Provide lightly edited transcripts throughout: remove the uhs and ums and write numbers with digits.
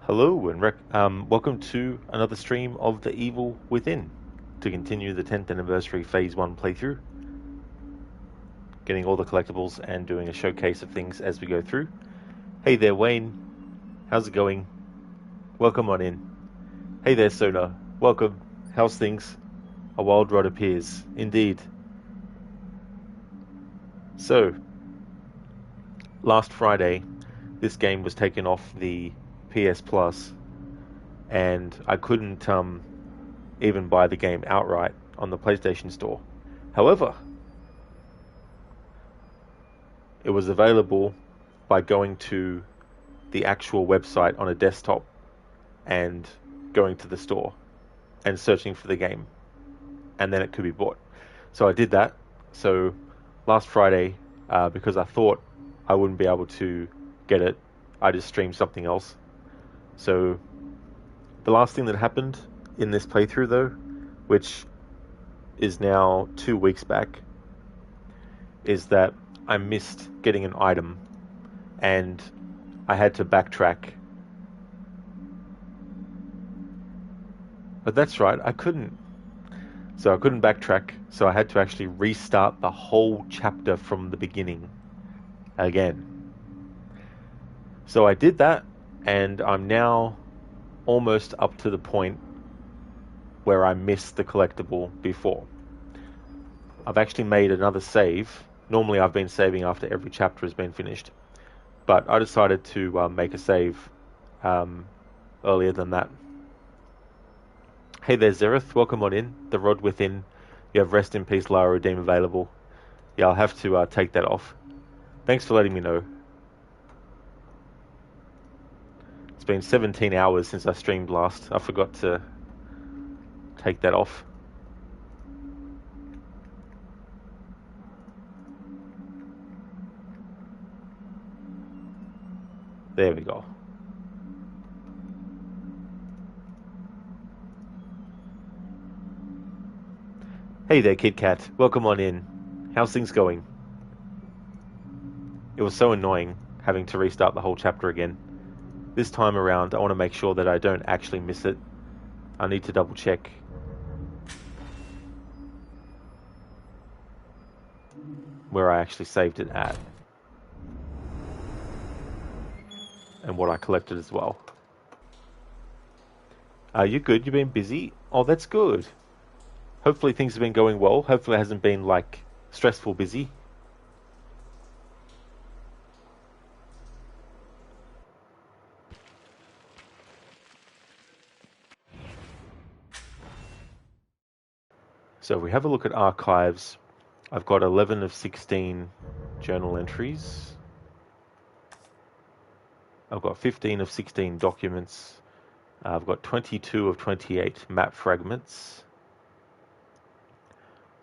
Hello and welcome to another stream of The Evil Within to continue the 10th anniversary Phase 1 playthrough, getting all the collectibles and doing a showcase of things as we go through. Hey there Wayne, how's it going? Welcome on in. Hey there Sona, welcome. How's things? A wild rod appears, indeed. So, last Friday this game was taken off the PS Plus and I couldn't even buy the game outright on the PlayStation Store. However, it was available by going to the actual website on a desktop and going to the store and searching for the game, and then it could be bought. So I did that. So last Friday, because I thought I wouldn't be able to get it, I just streamed something else. So the last thing that happened in this playthrough, though, which is now 2 weeks back, is that I missed getting an item and I had to backtrack. But that's right, I couldn't backtrack, so I had to actually restart the whole chapter from the beginning again. So I did that, and I'm now almost up to the point where I missed the collectible before. I've actually made another save. Normally I've been saving after every chapter has been finished, but I decided to make a save earlier than that. Hey there Zereth, welcome on in. The Rod Within. You have Rest in Peace Lara Redeem available. Yeah, I'll have to take that off. Thanks for letting me know. It's been 17 hours since I streamed last. I forgot to take that off. There we go. Hey there, Kid Cat. Welcome on in. How's things going? It was so annoying having to restart the whole chapter again. This time around, I want to make sure that I don't actually miss it. I need to double check. Where I actually saved it at. And what I collected as well. You good? You've been busy? Oh, that's good. Hopefully things have been going well. Hopefully it hasn't been, like, stressful busy. So if we have a look at archives, I've got 11 of 16 journal entries. I've got 15 of 16 documents. I've got 22 of 28 map fragments.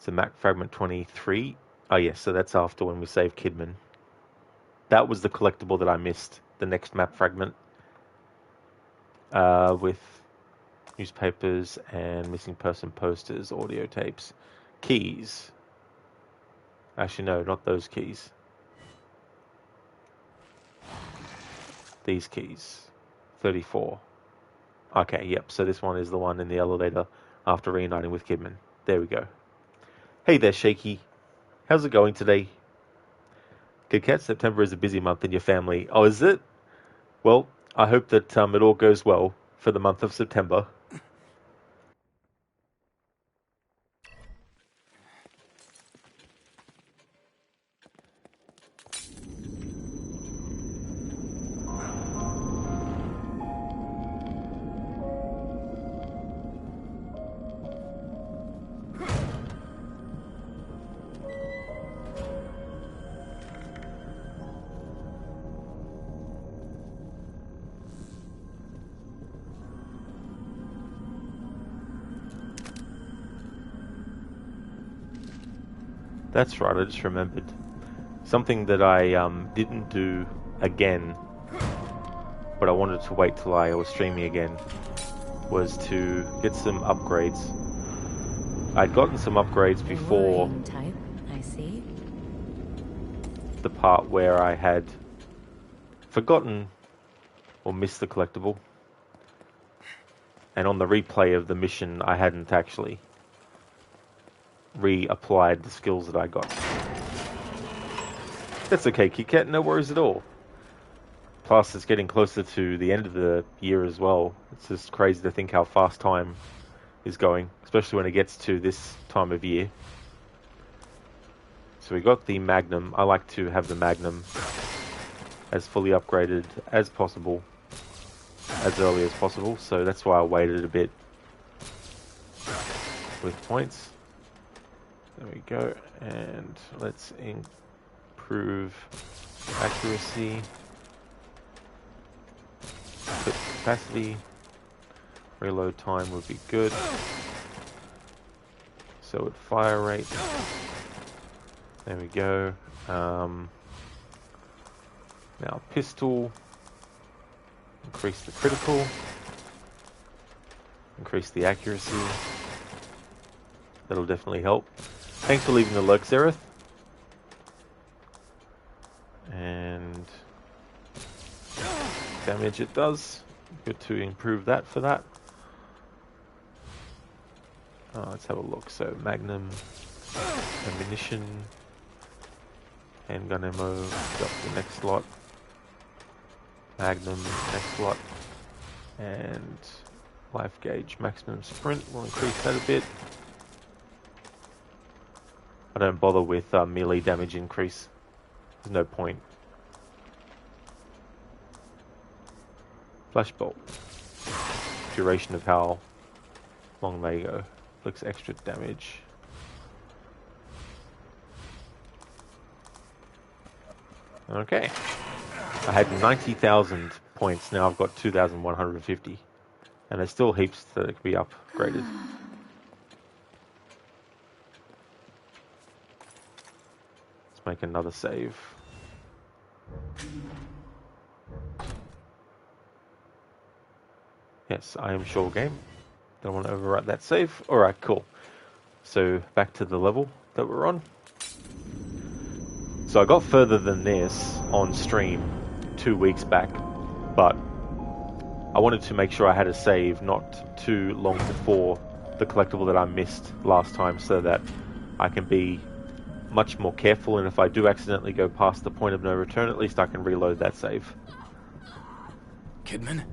So map fragment 23. Oh yes, so that's after when we saved Kidman. That was the collectible that I missed. The next map fragment. With newspapers and missing person posters, audio tapes, keys. Actually, no, not those keys. These keys. 34. Okay, yep, so this one is the one in the elevator after reuniting with Kidman. There we go. Hey there, Shaky. How's it going today? Good Cat, September is a busy month in your family. Oh, is it? Well, I hope that it all goes well for the month of September. That's right, I just remembered. Something that I didn't do again, but I wanted to wait till I was streaming again, was to get some upgrades. I'd gotten some upgrades before type, I see. the part where I had forgotten or missed the collectible. And on the replay of the mission, I hadn't actually reapplied the skills that I got. That's okay, Kit Kat, no worries at all. Plus, it's getting closer to the end of the year as well. It's just crazy to think how fast time is going, especially when it gets to this time of year. So we got the Magnum. I like to have the Magnum as fully upgraded as possible, as early as possible, so that's why I waited a bit with points. There we go, and let's improve accuracy, clip capacity, reload time would be good. So at fire rate, there we go. Now pistol, increase the critical, increase the accuracy. That'll definitely help. Thanks for leaving the lurk, Zereth. And damage it does. Good to improve that for that. Let's have a look. So Magnum, ammunition, handgun ammo, got the next slot. Magnum, next slot. And life gauge, maximum sprint, we'll increase that a bit. I don't bother with melee damage increase. There's no point. Flashbolt. Duration of how long they go. Looks extra damage. Okay. I had 90,000 points. Now I've got 2,150. And there's still heaps that could be upgraded. Let's make another save. Yes, I am sure game. Don't want to overwrite that save. Alright, cool. So back to the level that we're on. So I got further than this on stream 2 weeks back, but I wanted to make sure I had a save not too long before the collectible that I missed last time, so that I can be much more careful, and if I do accidentally go past the point of no return, at least I can reload that save. Kidman?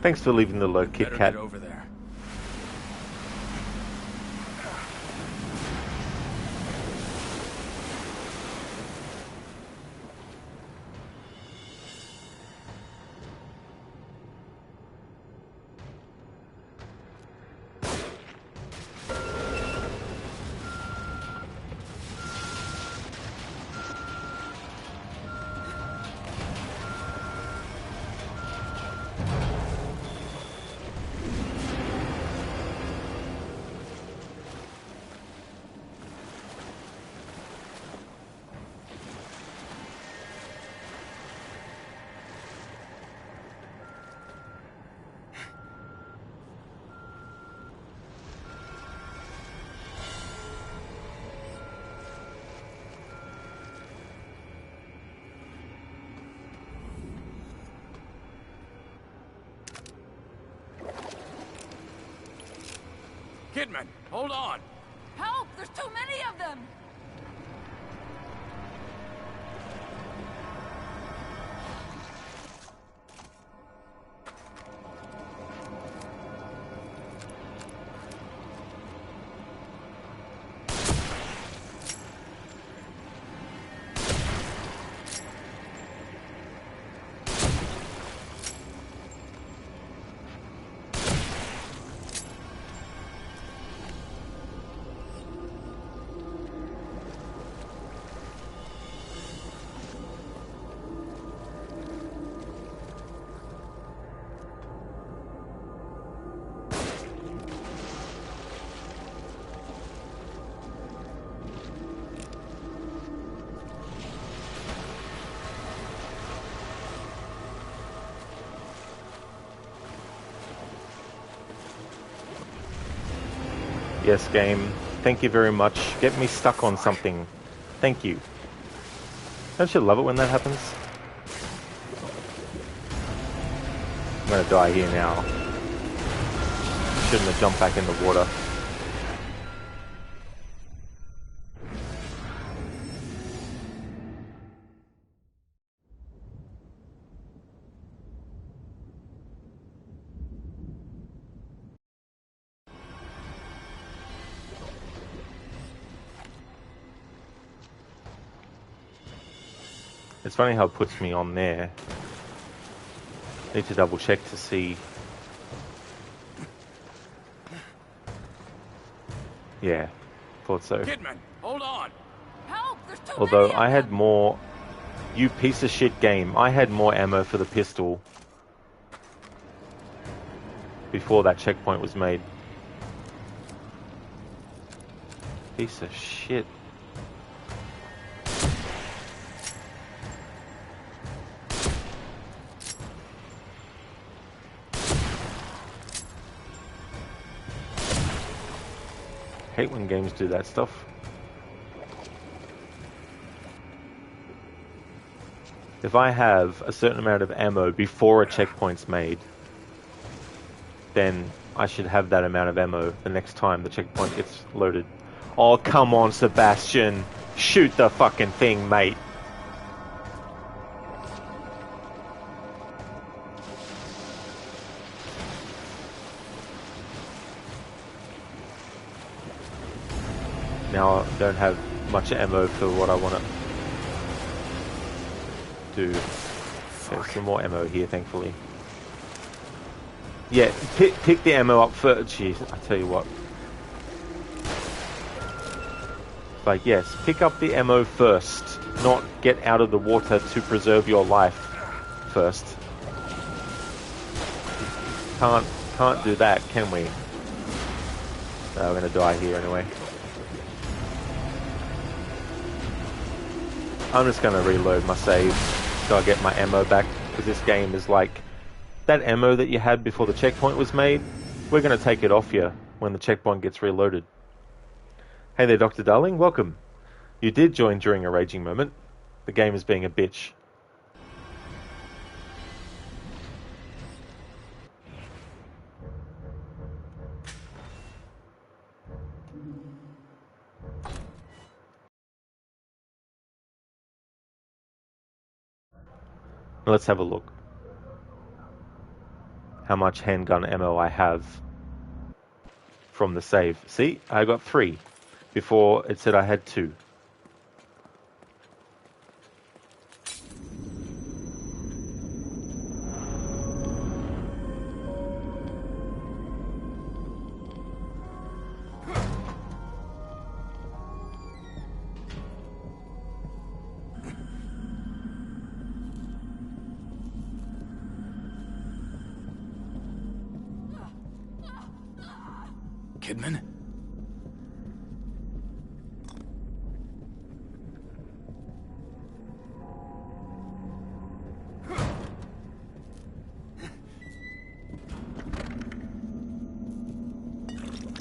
Thanks for leaving the lurk, Kit Kat. Get over there. Kidman, hold on! Help! There's too many of them! Yes, game. Thank you very much. Get me stuck on something. Thank you. Don't you love it when that happens? I'm gonna die here now. Shouldn't have jumped back in the water. It's funny how it puts me on there. Need to double check to see. Yeah, thought so. Kidman, hold on. Help! There's too Although many of I had them. more. You piece of shit game. I had more ammo for the pistol before that checkpoint was made. Piece of shit. Hate when games do that stuff. If I have a certain amount of ammo before a checkpoint's made, then I should have that amount of ammo the next time the checkpoint gets loaded. Oh, come on, Sebastian. Shoot the fucking thing, mate. Now I don't have much ammo for what I want to do. There's some more ammo here, thankfully. Yeah, pick the ammo up first. Jeez, I tell you what. Like, yes, pick up the ammo first, not get out of the water to preserve your life first. Can't do that, can we? No, we're gonna die here anyway. I'm just gonna reload my save so I get my ammo back, because this game is like that ammo that you had before the checkpoint was made. We're gonna take it off you when the checkpoint gets reloaded. Hey there, Dr. Darling, welcome. You did join during a raging moment. The game is being a bitch. Let's have a look. How much handgun ammo I have from the save. See, I got 3. Before it said I had 2. Kidman?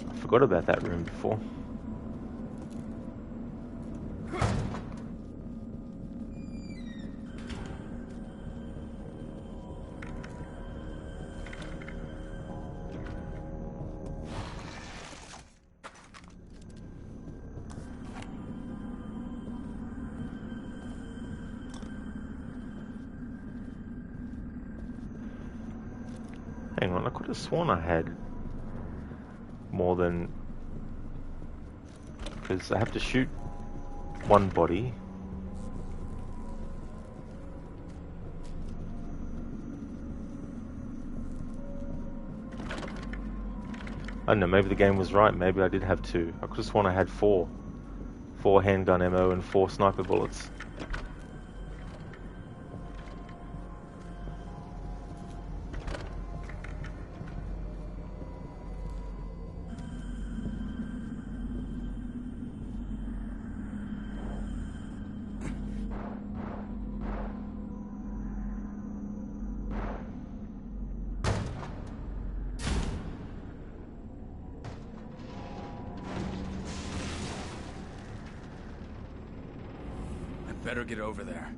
I forgot about that room before. Hang on, I could have sworn I had more than... Because I have to shoot one body. I don't know, maybe the game was right. Maybe I did have 2. I could have sworn I had 4. 4 handgun ammo and 4 sniper bullets. Better get over there.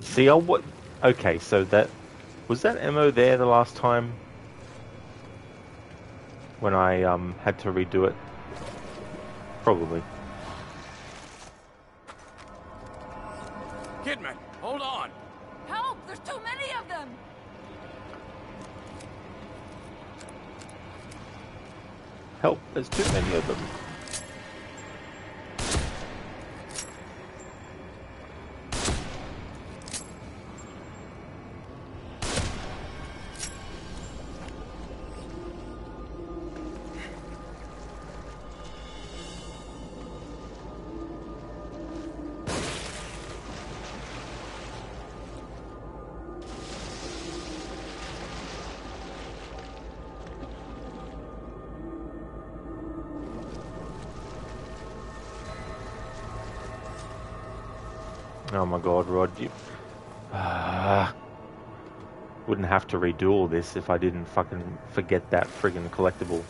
See, what? Okay, so that was that ammo there the last time when I had to redo it. Probably. Kidman, hold on. Help! There's too many of them! Help! There's too many of them. Oh my god, Rod, you... wouldn't have to redo all this if I didn't fucking forget that friggin' collectible.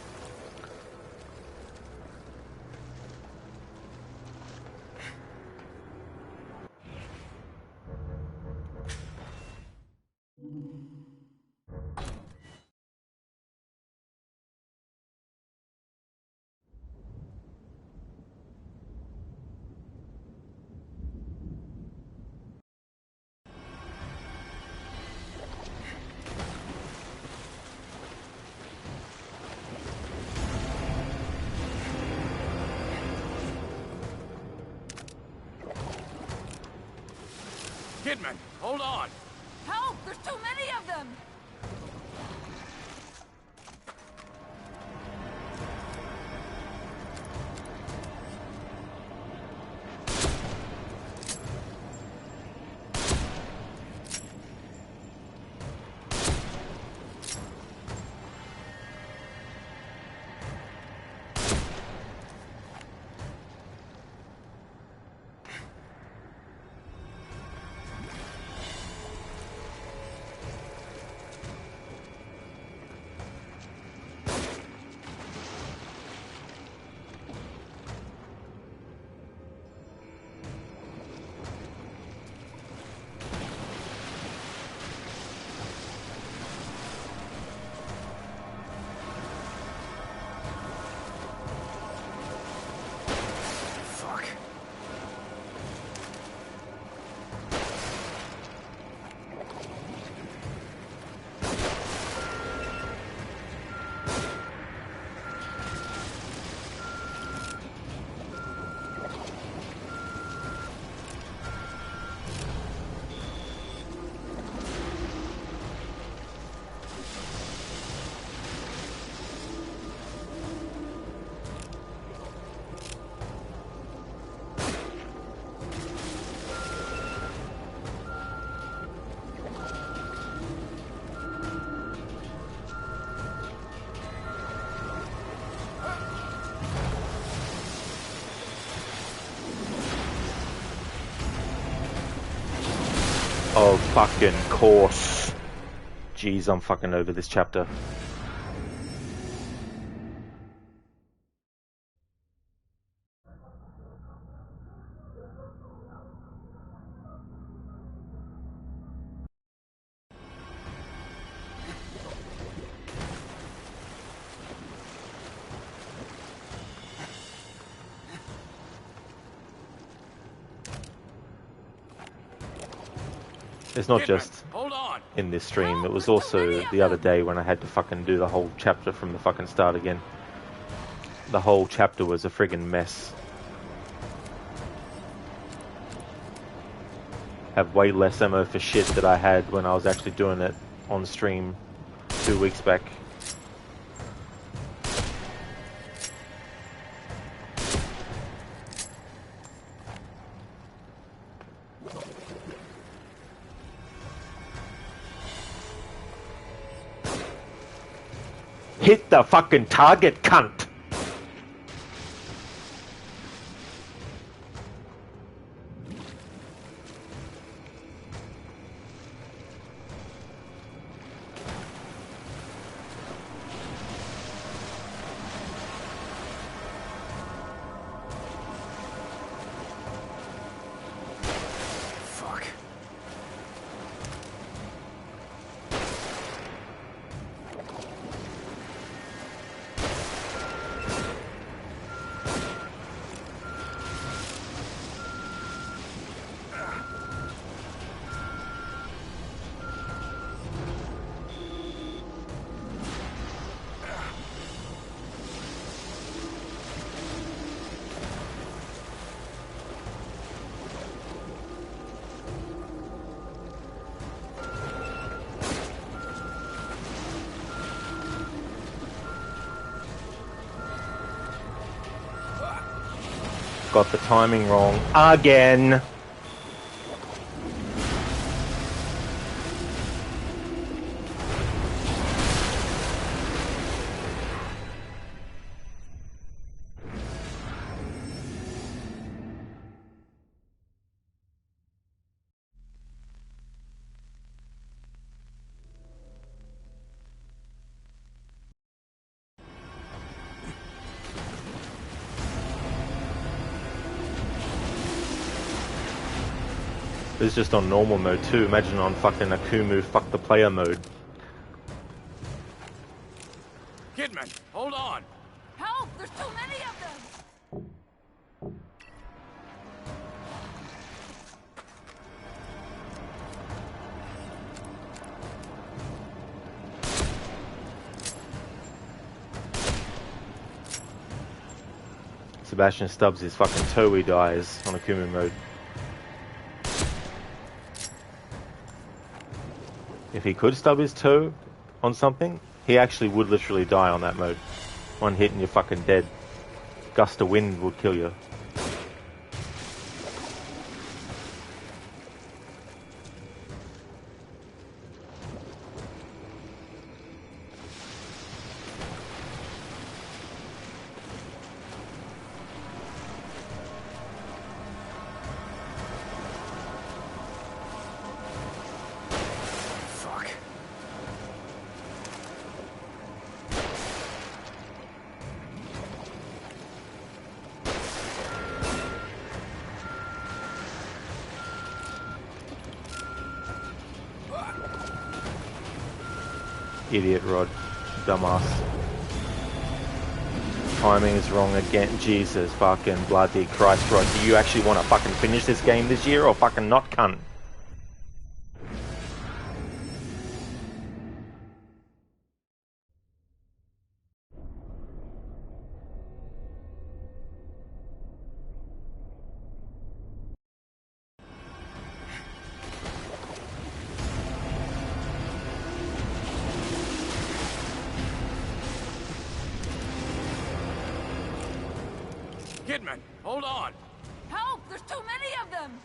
Kidman, hold on. Help! There's too many of them! Oh, fucking course. Jeez, I'm fucking over this chapter. It's not Kidman, just... hold on. in this stream. It was also the other day when I had to fucking do the whole chapter from the fucking start again. The whole chapter was a friggin' mess. Have way less ammo for shit that I had when I was actually doing it on stream 2 weeks back. Hit the fucking target, cunt! Got the timing wrong again. It's just on normal mode too. Imagine on fucking Akumu fuck the player mode. Kidman, hold on. Help! There's too many of them! Sebastian stubs his fucking toe, he dies on Akumu mode. If he could stub his toe on something, he actually would literally die on that mode. One hit and you're fucking dead. Gust of wind would kill you. Idiot Rod. Dumbass. Timing is wrong again. Jesus fucking bloody Christ, Rod. Do you actually want to fucking finish this game this year or fucking not, cunt? Kidman, hold on. Help! There's too many of them!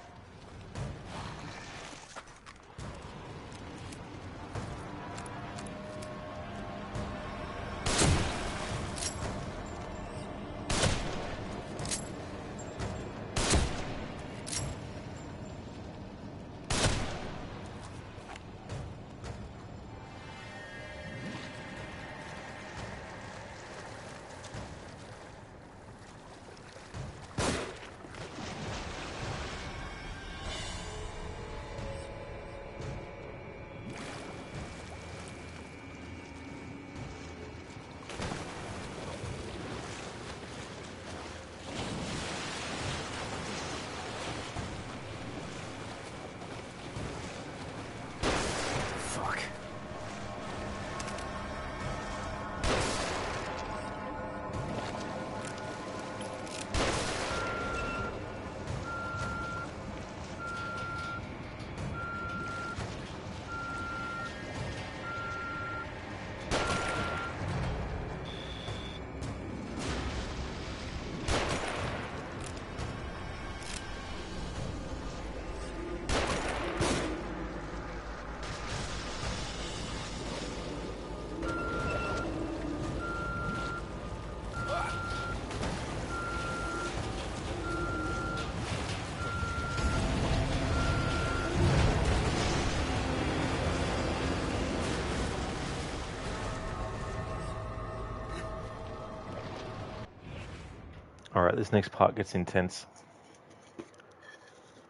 Alright, this next part gets intense.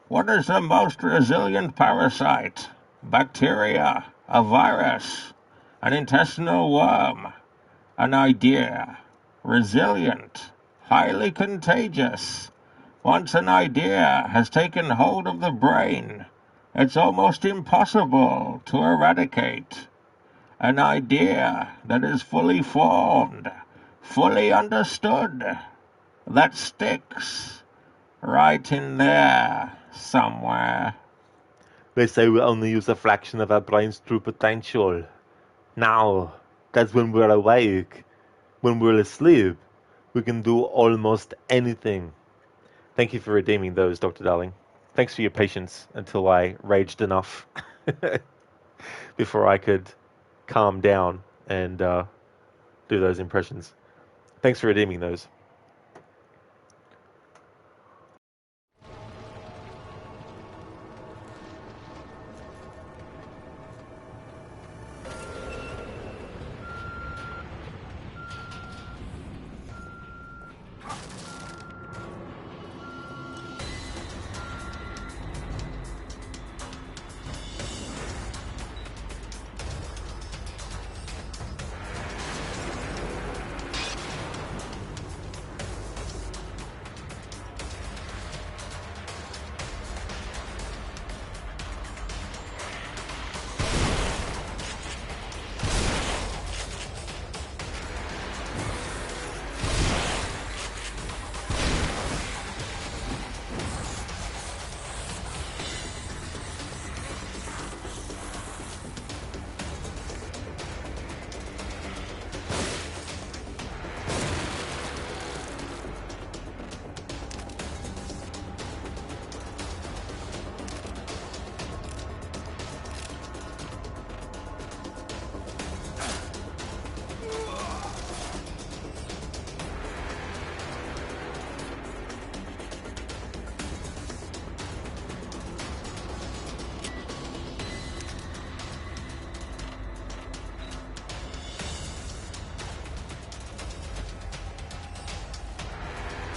What is the most resilient parasite? Bacteria, a virus, an intestinal worm, an idea. Resilient, highly contagious. Once an idea has taken hold of the brain, it's almost impossible to eradicate. An idea that is fully formed, fully understood, that sticks right in there somewhere. They say we only use a fraction of our brain's true potential. Now, that's when we're awake. When we're asleep, we can do almost anything. Thank you for redeeming those, Dr. Darling. Thanks for your patience until I raged enough before I could calm down and do those impressions. Thanks for redeeming those.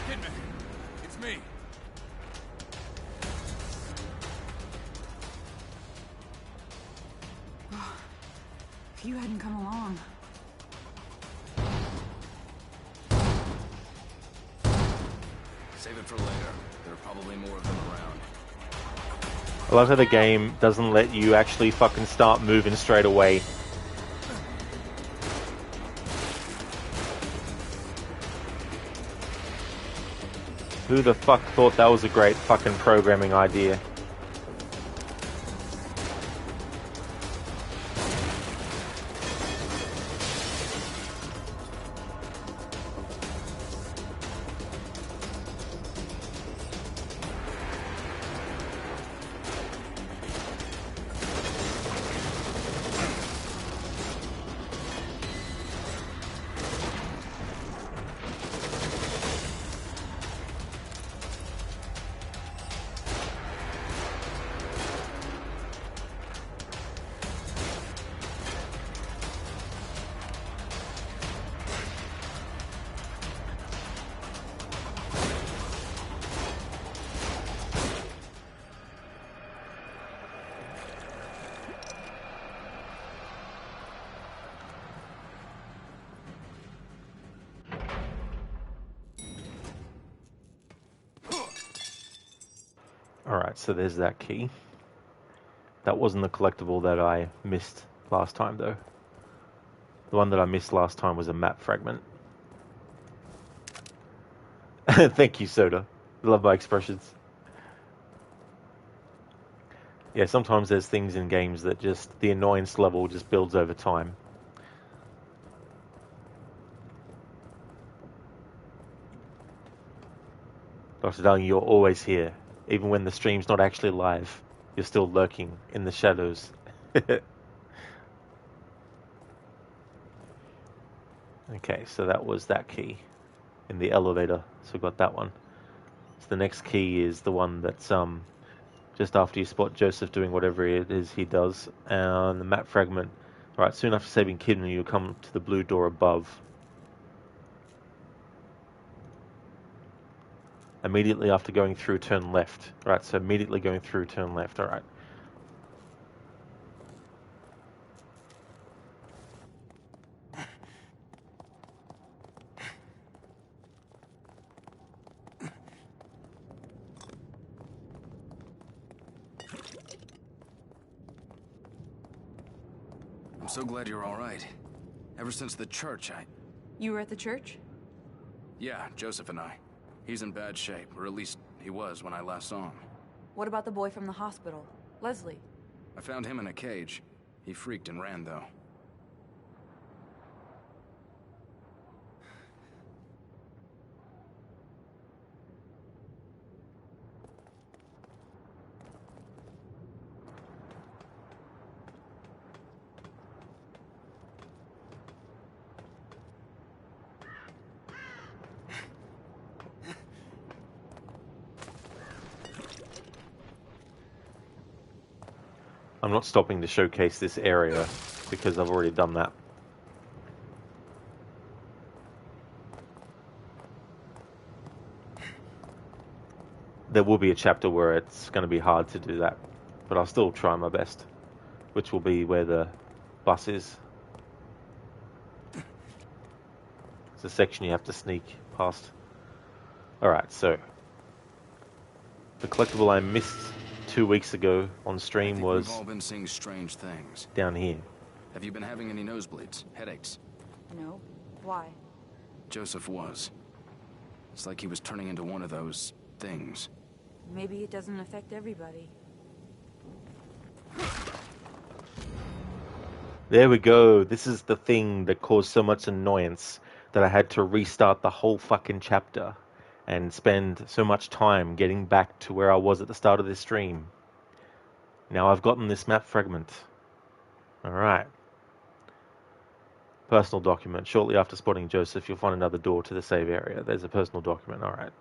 Kidman, it's me. If you hadn't come along. Save it for later. There are probably more of them around. I love how the game doesn't let you actually fucking start moving straight away. Who the fuck thought that was a great fucking programming idea? Alright, so there's that key. That wasn't the collectible that I missed last time, though. The one that I missed last time was a map fragment. Thank you, Soda. Love my expressions. Yeah, sometimes there's things in games that just, the annoyance level just builds over time. Dr. Darling, you're always here. Even when the stream's not actually live, you're still lurking in the shadows. Okay, so that was that key in the elevator. So we got that one. So the next key is the one that's just after you spot Joseph doing whatever it is he does. And the map fragment. Right, soon after saving Kidman, you come to the blue door above. Immediately after going through, turn left. Right, so immediately going through, turn left. All right. I'm so glad you're all right. Ever since the church, You were at the church? Yeah, Joseph and I. He's in bad shape, or at least he was when I last saw him. What about the boy from the hospital? Leslie? I found him in a cage. He freaked and ran, though. I'm not stopping to showcase this area because I've already done that. There will be a chapter where it's going to be hard to do that, but I'll still try my best, which will be where the bus is. It's a section you have to sneak past. Alright, so the collectible I missed 2 weeks ago on stream was we've all been seeing strange things. down here. Have you been having any nosebleeds, headaches? No. Why? Joseph was. It's like he was turning into one of those things. Maybe it doesn't affect everybody. There we go. This is the thing that caused so much annoyance that I had to restart the whole fucking chapter and spend so much time getting back to where I was at the start of this stream. Now I've gotten this map fragment. Alright. Personal document. Shortly after spotting Joseph, you'll find another door to the save area. There's a personal document. Alright.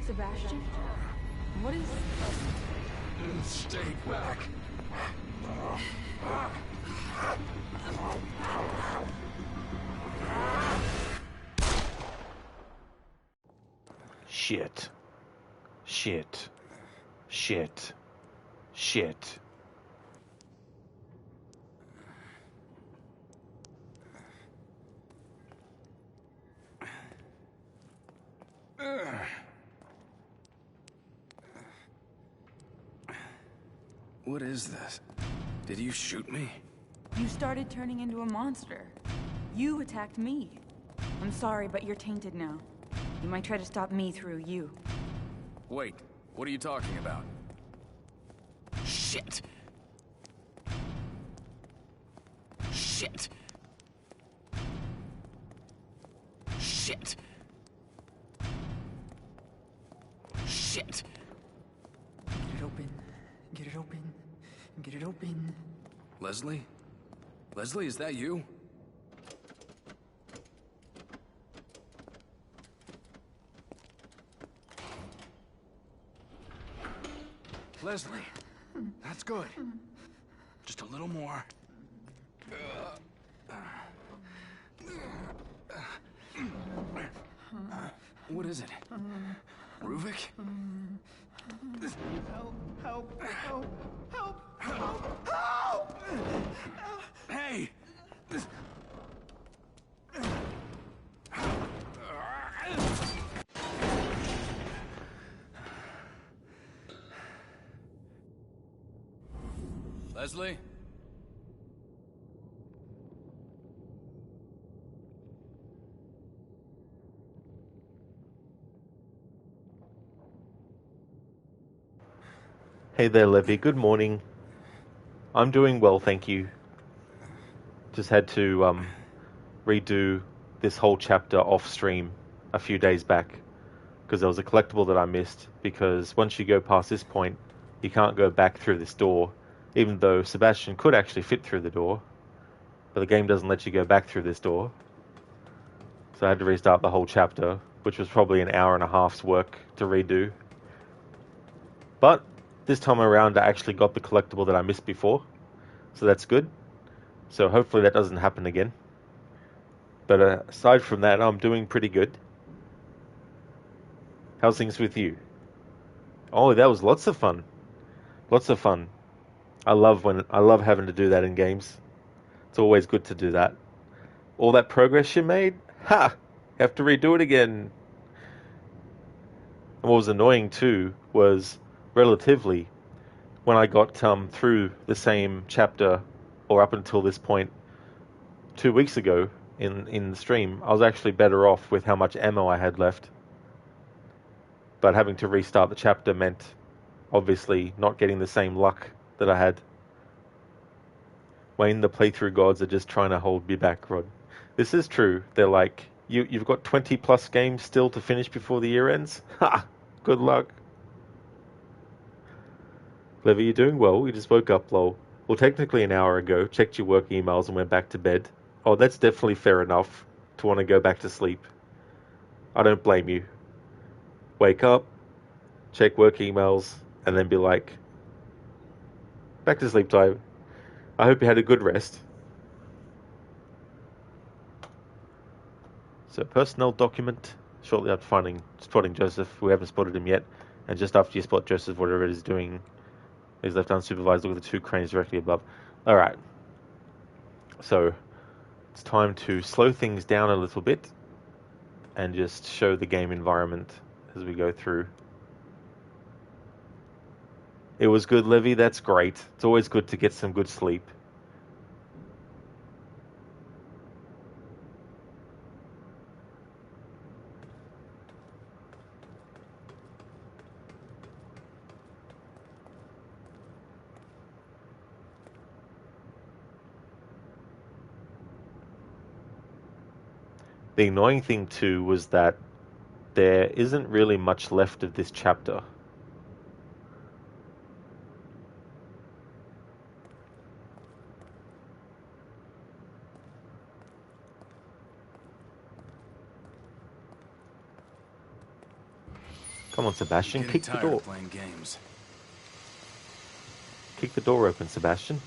Sebastian? What is... Stay back. Shit. Shit. Shit. Shit. What is this? Did you shoot me? You started turning into a monster. You attacked me. I'm sorry, but you're tainted now. You might try to stop me through you. Wait, what are you talking about? Shit! Shit! Shit! Shit! Get it open. Get it open. Get it open. Leslie? Leslie, is that you? Leslie, that's good. Just a little more. What is it? Ruvik? Help! Help! Help! Help! Help! Hey! Leslie? Hey there, Levy. Good morning. I'm doing well, thank you. Just had to redo this whole chapter off stream a few days back because there was a collectible that I missed, because once you go past this point, you can't go back through this door, even though Sebastian could actually fit through the door, but the game doesn't let you go back through this door. So I had to restart the whole chapter, which was probably an hour and a half's work to redo. But this time around, I actually got the collectible that I missed before, so that's good. So hopefully that doesn't happen again. But aside from that, I'm doing pretty good. How's things with you? Oh, that was lots of fun. Lots of fun. I love having to do that in games. It's always good to do that. All that progress you made, ha! Have to redo it again. And what was annoying too was, relatively, when I got through the same chapter, or up until this point, 2 weeks ago in the stream, I was actually better off with how much ammo I had left. But having to restart the chapter meant, obviously, not getting the same luck that I had. Wayne, the playthrough gods are just trying to hold me back, Rod. This is true. They're like, you've got 20 plus games still to finish before the year ends? Ha! Good luck. Levy, you're doing well. You just woke up, lol. Well, technically an hour ago, checked your work emails and went back to bed. Oh, that's definitely fair enough to want to go back to sleep. I don't blame you. Wake up, check work emails, and then be like, back to sleep time. I hope you had a good rest. So, personnel document. Shortly after spotting Joseph, we haven't spotted him yet, and just after you spot Joseph, whatever it is doing, he's left unsupervised. Look at the two cranes directly above. Alright. So, it's time to slow things down a little bit and just show the game environment as we go through. It was good, Levy. That's great. It's always good to get some good sleep. The annoying thing too was that there isn't really much left of this chapter. Come on, Sebastian, Getting kick the tired door. of playing games. Kick the door open, Sebastian.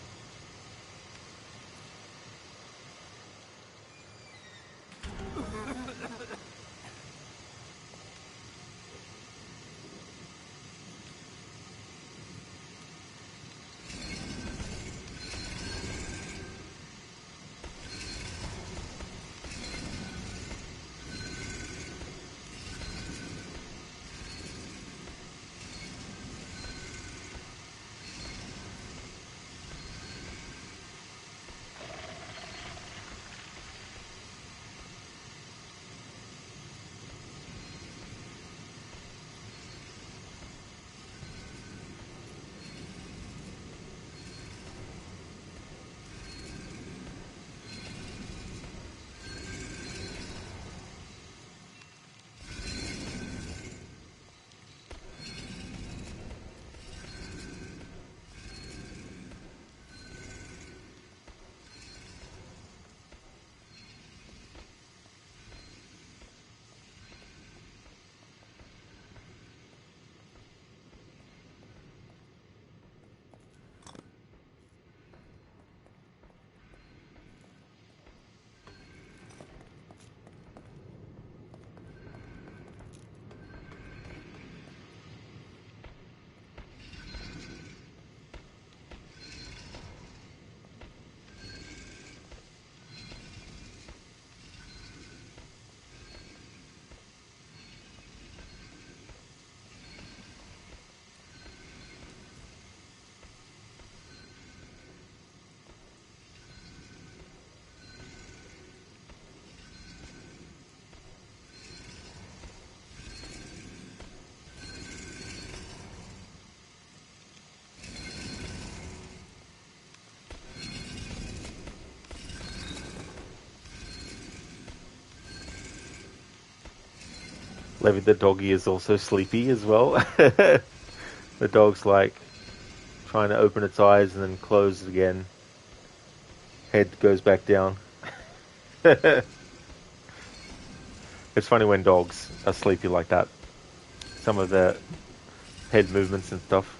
Levy the doggy is also sleepy as well. The dog's like trying to open its eyes and then close it again. Head goes back down. It's funny when dogs are sleepy like that. Some of the head movements and stuff.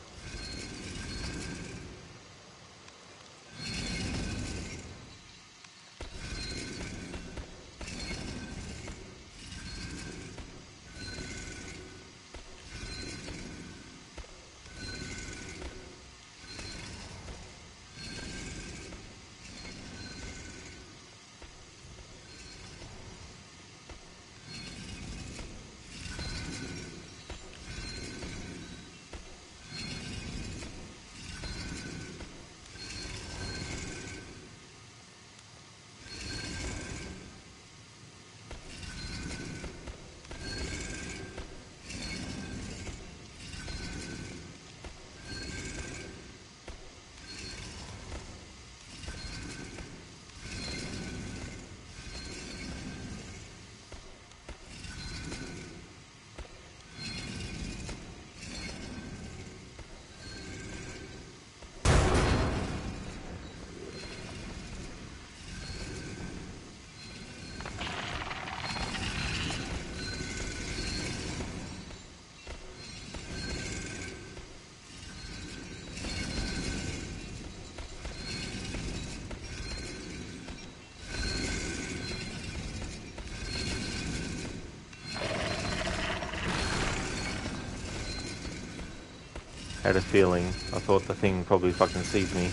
Had a feeling. I thought the thing probably fucking sees me.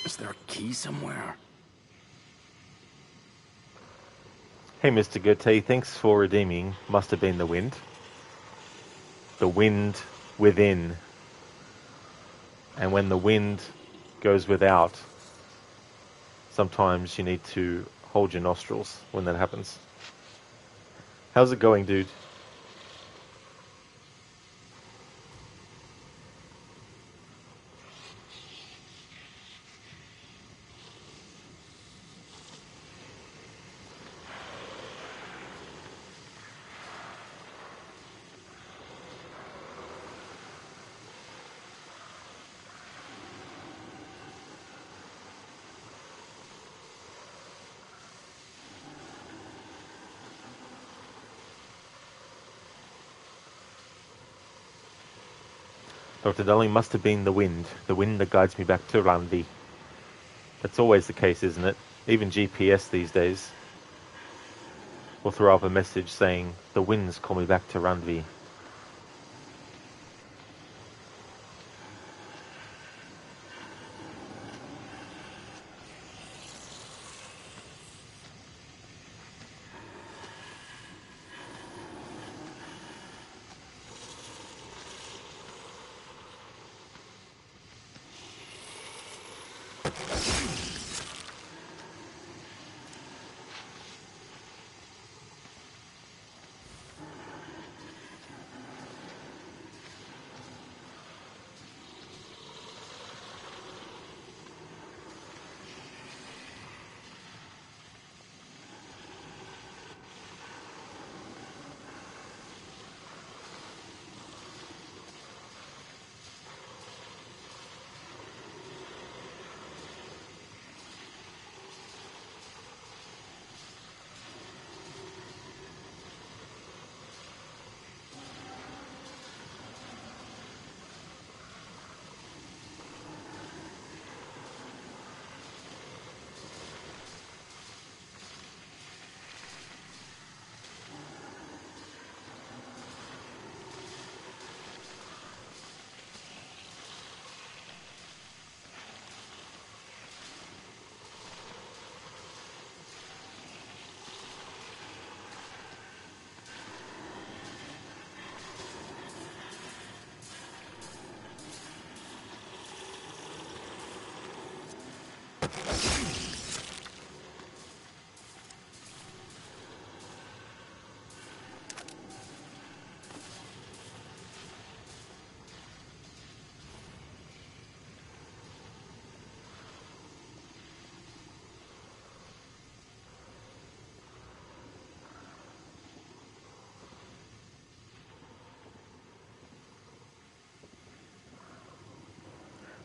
Is there a key somewhere? Hey, Mr. Goethe, thanks for redeeming. Must have been the wind. The wind within. And when the wind goes without, sometimes you need to hold your nostrils when that happens. How's it going, dude? Dr. Darling, must have been the wind that guides me back to Randy. That's always the case, isn't it? Even GPS these days will throw up a message saying, the winds call me back to Ranvi.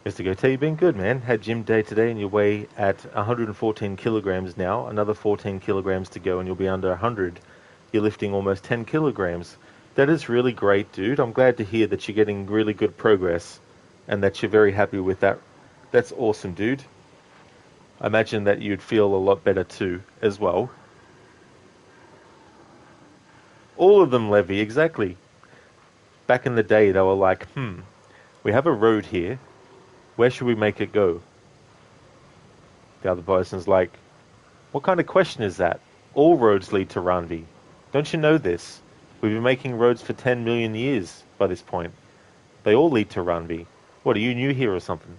Mr. Goethe, you've been good, man. Had gym day today and you weigh at 114 kilograms now. Another 14 kilograms to go and you'll be under 100. You're lifting almost 10 kilograms. That is really great, dude. I'm glad to hear that you're getting really good progress and that you're very happy with that. That's awesome, dude. I imagine that you'd feel a lot better too, as well. All of them, Levy, exactly. Back in the day, they were like, we have a road here. Where should we make it go? The other person's like, what kind of question is that? All roads lead to Ranvi. Don't you know this? We've been making roads for 10 million years by this point. They all lead to Ranvi. What, are you new here or something?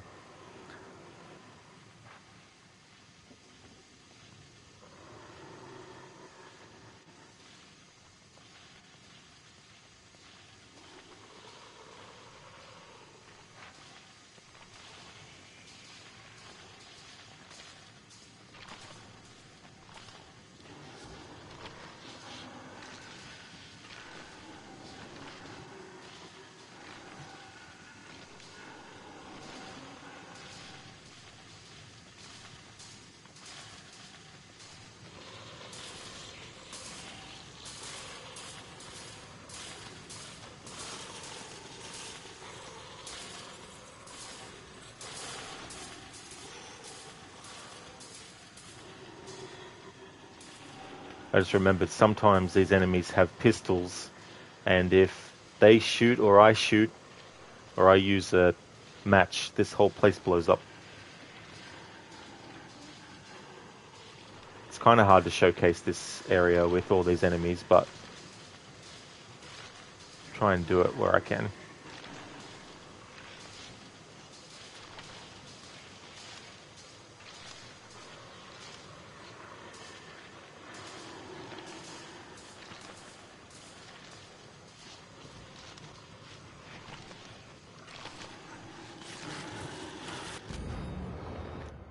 I just remembered sometimes these enemies have pistols, and if they shoot or I shoot, or I use a match, this whole place blows up. It's kind of hard to showcase this area with all these enemies, but try and do it where I can.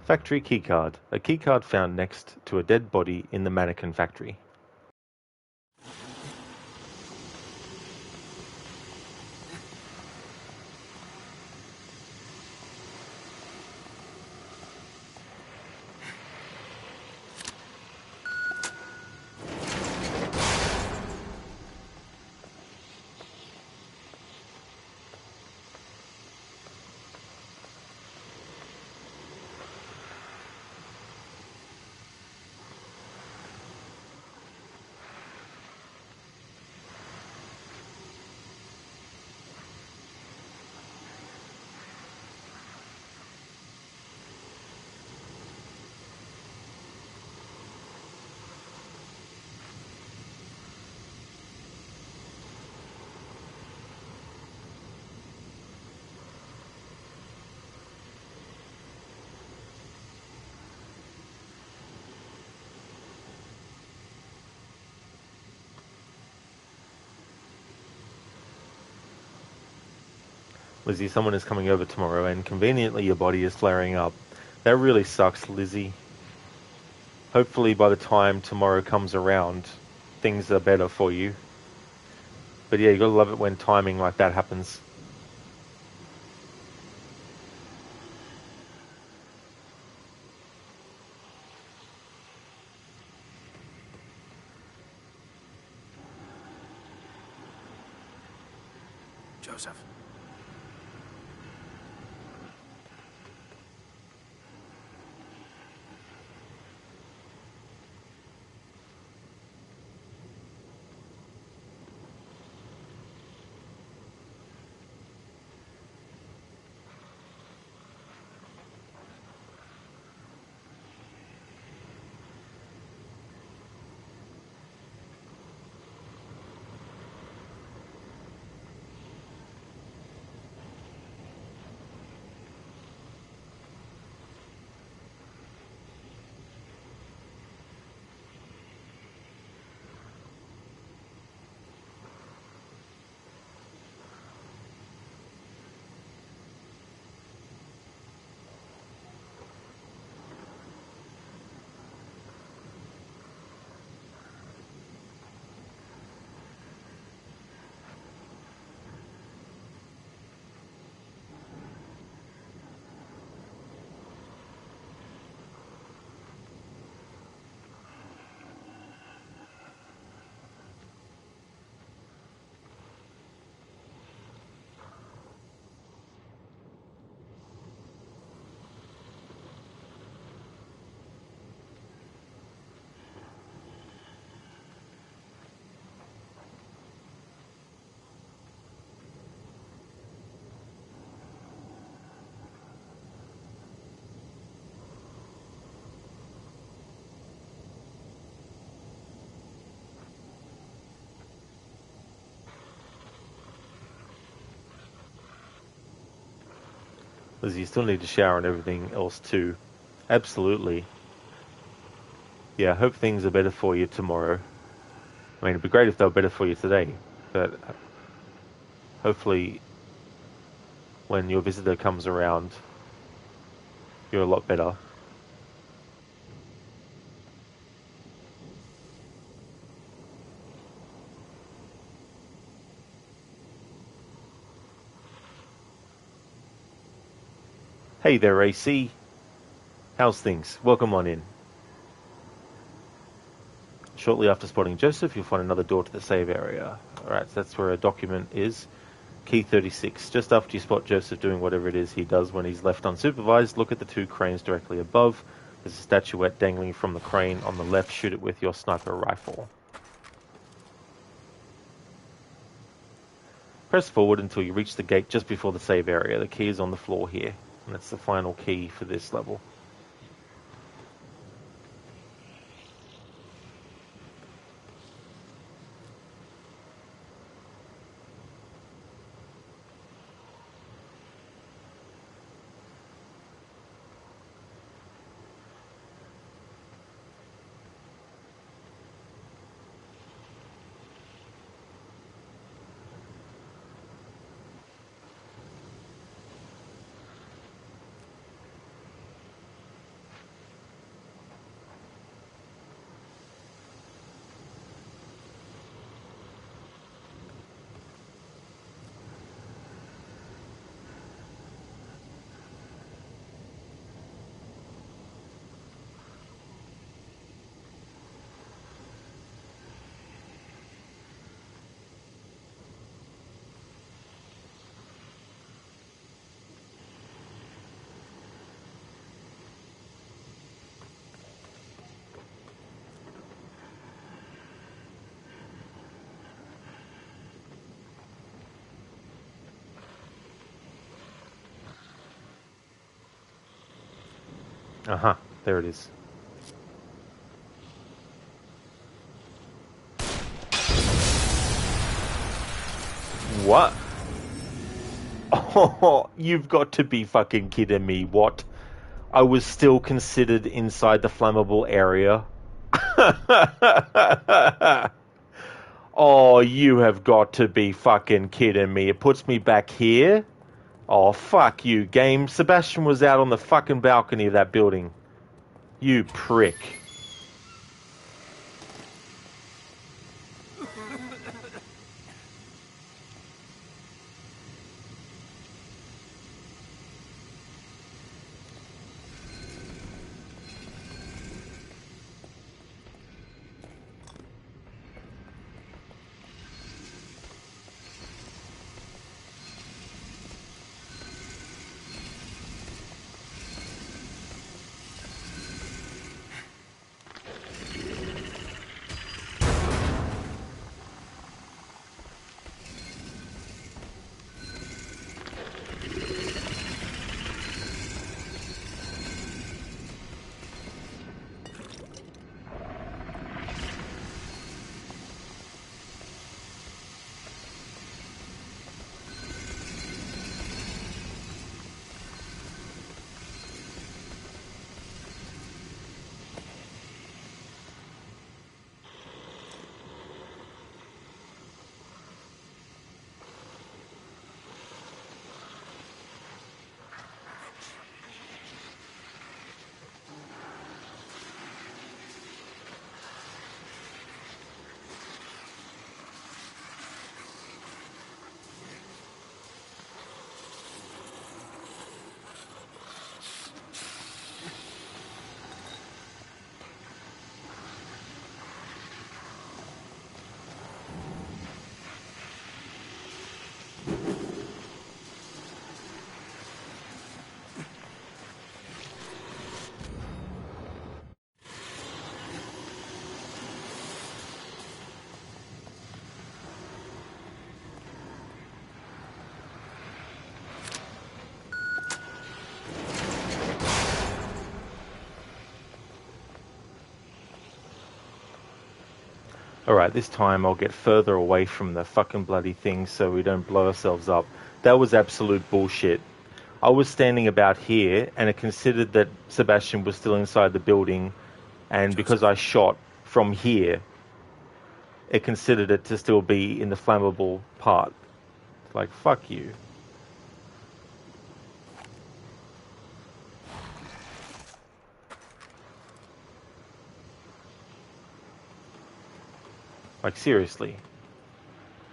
Factory keycard. A keycard found next to a dead body in the mannequin factory. Lizzie, someone is coming over tomorrow and conveniently your body is flaring up. That really sucks, Lizzie. Hopefully by the time tomorrow comes around, things are better for you. But yeah, you gotta love it when timing like that happens. Joseph. Because you still need to shower and everything else too. Absolutely. Yeah, I hope things are better for you tomorrow. I mean, it'd be great if they were better for you today, but hopefully when your visitor comes around, you're a lot better. Hey there, AC. How's things? Welcome on in. Shortly after spotting Joseph, you'll find another door to the save area. Alright, so that's where a document is. Key 36. Just after you spot Joseph doing whatever it is he does when he's left unsupervised, look at the two cranes directly above. There's a statuette dangling from the crane on the left. Shoot it with your sniper rifle. Press forward until you reach the gate just before the save area. The key is on the floor here, and that's the final key for this level. Aha, there it is. What? Oh, you've got to be fucking kidding me. What? I was still considered inside the flammable area. Oh, you have got to be fucking kidding me. It puts me back here? Oh, fuck you, game. Sebastian was out on the fucking balcony of that building. You prick. Alright, this time I'll get further away from the fucking bloody thing so we don't blow ourselves up. That was absolute bullshit. I was standing about here, and it considered that Sebastian was still inside the building, and because I shot from here, it considered it to still be in the flammable part. It's like, fuck you. Like, seriously.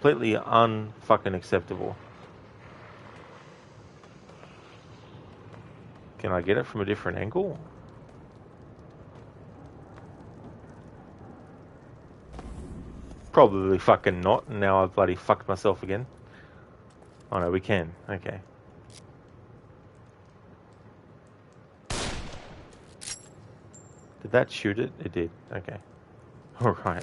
Completely unfucking acceptable. Can I get it from a different angle? Probably fucking not, and now I've bloody fucked myself again. Oh no, we can. Okay. Did that shoot it? It did. Okay. Alright.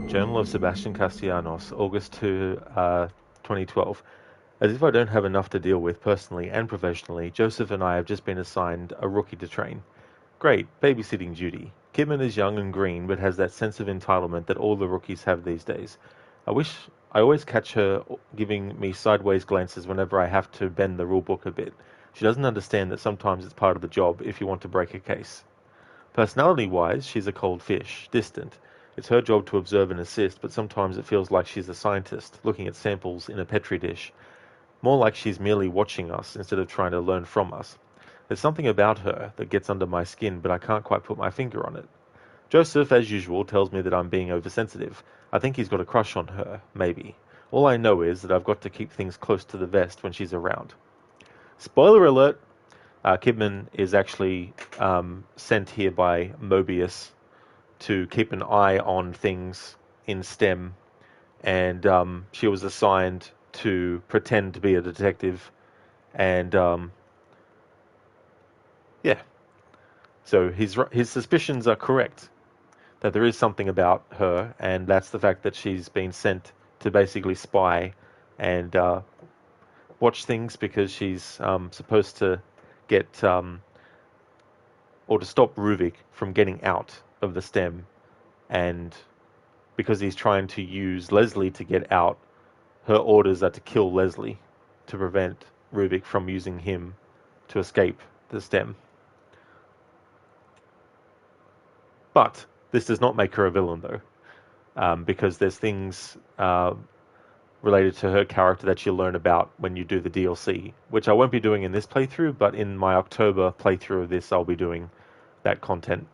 Journal of Sebastian Castellanos, August 2, 2012. As if I don't have enough to deal with personally and professionally, Joseph and I have just been assigned a rookie to train. Great, babysitting duty. Kidman is young and green, but has that sense of entitlement that all the rookies have these days. I always catch her giving me sideways glances whenever I have to bend the rulebook a bit. She doesn't understand that sometimes it's part of the job if you want to break a case. Personality-wise, she's a cold fish, distant. It's her job to observe and assist, but sometimes it feels like she's a scientist, looking at samples in a petri dish. More like she's merely watching us instead of trying to learn from us. There's something about her that gets under my skin, but I can't quite put my finger on it. Joseph, as usual, tells me that I'm being oversensitive. I think he's got a crush on her, maybe. All I know is that I've got to keep things close to the vest when she's around. Spoiler alert! Kidman is actually sent here by Mobius to keep an eye on things in STEM, and she was assigned to pretend to be a detective, and yeah, so his suspicions are correct, that there is something about her, and that's the fact that she's been sent to basically spy and watch things because she's supposed to get or to stop Ruvik from getting out of the STEM, and because he's trying to use Leslie to get out, her orders are to kill Leslie to prevent Ruvik from using him to escape the STEM. But this does not make her a villain, though, because there's things related to her character that you'll learn about when you do the DLC, which I won't be doing in this playthrough, but in my October playthrough of this, I'll be doing that content.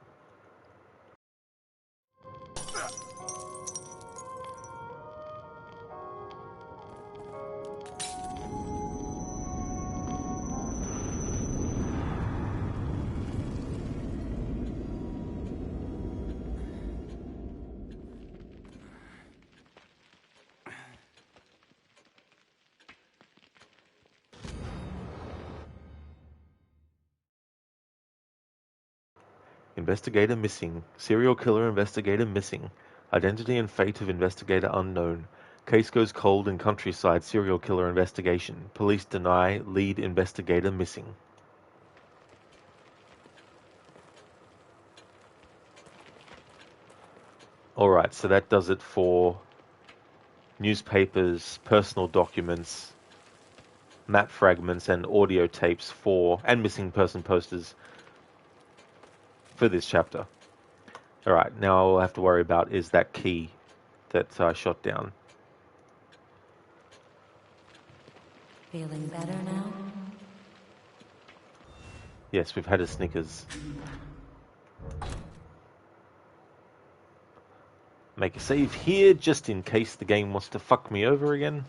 Investigator missing. Serial killer investigator missing. Identity and fate of investigator unknown. Case goes cold in countryside serial killer investigation. Police deny lead investigator missing. Alright, so that does it for newspapers, personal documents, map fragments, and audio tapes and missing person posters for this chapter. Alright, now all I have to worry about is that key that I shot down. Feeling better now? Yes, we've had a Snickers. Make a save here, just in case the game wants to fuck me over again.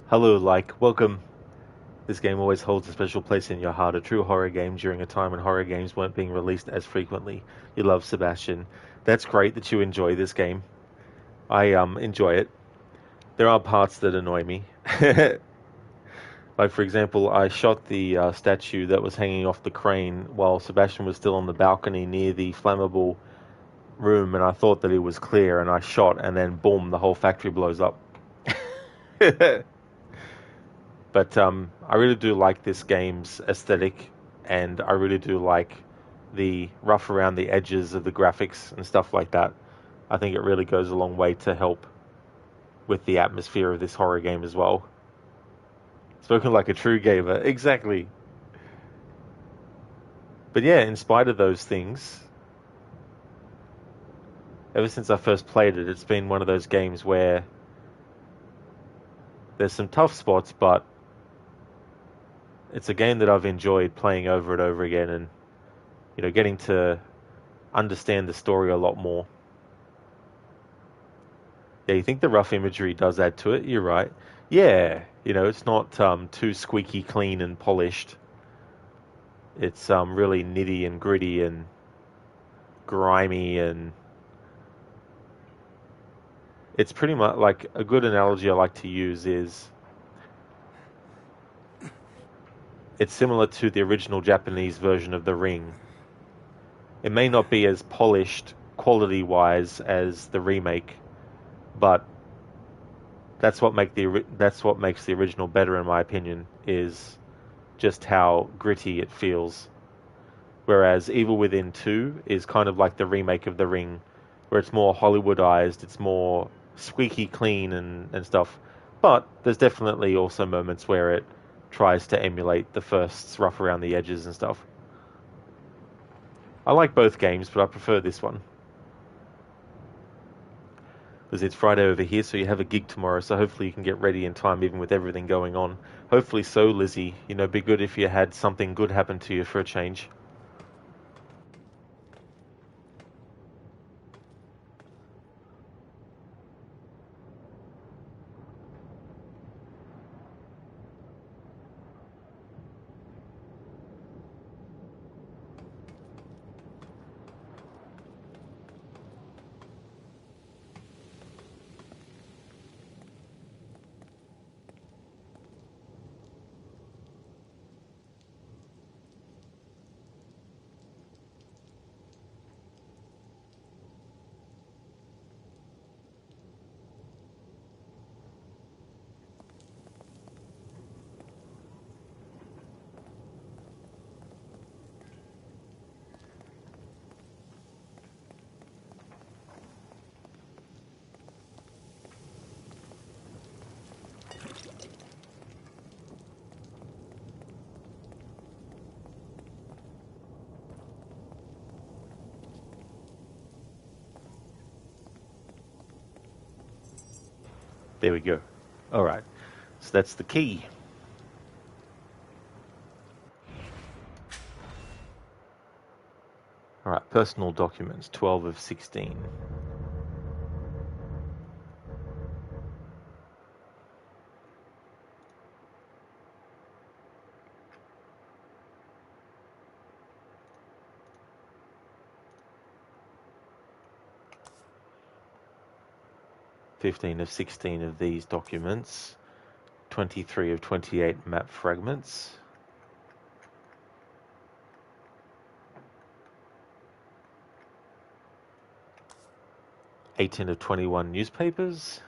Hello, welcome. This game always holds a special place in your heart, a true horror game during a time when horror games weren't being released as frequently. You love Sebastian. That's great that you enjoy this game. I enjoy it. There are parts that annoy me. Like, for example, I shot the statue that was hanging off the crane while Sebastian was still on the balcony near the flammable room, and I thought that it was clear, and I shot, and then boom, the whole factory blows up. But I really do like this game's aesthetic, and I really do like the rough around the edges of the graphics and stuff like that. I think it really goes a long way to help with the atmosphere of this horror game as well. Spoken like a true gamer, exactly. But yeah, in spite of those things, ever since I first played it, it's been one of those games where there's some tough spots, but it's a game that I've enjoyed playing over and over again, and getting to understand the story a lot more. Yeah, you think the rough imagery does add to it? You're right. Yeah, it's not too squeaky clean and polished. It's really nitty and gritty and grimy, and it's pretty much like a good analogy I like to use is it's similar to the original Japanese version of The Ring. It may not be as polished quality-wise as the remake, but that's what makes the original better, in my opinion, is just how gritty it feels. Whereas Evil Within 2 is kind of like the remake of The Ring, where it's more Hollywoodized, it's more squeaky clean and stuff. But there's definitely also moments where it tries to emulate the first's rough around the edges and stuff. I like both games, but I prefer this one. Because it's Friday over here, so you have a gig tomorrow, so hopefully you can get ready in time, even with everything going on. Hopefully so, Lizzie. Be good if you had something good happen to you for a change. There we go. All right. So that's the key. All right. Personal documents, 12 of 16. (15 of 16 of these documents, 23 of 28 map fragments, 18 of 21 newspapers,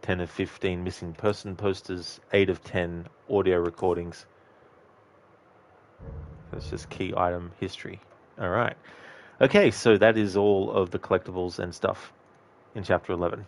10 of 15 missing person posters, 8 of 10 audio recordings. That's just key item history. All right. Okay, so that is all of the collectibles and stuff in Chapter 11.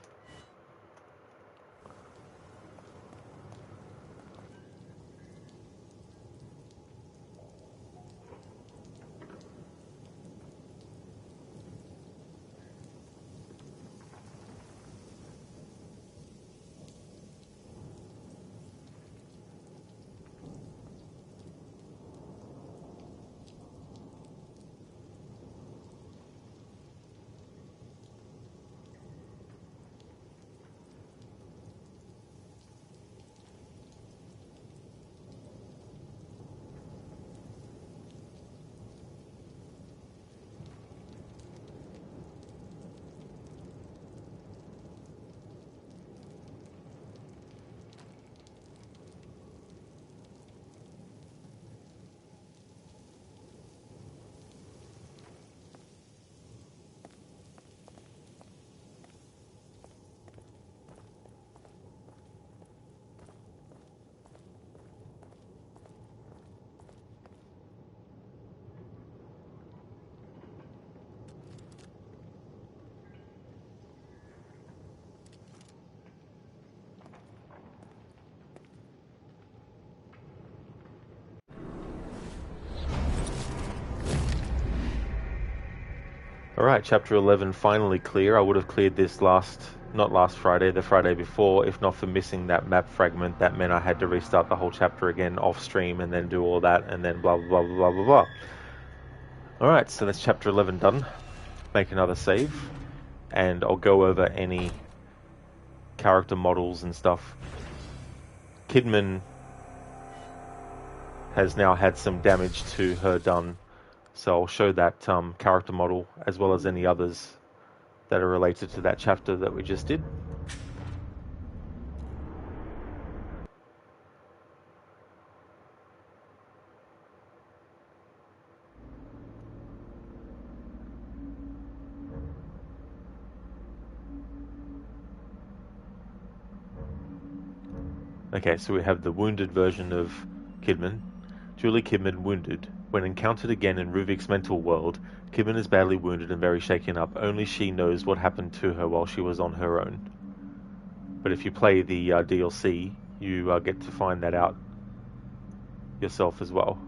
Alright, chapter 11 finally clear. I would have cleared this not last Friday, the Friday before, if not for missing that map fragment. That meant I had to restart the whole chapter again off stream and then do all that and then blah blah blah blah blah blah. Alright, so that's chapter 11 done. Make another save, and I'll go over any character models and stuff. Kidman has now had some damage to her done, so I'll show that character model as well as any others that are related to that chapter that we just did. Okay, so we have the wounded version of Kidman. Julie Kidman wounded. When encountered again in Ruvik's mental world, Kidman is badly wounded and very shaken up. Only she knows what happened to her while she was on her own. But if you play the DLC, you get to find that out yourself as well.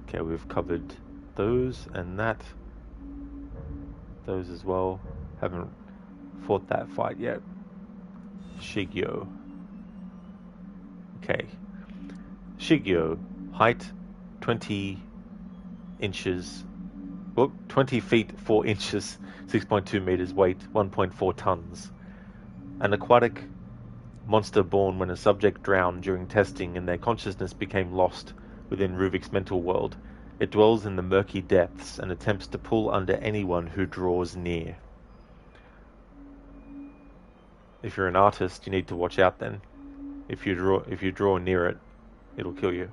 Okay, we've covered those and that. Those as well. Haven't fought that fight yet. Shigyo. Okay. Shigyo. Height 20 inches. Well, 20 feet 4 inches. 6.2 meters. Weight 1.4 tons. An aquatic monster born when a subject drowned during testing and their consciousness became lost within Ruvik's mental world. It dwells in the murky depths and attempts to pull under anyone who draws near. If you're an artist, you need to watch out then. If you draw near it, it'll kill you.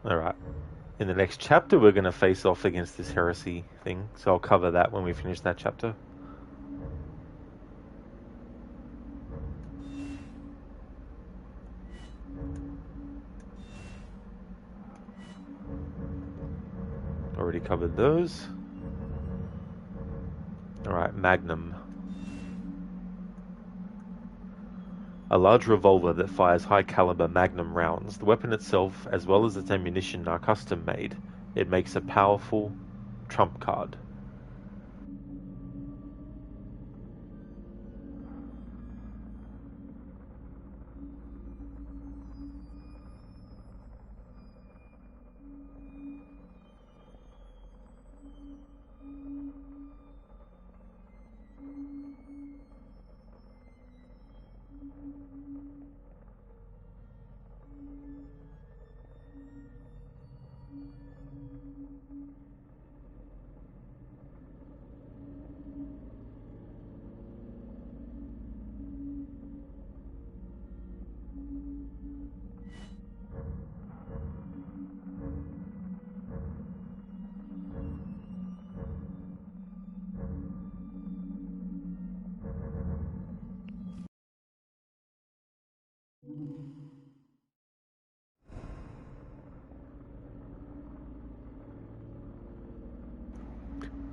Alright. In the next chapter, we're going to face off against this heresy thing, so I'll cover that when we finish that chapter. Already covered those. Alright, Magnum. A large revolver that fires high-caliber Magnum rounds. The weapon itself, as well as its ammunition, are custom-made. It makes a powerful trump card.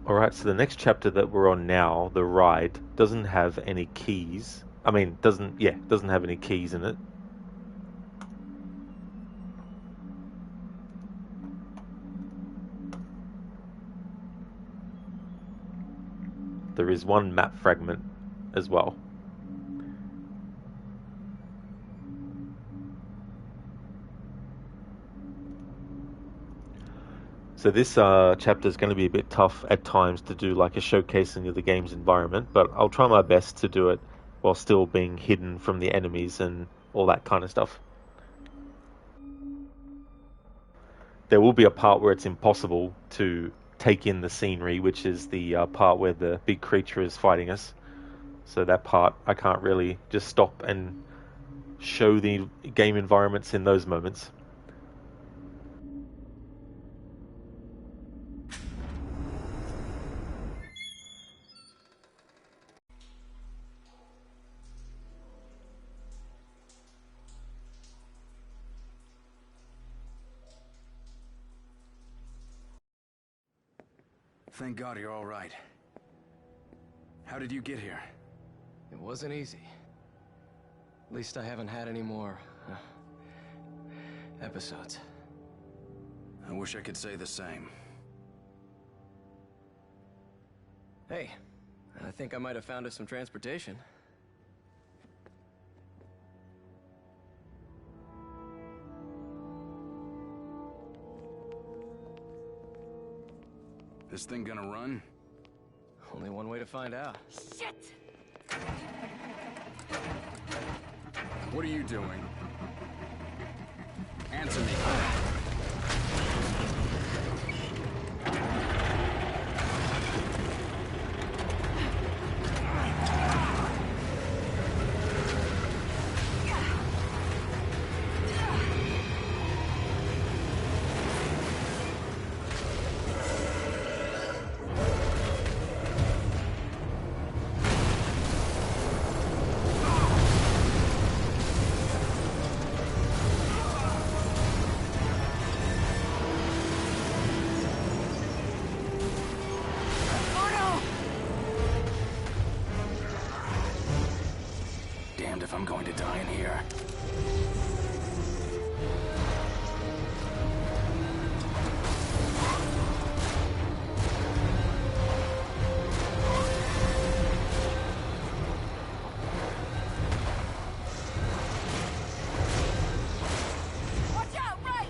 Alright, so the next chapter that we're on now, the ride, doesn't have any keys. I mean, doesn't have any keys in it. There is one map fragment as well. So this chapter is going to be a bit tough at times to do like a showcasing of the game's environment, but I'll try my best to do it while still being hidden from the enemies and all that kind of stuff. There will be a part where it's impossible to take in the scenery, which is the part where the big creature is fighting us. So that part, I can't really just stop and show the game environments in those moments. Thank God you're all right. How did you get here? It wasn't easy. At least I haven't had any more episodes. I wish I could say the same. Hey, I think I might have found us some transportation. This thing gonna run? Only one way to find out. Shit! What are you doing? Answer me. Damned if I'm going to die in here. Watch out, right!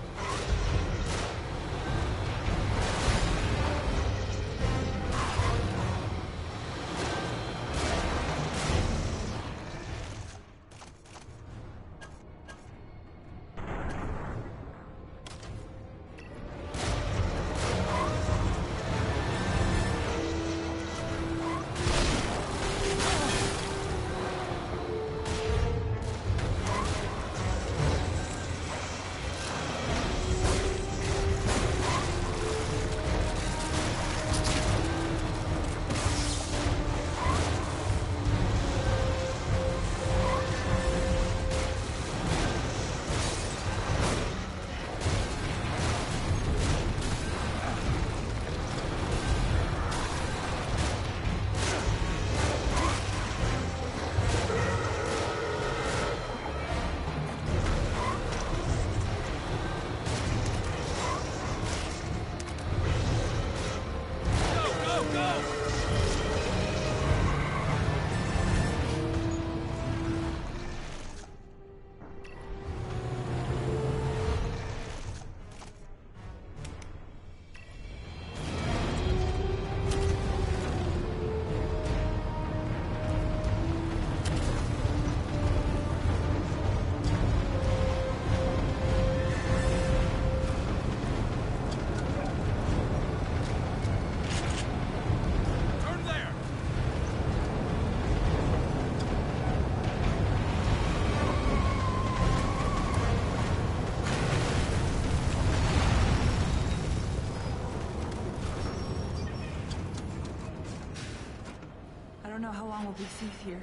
I don't know how long we'll be safe here.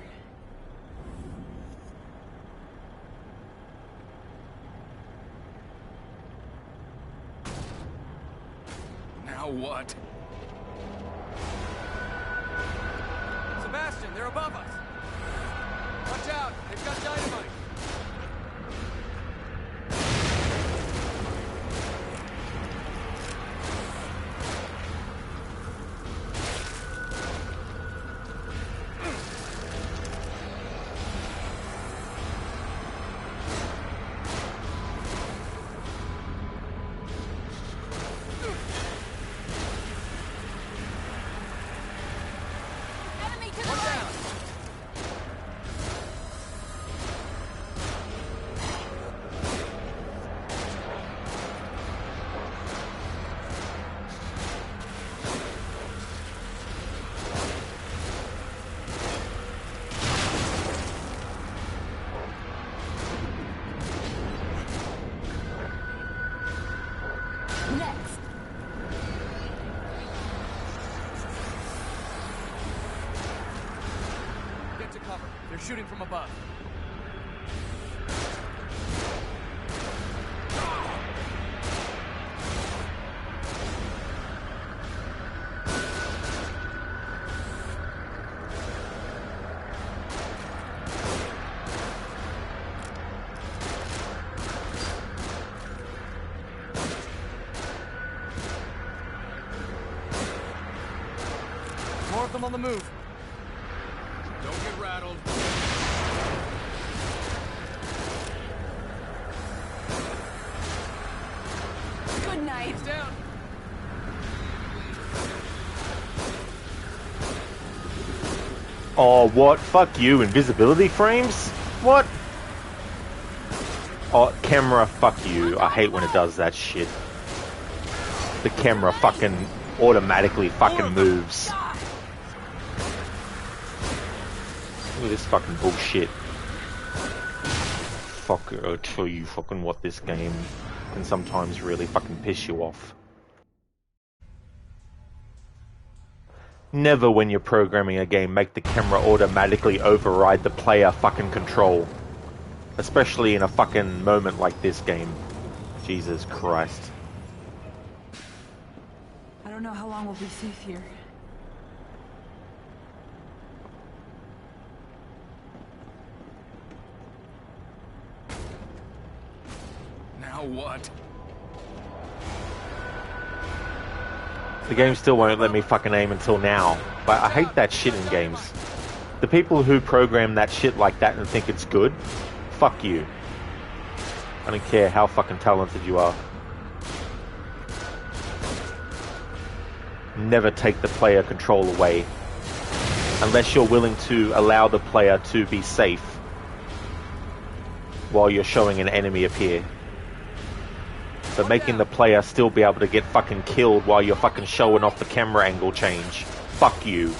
Now what? They're shooting from above. More of them on the move. Don't get rattled. Good night. He's down. Oh, what? Fuck you, invisibility frames? What? Oh, camera, fuck you. I hate when it does that shit. The camera fucking automatically fucking moves. Look at this fucking bullshit. Fuck, I'll tell you fucking what, this game can sometimes really fucking piss you off. Never, when you're programming a game, make the camera automatically override the player fucking control. Especially in a fucking moment like this game. Jesus Christ. I don't know how long we'll be safe here. Now what? The game still won't let me fucking aim until now. But I hate that shit in games. The people who program that shit like that and think it's good, fuck you. I don't care how fucking talented you are. Never take the player control away. Unless you're willing to allow the player to be safe while you're showing an enemy appear. But making the player still be able to get fucking killed while you're fucking showing off the camera angle change. Fuck you.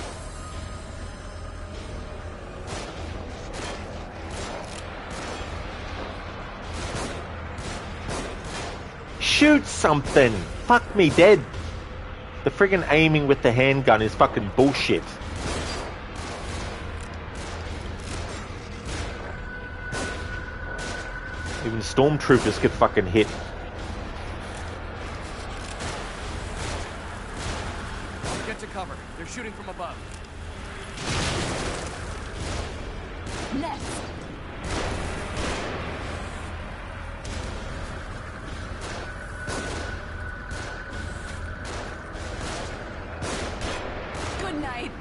Shoot something! Fuck me dead! The friggin' aiming with the handgun is fucking bullshit. Even stormtroopers get fucking hit. Get to cover. They're shooting from above. Next. Good night.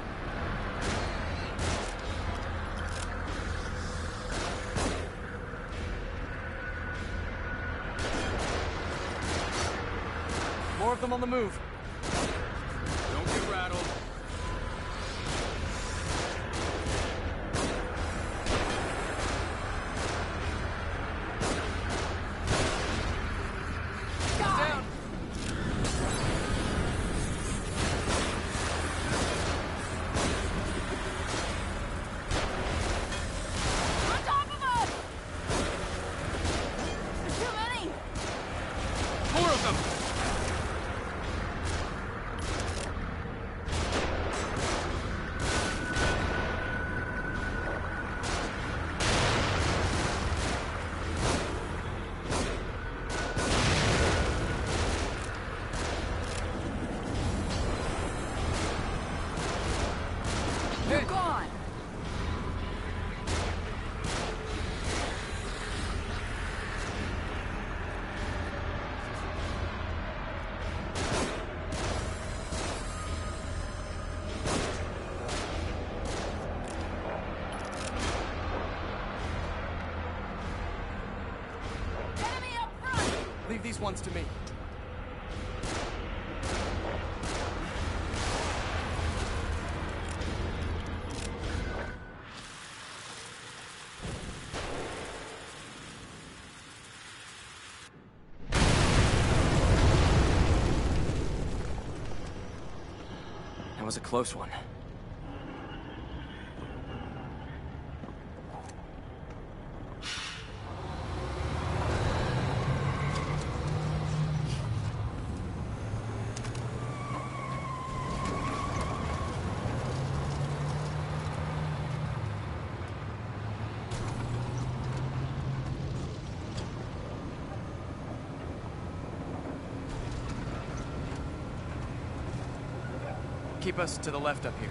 More of them on the move. Don't get rattled. He's down. On top of us! There's too many! More of them. You're gone! Enemy up front! Leave these ones to me. That was a close one. keep us to the left up here.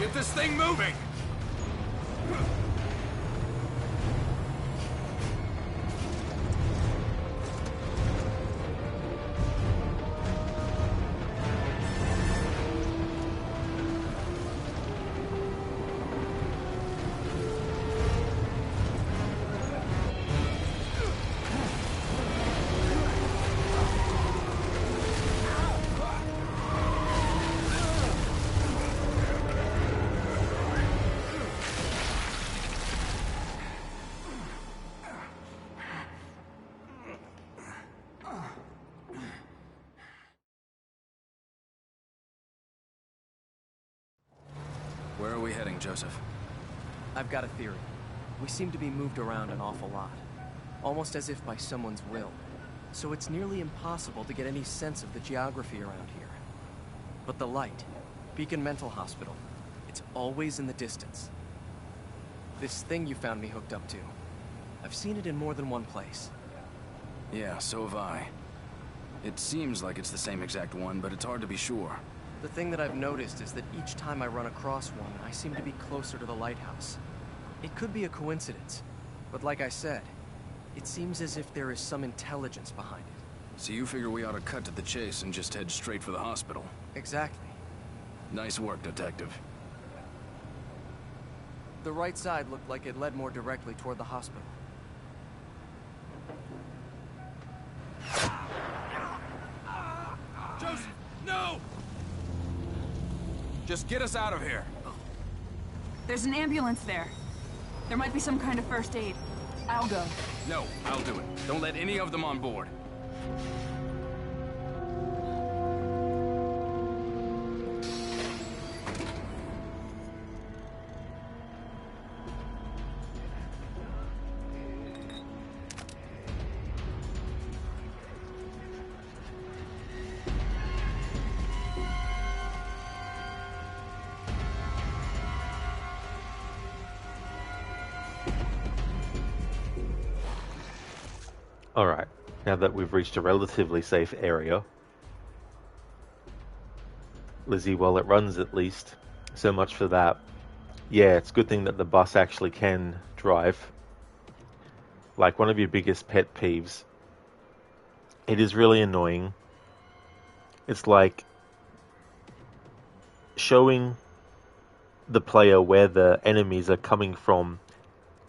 Get this thing moving! Where are we heading, Joseph? I've got a theory. We seem to be moved around an awful lot. Almost as if by someone's will. So it's nearly impossible to get any sense of the geography around here. But the light, Beacon Mental Hospital, it's always in the distance. This thing you found me hooked up to, I've seen it in more than one place. Yeah, so have I. It seems like it's the same exact one, but it's hard to be sure. The thing that I've noticed is that each time I run across one, I seem to be closer to the lighthouse. It could be a coincidence, but like I said, it seems as if there is some intelligence behind it. So you figure we ought to cut to the chase and just head straight for the hospital? Exactly. Nice work, Detective. The right side looked like it led more directly toward the hospital. Joseph, no! Just get us out of here. There's an ambulance there. There might be some kind of first aid. I'll go. No, I'll do it. Don't let any of them on board. Alright, now that we've reached a relatively safe area, Lizzie, well, it runs at least. So much for that. Yeah, it's a good thing that the bus actually can drive. Like, one of your biggest pet peeves. It is really annoying. It's like showing the player where the enemies are coming from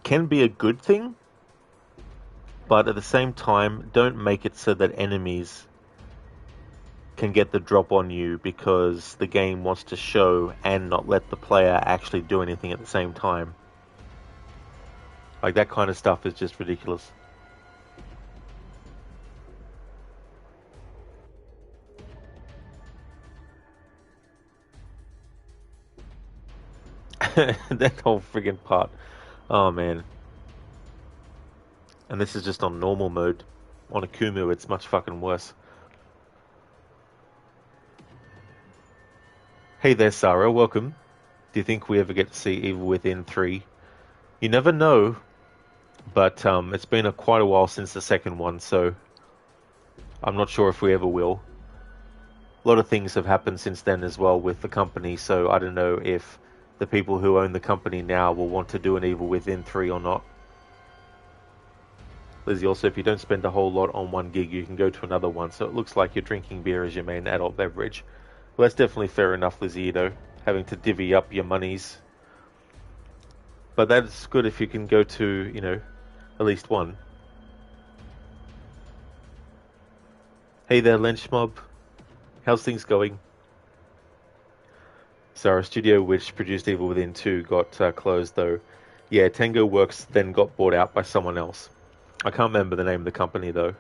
can be a good thing, but at the same time, don't make it so that enemies can get the drop on you because the game wants to show and not let the player actually do anything at the same time. Like, that kind of stuff is just ridiculous. That whole friggin' part. Oh man. And this is just on normal mode. On Akumu, it's much fucking worse. Hey there, Sarah. Welcome. Do you think we ever get to see Evil Within 3? You never know, but it's been quite a while since the second one, so I'm not sure if we ever will. A lot of things have happened since then as well with the company, so I don't know if the people who own the company now will want to do an Evil Within 3 or not. Lizzie, also, if you don't spend a whole lot on one gig, you can go to another one, so it looks like you're drinking beer as your main adult beverage. Well, that's definitely fair enough, Lizzie, you know, having to divvy up your monies. But that's good if you can go to, you know, at least one. Hey there, Lynch Mob. How's things going? So our studio which produced Evil Within 2 got closed though. Yeah, Tango Works then got bought out by someone else. I can't remember the name of the company though.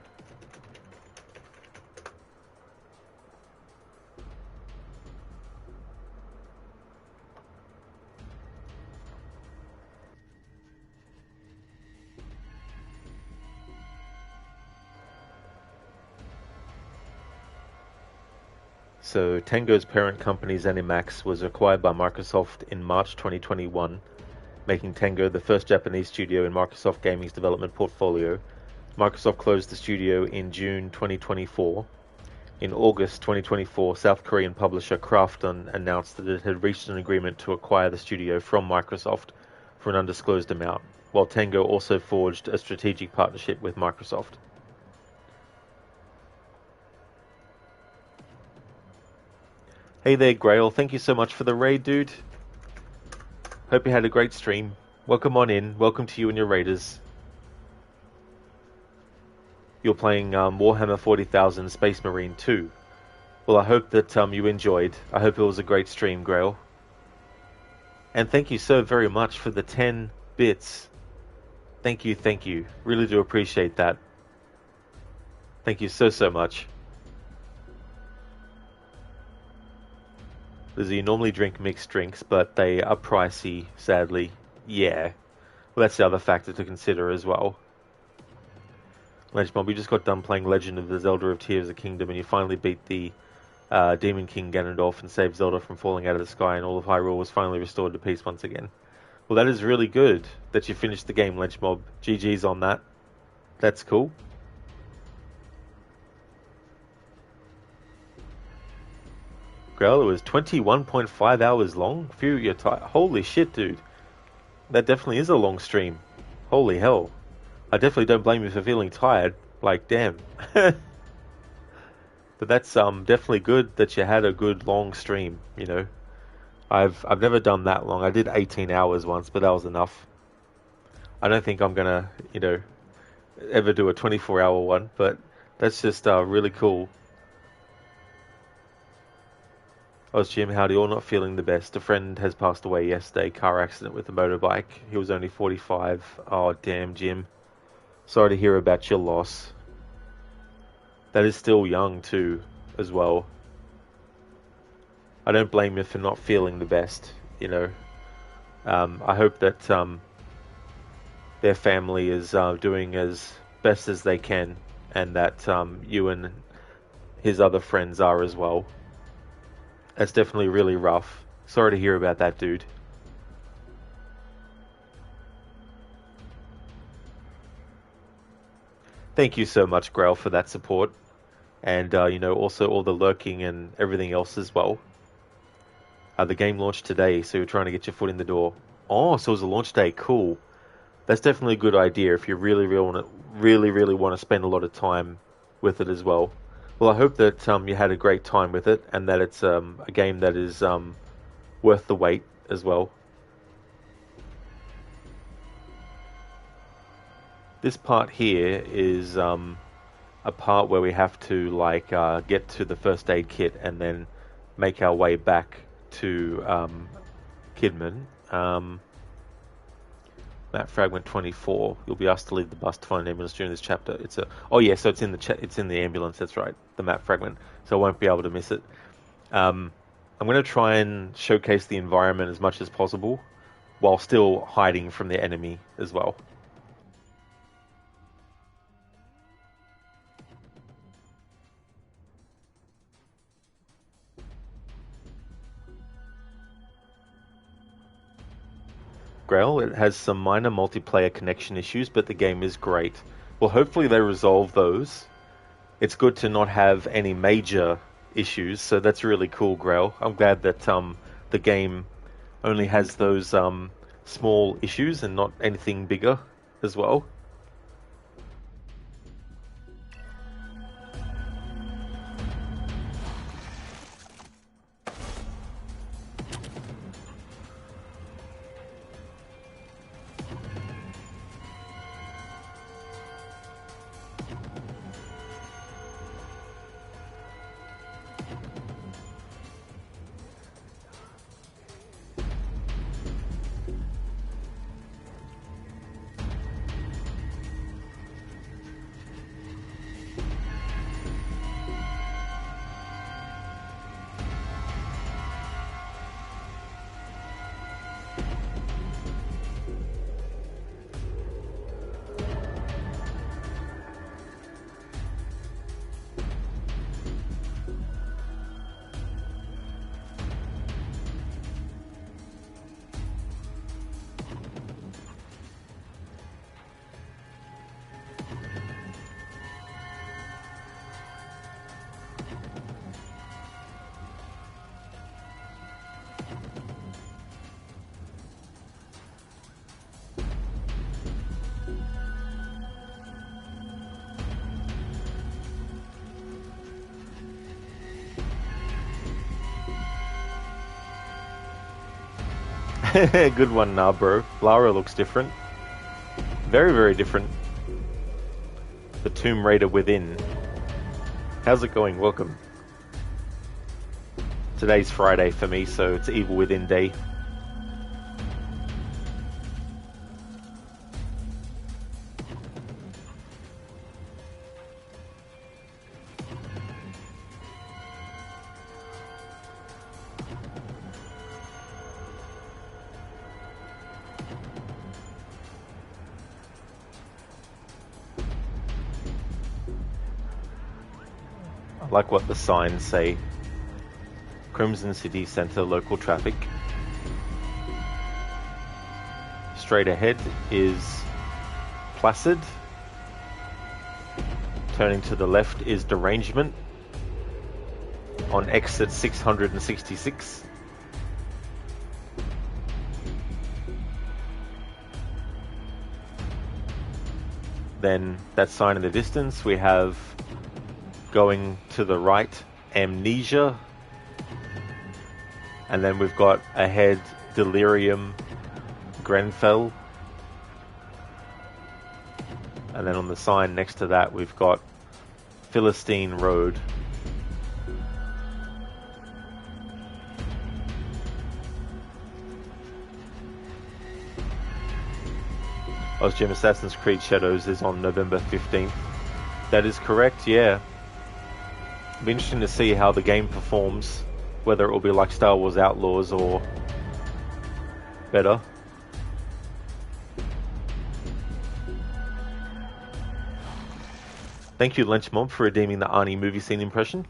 So Tango's parent company ZeniMax was acquired by Microsoft in March 2021, making Tango the first Japanese studio in Microsoft Gaming's development portfolio. Microsoft closed the studio in June 2024. In August 2024, South Korean publisher Krafton announced that it had reached an agreement to acquire the studio from Microsoft for an undisclosed amount, while Tango also forged a strategic partnership with Microsoft. Hey there, Grail. Thank you so much for the raid, dude. Hope you had a great stream. Welcome on in. Welcome to you and your raiders. You're playing Warhammer 40,000 Space Marine 2. Well, I hope that you enjoyed. I hope it was a great stream, Grail. And thank you so very much for the 10 bits. Thank you, thank you. Really do appreciate that. Thank you so, so much. Lizzie, you normally drink mixed drinks, but they are pricey, sadly. Yeah. Well, that's the other factor to consider as well. Legend Mob, you just got done playing Legend of the Zelda of Tears of the Kingdom, and you finally beat the Demon King Ganondorf and saved Zelda from falling out of the sky, and all of Hyrule was finally restored to peace once again. Well, that is really good that you finished the game, Legend Mob. GG's on that. That's cool. Grail, it was 21.5 hours long. Phew, you're tired. Holy shit, dude. That definitely is a long stream. Holy hell. I definitely don't blame you for feeling tired. Like, damn. But that's definitely good that you had a good long stream, you know. I've never done that long. I did 18 hours once, but that was enough. I don't think I'm gonna, you know, ever do a 24-hour one, but that's just really cool. Oh, Jim, howdy, all not feeling the best. A friend has passed away yesterday, car accident with a motorbike. He was only 45. Oh, damn, Jim. Sorry to hear about your loss. That is still young, too, as well. I don't blame you for not feeling the best, you know. I hope that their family is doing as best as they can, and that you and his other friends are as well. That's definitely really rough. Sorry to hear about that, dude. Thank you so much, Grail, for that support. And, you know, also all the lurking and everything else as well. The game launched today, so you're trying to get your foot in the door. Oh, so it was a launch day. Cool. That's definitely a good idea if you really want to spend a lot of time with it as well. Well, I hope that you had a great time with it, and that it's a game that is worth the wait as well. This part here is a part where we have to like get to the first aid kit and then make our way back to Kidman. Map fragment 24. You'll be asked to leave the bus to find an ambulance during this chapter. So it's in the ambulance. That's right, the map fragment. So I won't be able to miss it. I'm going to try and showcase the environment as much as possible. while still hiding from the enemy as well. Grail, it has some minor multiplayer connection issues, but the game is great. Well, hopefully they resolve those. It's good to not have any major issues, so that's really cool, Grail. I'm glad that the game only has those small issues and not anything bigger as well. Good one, nah, bro. Lara looks different. Very, very different. The Tomb Raider within. How's it going? Welcome. Today's Friday for me, so it's Evil Within Day. I like what the signs say. Crimson City Center local traffic. Straight ahead is Placid. Turning to the left is Derangement. On exit 666. Then that sign in the distance, we have going to the right, Amnesia. And then we've got ahead Delirium, Grenfell. And then on the sign next to that, we've got Philistine Road. Jim, Assassin's Creed Shadows is on November 15th. That is correct, yeah. It'll be interesting to see how the game performs, whether it will be like Star Wars Outlaws or better. Thank you, Lenchmob, for redeeming the Arnie movie scene impression.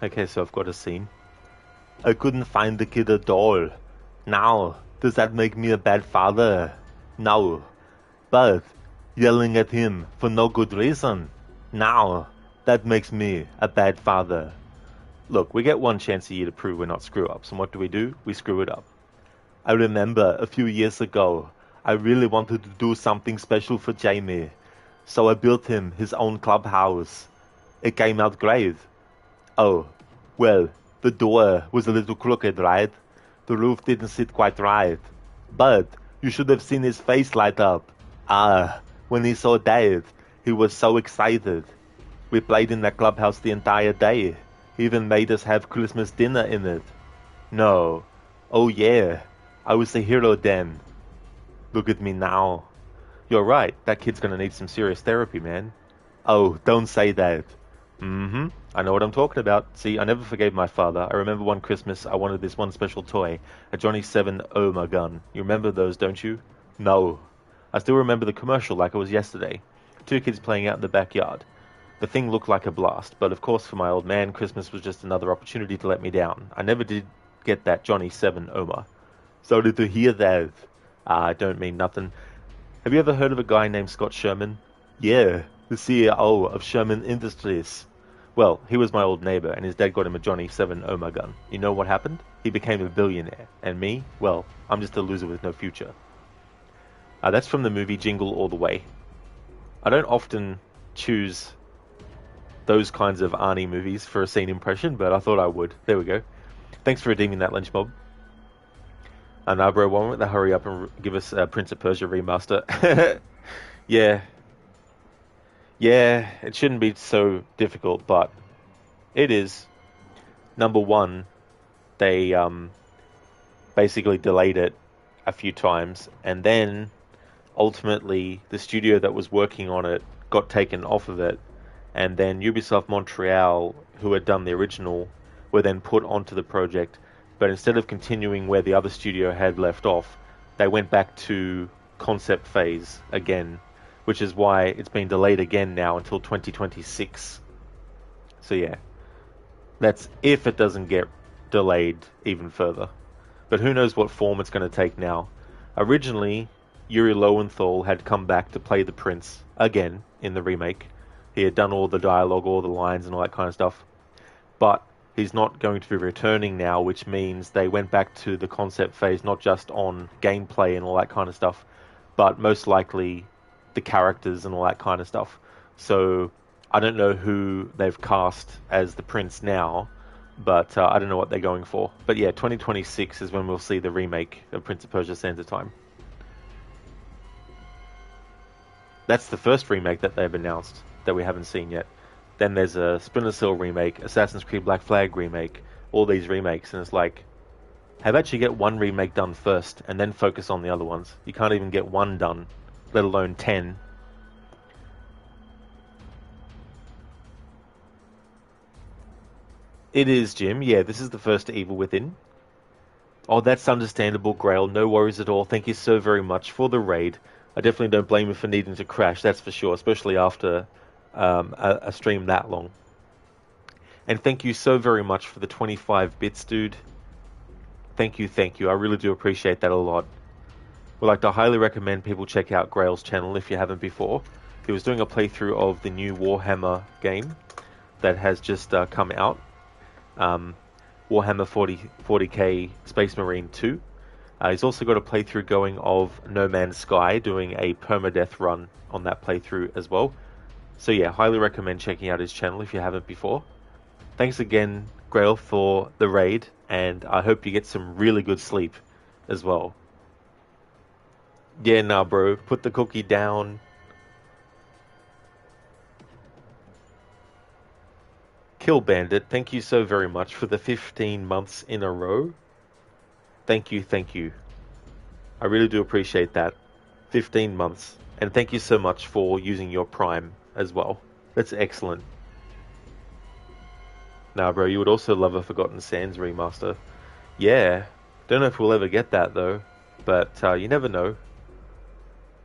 Okay, so I've got a scene. I couldn't find the kid at all. Now, does that make me a bad father? No. But yelling at him for no good reason? Now, that makes me a bad father. Look, we get one chance a year to prove we're not screw-ups, and what do? We screw it up. I remember a few years ago, I really wanted to do something special for Jamie, so I built him his own clubhouse. It came out great. Oh, well, the door was a little crooked, right? The roof didn't sit quite right. But you should have seen his face light up. When he saw Dave, he was so excited. We played in that clubhouse the entire day. He even made us have Christmas dinner in it. No. Oh yeah. I was the hero then. Look at me now. You're right. That kid's gonna need some serious therapy, man. Oh, don't say that. I know what I'm talking about. See, I never forgave my father. I remember one Christmas I wanted this one special toy, a Johnny 7 Oma gun. You remember those, don't you? No. I still remember the commercial like it was yesterday. Two kids playing out in the backyard. The thing looked like a blast, but of course for my old man, Christmas was just another opportunity to let me down. I never did get that Johnny 7 Oma. Sorry to hear that. I don't mean nothing. Have you ever heard of a guy named Scott Sherman? Yeah, the CEO of Sherman Industries. Well, he was my old neighbor, and his dad got him a Johnny 7 Oma gun. You know what happened? He became a billionaire. And me? Well, I'm just a loser with no future. That's from the movie Jingle All the Way. I don't often choose those kinds of Arnie movies for a scene impression, but I thought I would. There we go. Thanks for redeeming that, Lynch Mob. Now, bro, why don't they hurry up and give us Prince of Persia remaster? Yeah. Yeah, it shouldn't be so difficult, but it is. Number one, they basically delayed it a few times, and then ultimately the studio that was working on it got taken off of it, and then Ubisoft Montreal, who had done the original, were then put onto the project, but instead of continuing where the other studio had left off, they went back to concept phase again, which is why it's been delayed again now until 2026. So yeah, that's if it doesn't get delayed even further. But who knows what form it's going to take now. Originally, Yuri Lowenthal had come back to play the prince again in the remake. He had done all the dialogue, all the lines and all that kind of stuff. But he's not going to be returning now, which means they went back to the concept phase, not just on gameplay and all that kind of stuff, but most likely the characters and all that kind of stuff. So I don't know who they've cast as the prince now, but I don't know what they're going for. But yeah, 2026 is when we'll see the remake of Prince of Persia: Sands of Time. That's the first remake that they've announced that we haven't seen yet. Then there's a Splinter Cell remake, Assassin's Creed Black Flag remake, all these remakes, and it's like, have actually get one remake done first and then focus on the other ones. You can't even get one done, let alone 10. It is, Jim. Yeah, this is the first Evil Within. Oh, that's understandable, Grail. No worries at all. Thank you so very much for the raid. I definitely don't blame you for needing to crash, that's for sure, especially after a stream that long. And thank you so very much for the 25 bits, dude. Thank you. I really do appreciate that a lot. Would like to highly recommend people check out Grail's channel if you haven't before. He was doing a playthrough of the new Warhammer game that has just come out. Warhammer 40k Space Marine 2. He's also got a playthrough going of No Man's Sky, doing a permadeath run on that playthrough as well. So yeah, highly recommend checking out his channel if you haven't before. Thanks again, Grail, for the raid, and I hope you get some really good sleep as well. Yeah, nah, bro. Put the cookie down. Kill Bandit, thank you so very much for the 15 months in a row. Thank you. I really do appreciate that. 15 months. And thank you so much for using your Prime as well. That's excellent. Nah, bro, you would also love a Forgotten Sands remaster. Yeah. Don't know if we'll ever get that, though. But you never know.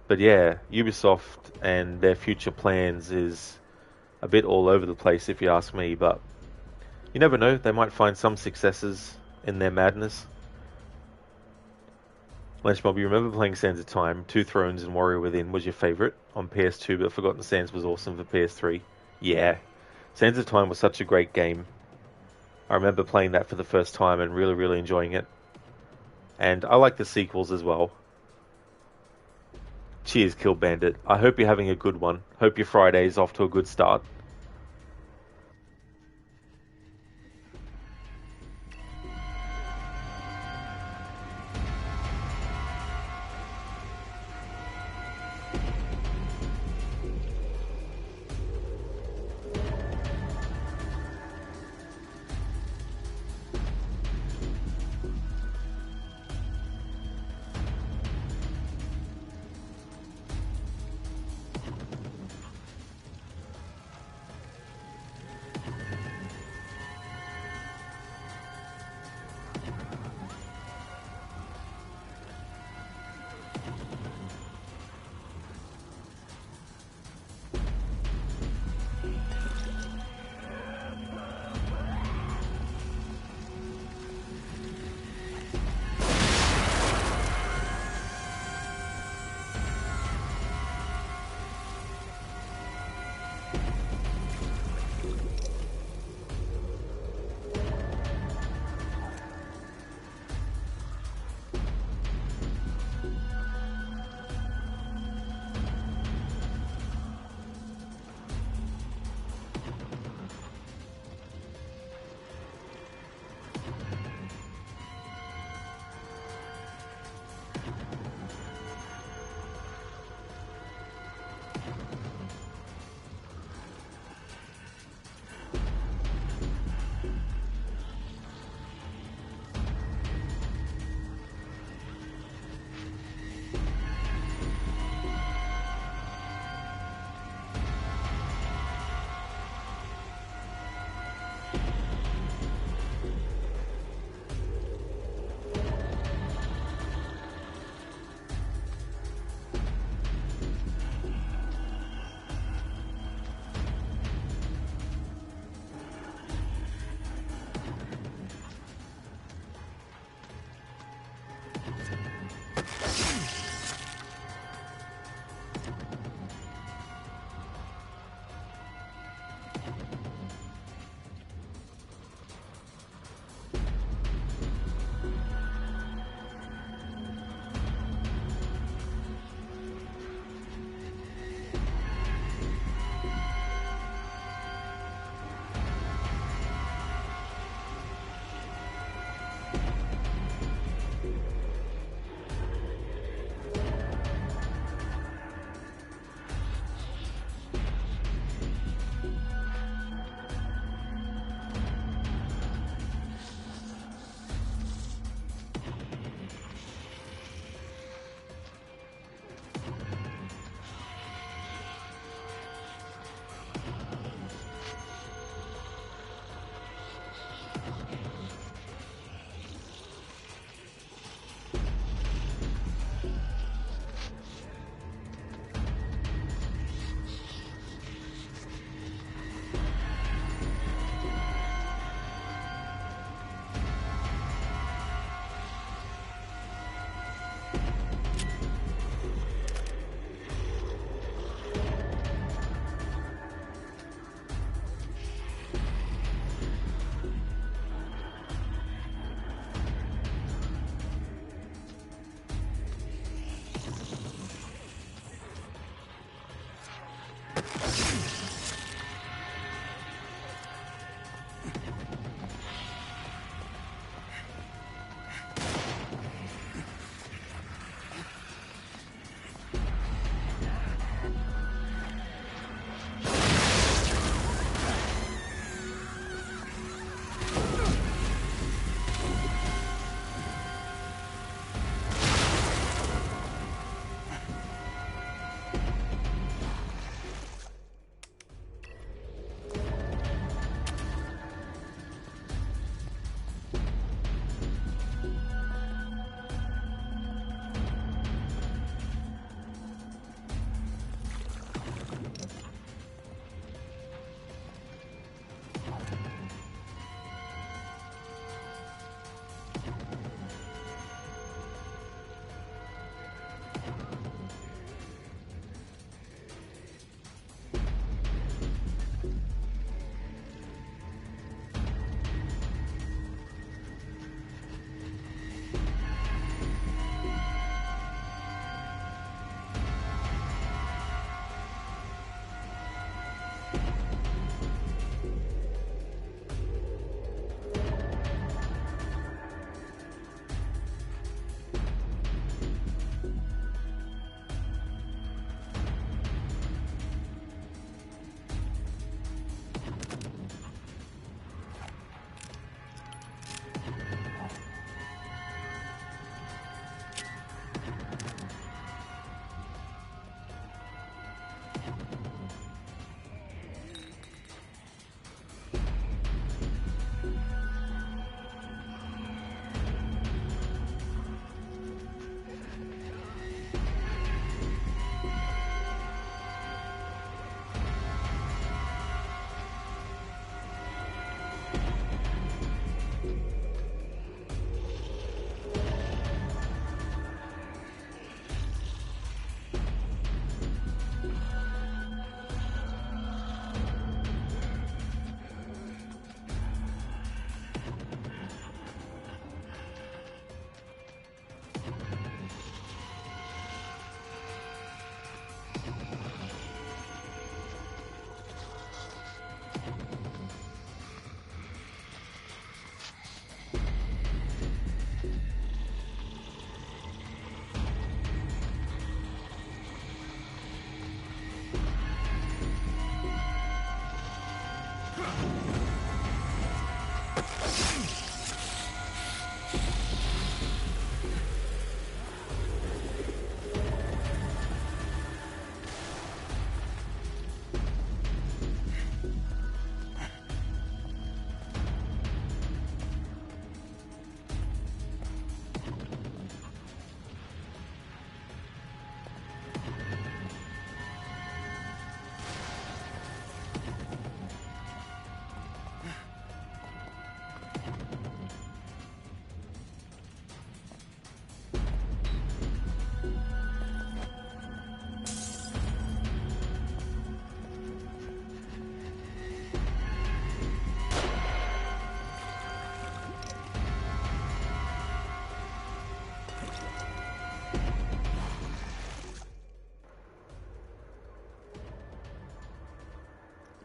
But yeah, Ubisoft and their future plans is a bit all over the place, if you ask me. But, You never know, they might find some successes in their madness. Lunchmob, you remember playing Sands of Time? Two Thrones and Warrior Within was your favourite on PS2, but Forgotten Sands was awesome for PS3. Yeah, Sands of Time was such a great game. I remember playing that for the first time and really, really enjoying it. And I like the sequels as well. Cheers, Kill Bandit. I hope you're having a good one. Hope your Friday's off to a good start.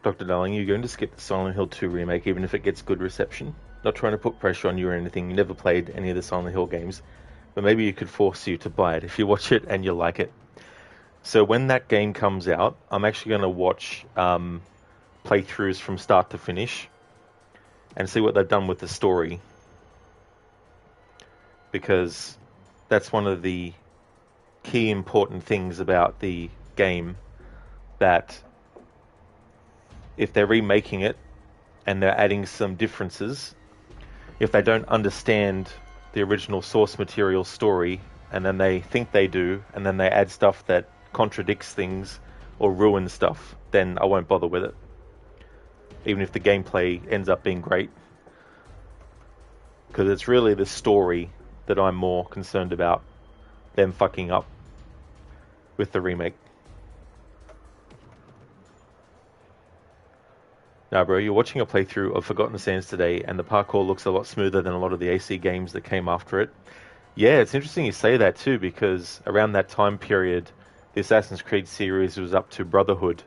Dr. Darling, you're going to skip the Silent Hill 2 remake even if it gets good reception. Not trying to put pressure on you or anything. You never played any of the Silent Hill games. But maybe you could force you to buy it if you watch it and you like it. So when that game comes out, I'm actually going to watch playthroughs from start to finish and see what they've done with the story. Because that's one of the key important things about the game, that if they're remaking it and they're adding some differences, if they don't understand the original source material story and then they think they do and then they add stuff that contradicts things or ruins stuff, then I won't bother with it, even if the gameplay ends up being great, because it's really the story that I'm more concerned about them fucking up with the remake. Now, bro, you're watching a playthrough of Forgotten Sands today, and the parkour looks a lot smoother than a lot of the AC games that came after it. Yeah, it's interesting you say that too, because around that time period, the Assassin's Creed series was up to Brotherhood,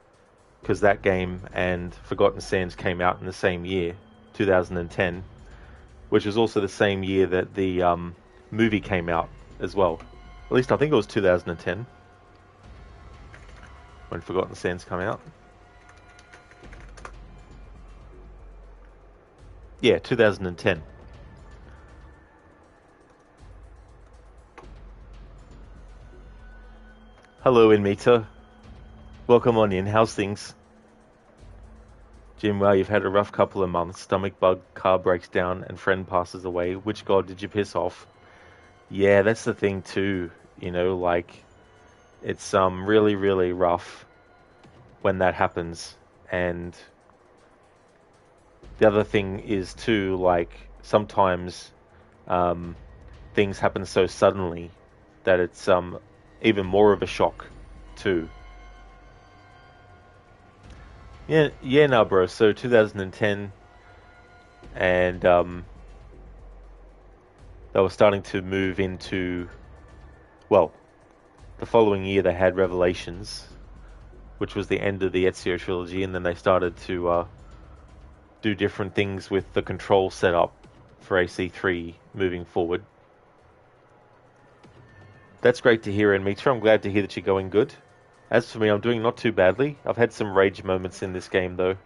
because that game and Forgotten Sands came out in the same year, 2010, which was also the same year that the movie came out as well. At least I think it was 2010 when Forgotten Sands came out. Yeah, 2010. Hello, Inmita. Welcome on in. How's things? Jim, well, you've had a rough couple of months. Stomach bug, car breaks down, and friend passes away. Which god did you piss off? Yeah, that's the thing too. You know, like, it's really, really rough when that happens. And the other thing is too, like, sometimes things happen so suddenly that it's even more of a shock too. Yeah, no, bro. So 2010, and they were starting to move into, well, the following year they had Revelations, which was the end of the Ezio trilogy, and then they started to do different things with the control setup for AC3 moving forward. That's great to hear, and Mitra, I'm glad to hear that you're going good. As for me, I'm doing not too badly. I've had some rage moments in this game, though.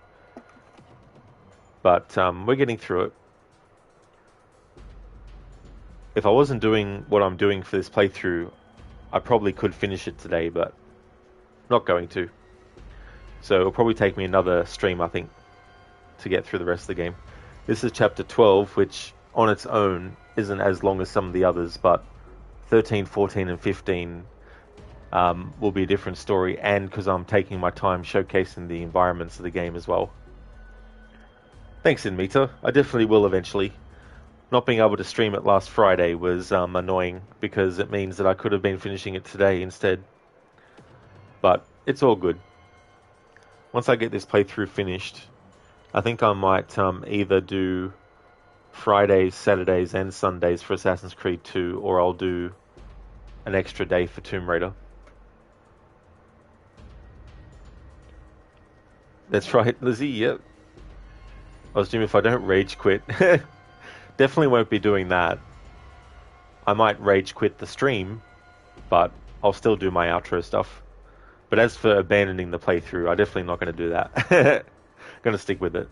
But we're getting through it. If I wasn't doing what I'm doing for this playthrough, I probably could finish it today, but not going to. So it'll probably take me another stream, I think, to get through the rest of the game. This is chapter 12, which on its own isn't as long as some of the others, but 13, 14, and 15 will be a different story, and because I'm taking my time showcasing the environments of the game as well. Thanks, Inmita. I definitely will eventually. Not being able to stream it last Friday was annoying, because it means that I could have been finishing it today instead. But it's all good. Once I get this playthrough finished, I think I might either do Fridays, Saturdays, and Sundays for Assassin's Creed 2, or I'll do an extra day for Tomb Raider. That's right, Lizzie, yep. I was doing, if I don't rage quit, definitely won't be doing that. I might rage quit the stream, but I'll still do my outro stuff. But as for abandoning the playthrough, I'm definitely not going to do that. Going to stick with it.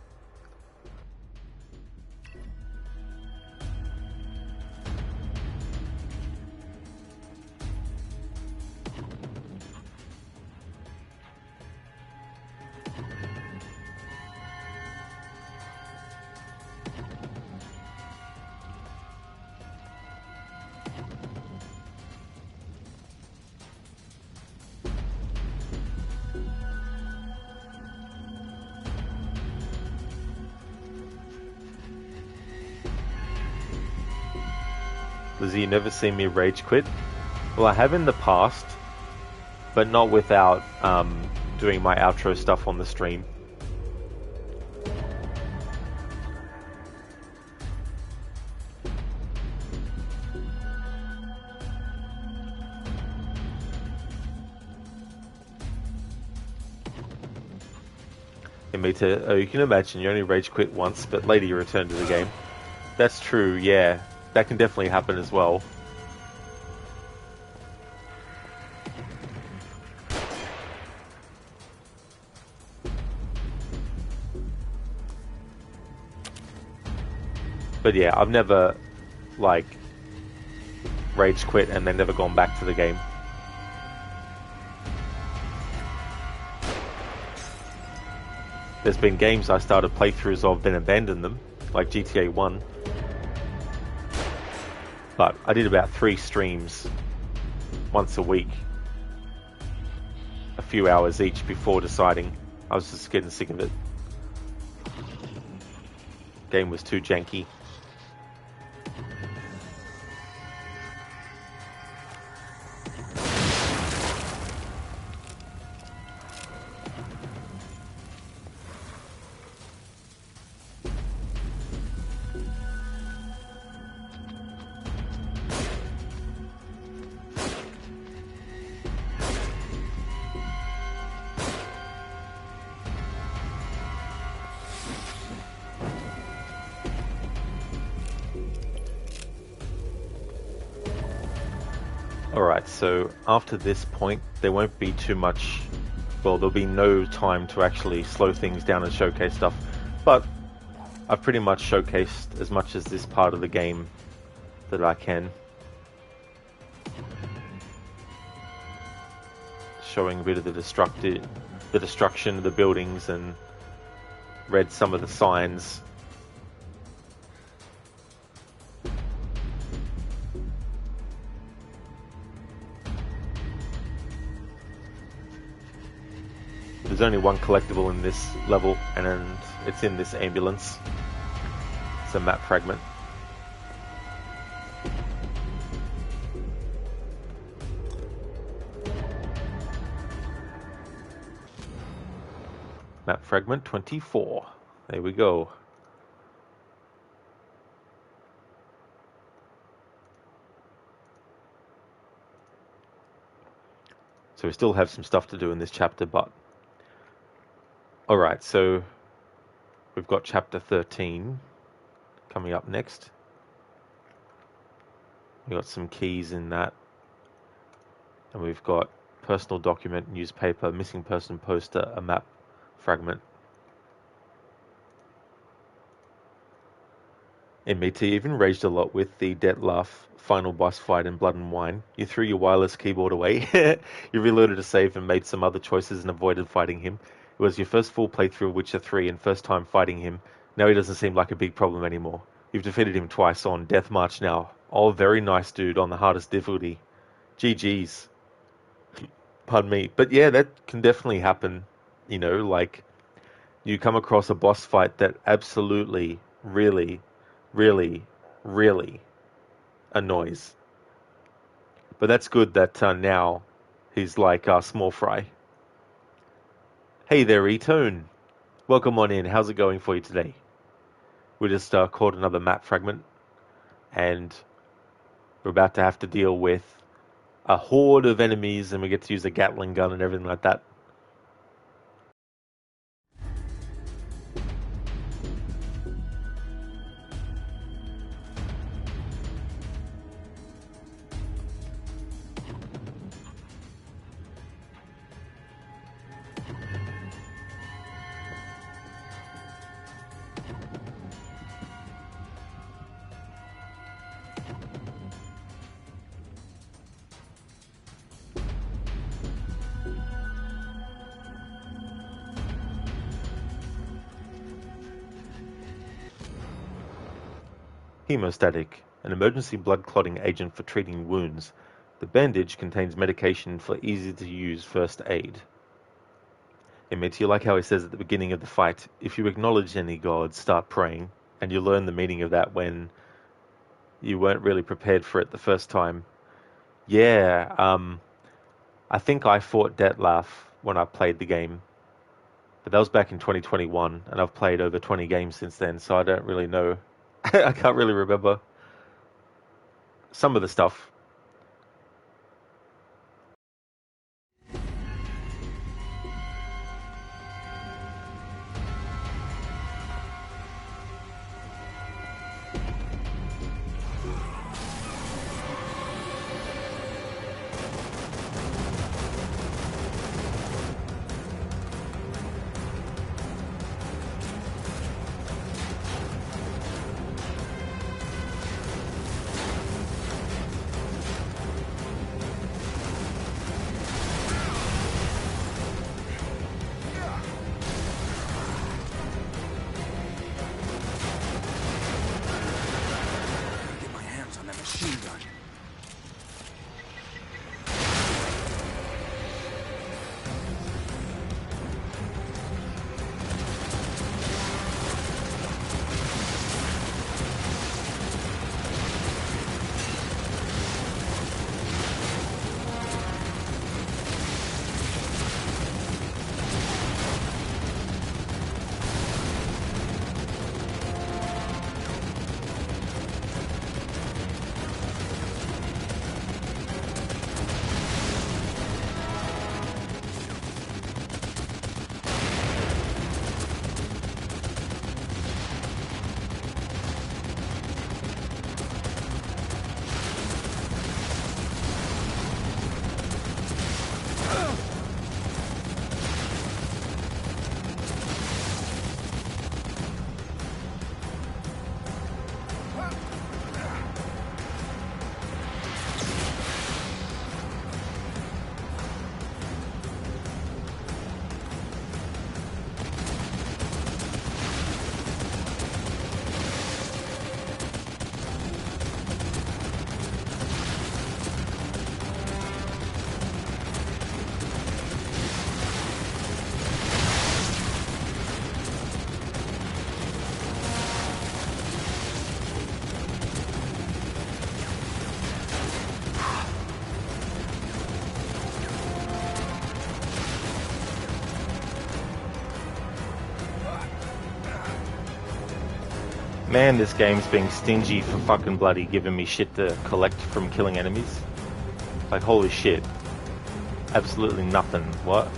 Lizzie, you never seen me rage quit? Well, I have in the past, but not without doing my outro stuff on the stream. In Meta, oh, you can imagine you only rage quit once, but later you return to the game. That's true, yeah. That can definitely happen as well. But yeah, I've never, like, rage quit and then never gone back to the game. There's been games I started playthroughs of, then abandoned them, like GTA 1. But I did about 3 streams once a week, a few hours each before deciding. I was just getting sick of it. Game was too janky. Alright, so after this point, there won't be too much... Well, there'll be no time to actually slow things down and showcase stuff. But I've pretty much showcased as much as this part of the game that I can. Showing a bit of the destruction of the buildings, and read some of the signs. There's only one collectible in this level, and it's in this ambulance. It's a map fragment. Map fragment 24. There we go. So we still have some stuff to do in this chapter, but... Alright, so we've got chapter 13 coming up next. We've got some keys in that. And we've got personal document, newspaper, missing person poster, a map fragment. MBT even raged a lot with the Detlef final boss fight in Blood and Wine. You threw your wireless keyboard away. You reloaded a save and made some other choices and avoided fighting him. It was your first full playthrough of Witcher 3 and first time fighting him. Now he doesn't seem like a big problem anymore. You've defeated him twice on Death March now. Oh, very nice dude on the hardest difficulty. GG's. Pardon me. But yeah, that can definitely happen. You know, like, you come across a boss fight that absolutely, really, really, really annoys. But that's good that now he's like small fry. Hey there, E-Tone. Welcome on in. How's it going for you today? We just caught another map fragment, and we're about to have to deal with a horde of enemies, and we get to use a Gatling gun and everything like that. Hemostatic, an emergency blood clotting agent for treating wounds. The bandage contains medication for easy-to-use first aid. It makes you like how he says at the beginning of the fight, if you acknowledge any gods, start praying, and you learn the meaning of that when you weren't really prepared for it the first time. Yeah, I think I fought Detlef when I played the game, but that was back in 2021, and I've played over 20 games since then, so I don't really know. I can't really remember some of the stuff. Man, this game's being stingy for fucking bloody giving me shit to collect from killing enemies. Like, holy shit. Absolutely nothing. What?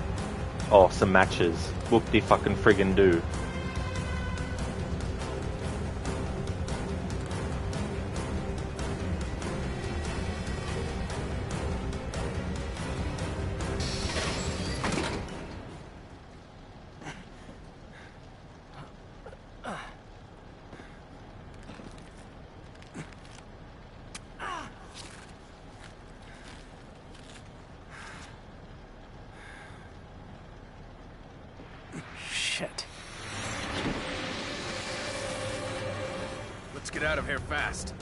Oh, some matches. Whoop-de-fucking friggin' do. Shit. Let's get out of here fast.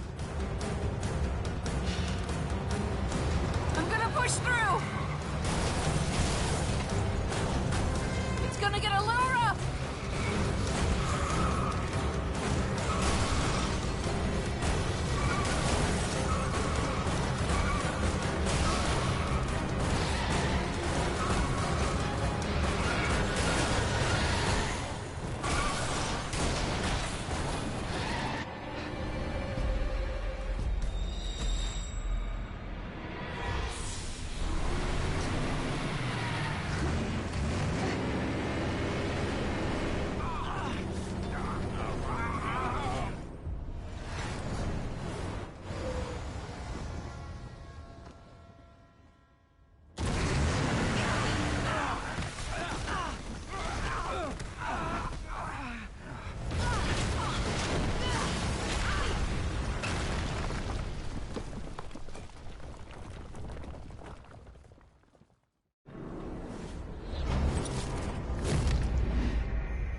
I'm gonna push through! It's gonna get a little rough!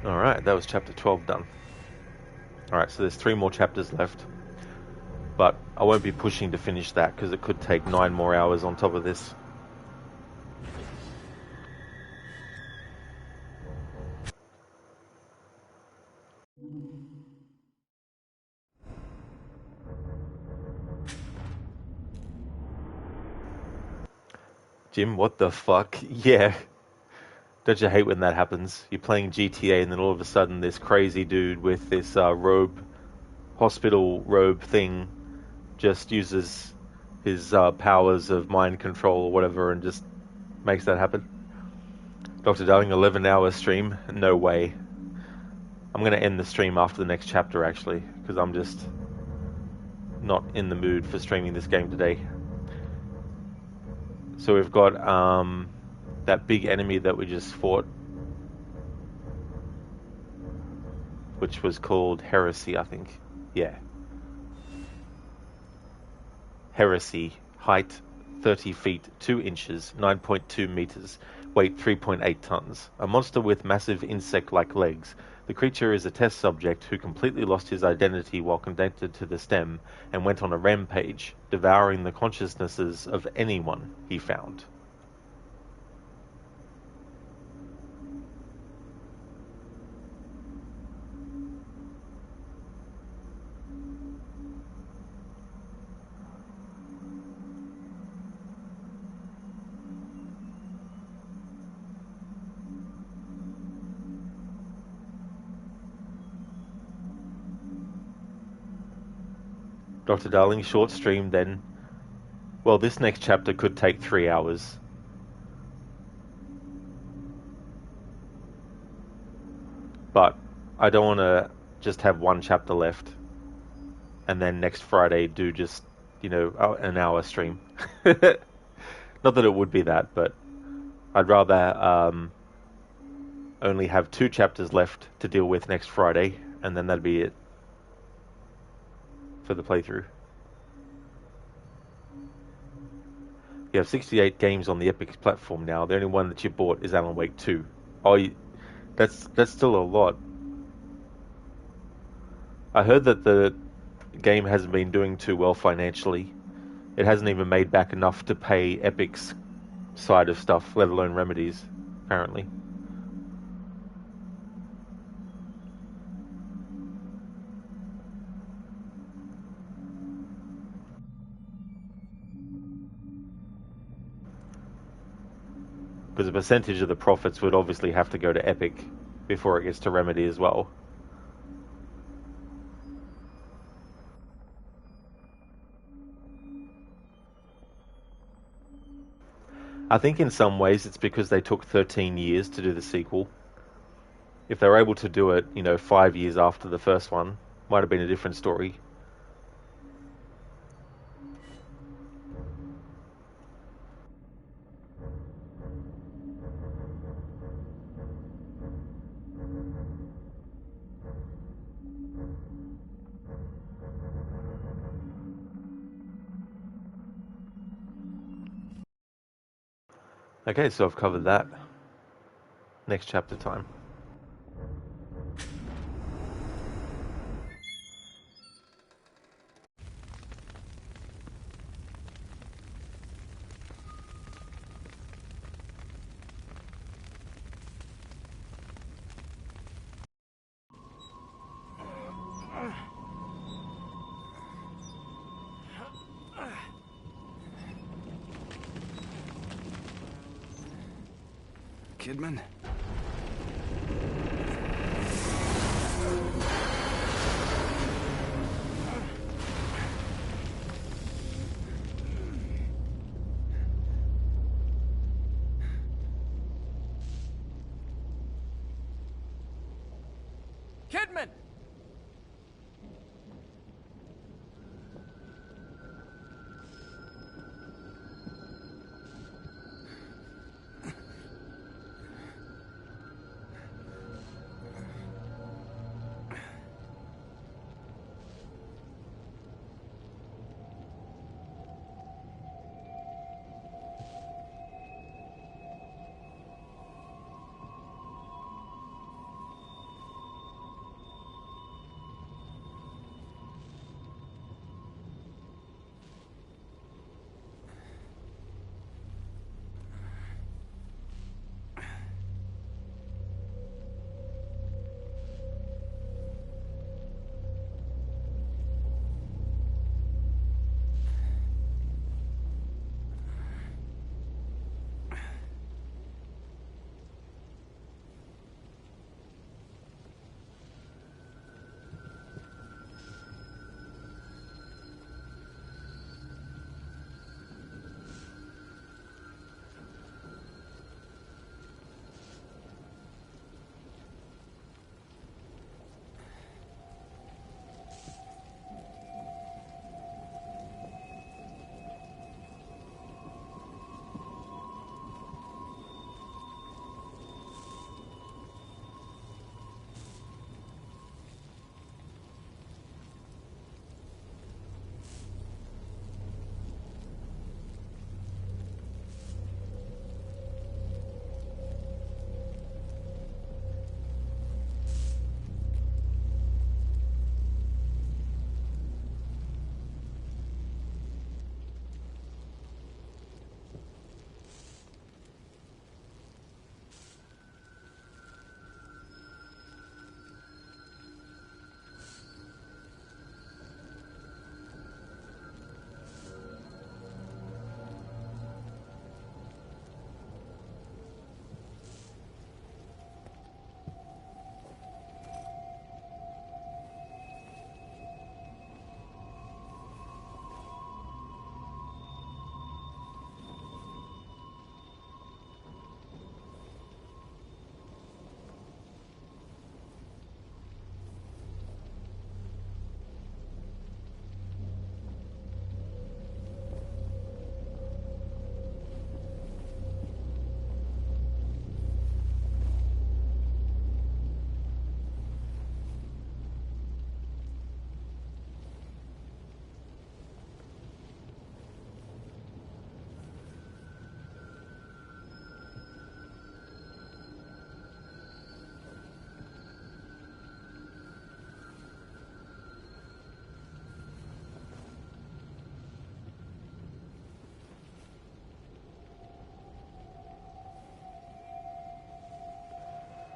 Alright, that was chapter 12 done. Alright, so there's 3 more chapters left. But I won't be pushing to finish that because it could take 9 more hours on top of this. Jim, what the fuck? Yeah. Don't you hate when that happens? You're playing GTA and then all of a sudden this crazy dude with this hospital robe thing just uses his powers of mind control or whatever and just makes that happen. Dr. Darling, 11-hour stream? No way. I'm going to end the stream after the next chapter actually, because I'm just not in the mood for streaming this game today. So we've got that big enemy that we just fought, which was called Heresy, I think. Yeah. Heresy. Height 30 feet 2 inches, 9.2 meters. Weight 3.8 tons. A monster with massive insect-like legs. The creature is a test subject who completely lost his identity while connected to the stem and went on a rampage, devouring the consciousnesses of anyone he found. Dr. Darling, short stream then. Well, this next chapter could take 3 hours. But I don't want to just have 1 chapter left and then next Friday do just, an hour stream. Not that it would be that, but I'd rather only have 2 chapters left to deal with next Friday, and then that'd be it for the playthrough. You have 68 games on the Epic platform now. The only one that you bought is Alan Wake 2. Oh, that's still a lot. I heard that the game hasn't been doing too well financially. It hasn't even made back enough to pay Epic's side of stuff, let alone Remedy's, apparently. Because a percentage of the profits would obviously have to go to Epic before it gets to Remedy as well. I think in some ways it's because they took 13 years to do the sequel. If they were able to do it, 5 years after the first one, might have been a different story. Okay, so I've covered that. Next chapter time. Kidman? Kidman!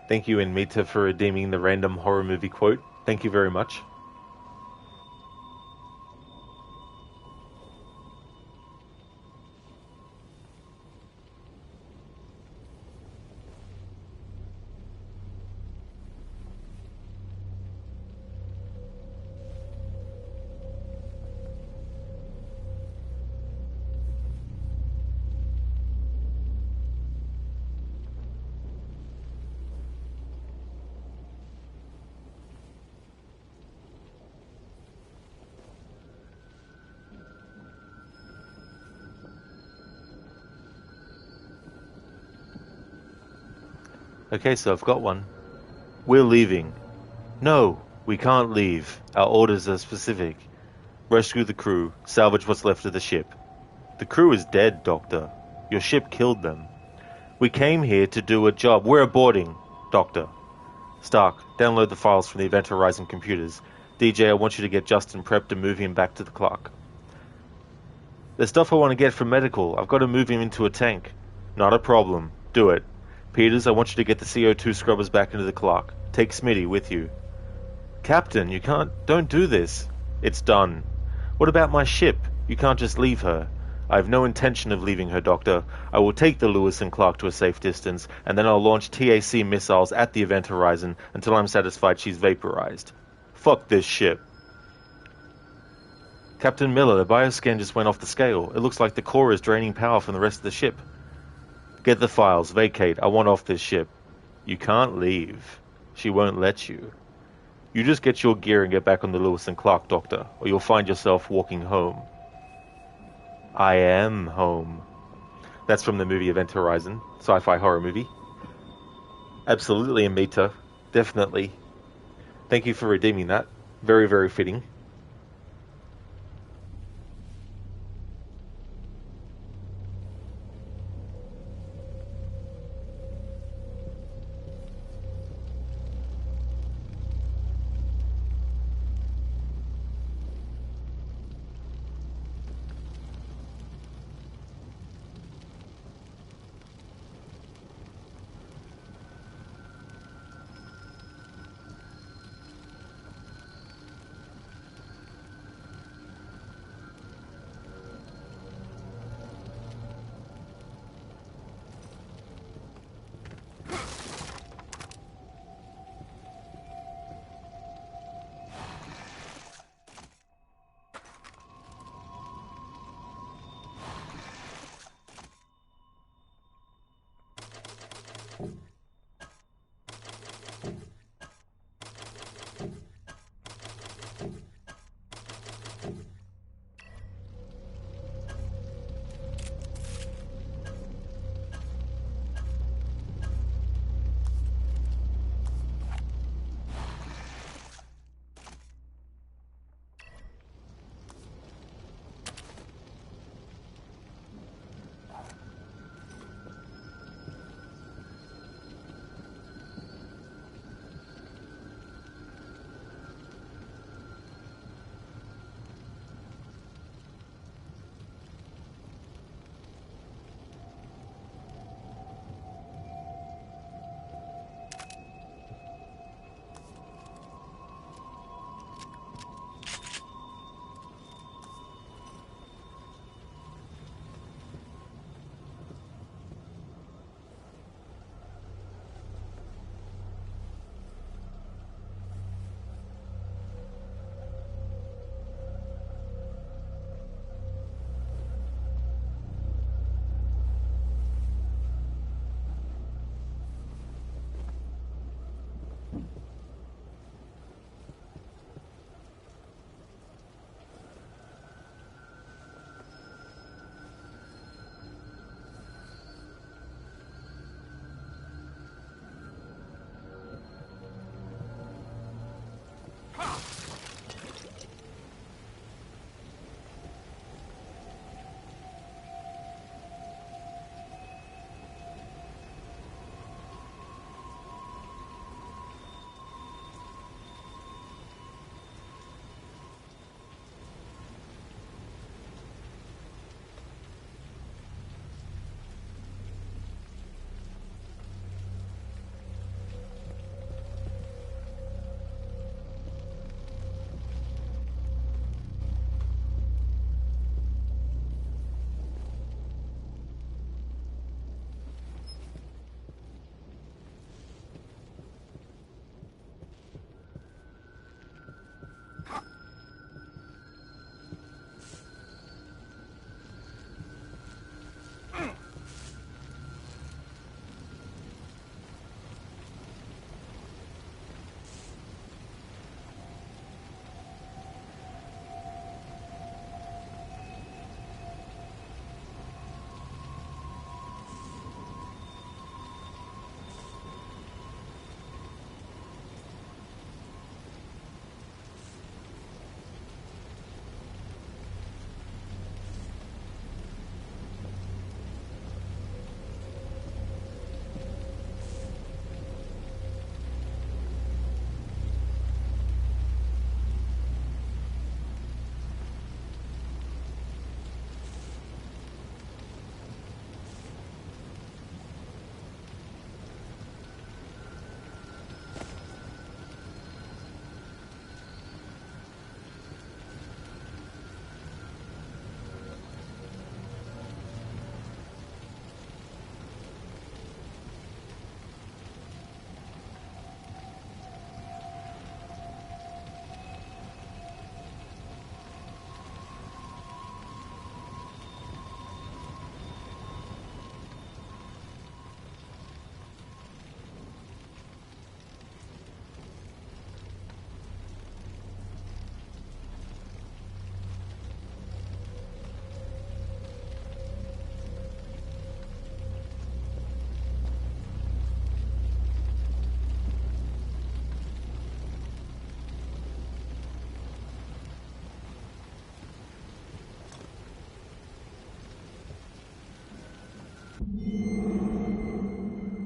Thank you, Inmita, for redeeming the random horror movie quote. Thank you very much. Okay, so I've got one. We're leaving. No, we can't leave. Our orders are specific. Rescue the crew. Salvage what's left of the ship. The crew is dead, Doctor. Your ship killed them. We came here to do a job. We're aborting, Doctor. Stark, download the files from the Event Horizon computers. DJ, I want you to get Justin prepped and move him back to the Clark. There's stuff I want to get from medical. I've got to move him into a tank. Not a problem. Do it. Peters, I want you to get the CO2 scrubbers back into the Clark. Take Smitty with you. Captain, you can't... Don't do this. It's done. What about my ship? You can't just leave her. I have no intention of leaving her, Doctor. I will take the Lewis and Clark to a safe distance, and then I'll launch TAC missiles at the Event Horizon until I'm satisfied she's vaporized. Fuck this ship. Captain Miller, the bioscan just went off the scale. It looks like the core is draining power from the rest of the ship. Get the files. Vacate. I want off this ship. You can't leave. She won't let you. You just get your gear and get back on the Lewis and Clark, Doctor, or you'll find yourself walking home. I am home. That's from the movie Event Horizon, sci-fi horror movie. Absolutely a meter. Definitely. Thank you for redeeming that. Very, very fitting.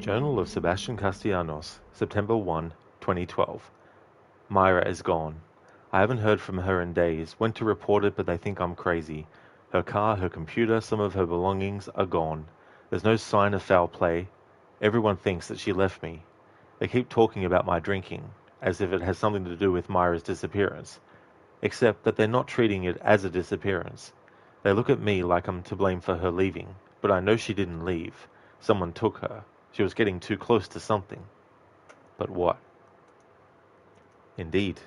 Journal of Sebastian Castellanos, September 1, 2012. Myra is gone. I haven't heard from her in days. Went to report it, but they think I'm crazy. Her car, her computer, some of her belongings are gone. There's no sign of foul play. Everyone thinks that she left me. They keep talking about my drinking, as if it has something to do with Myra's disappearance. Except that they're not treating it as a disappearance. They look at me like I'm to blame for her leaving, but I know she didn't leave. Someone took her. She was getting too close to something. But what? Indeed.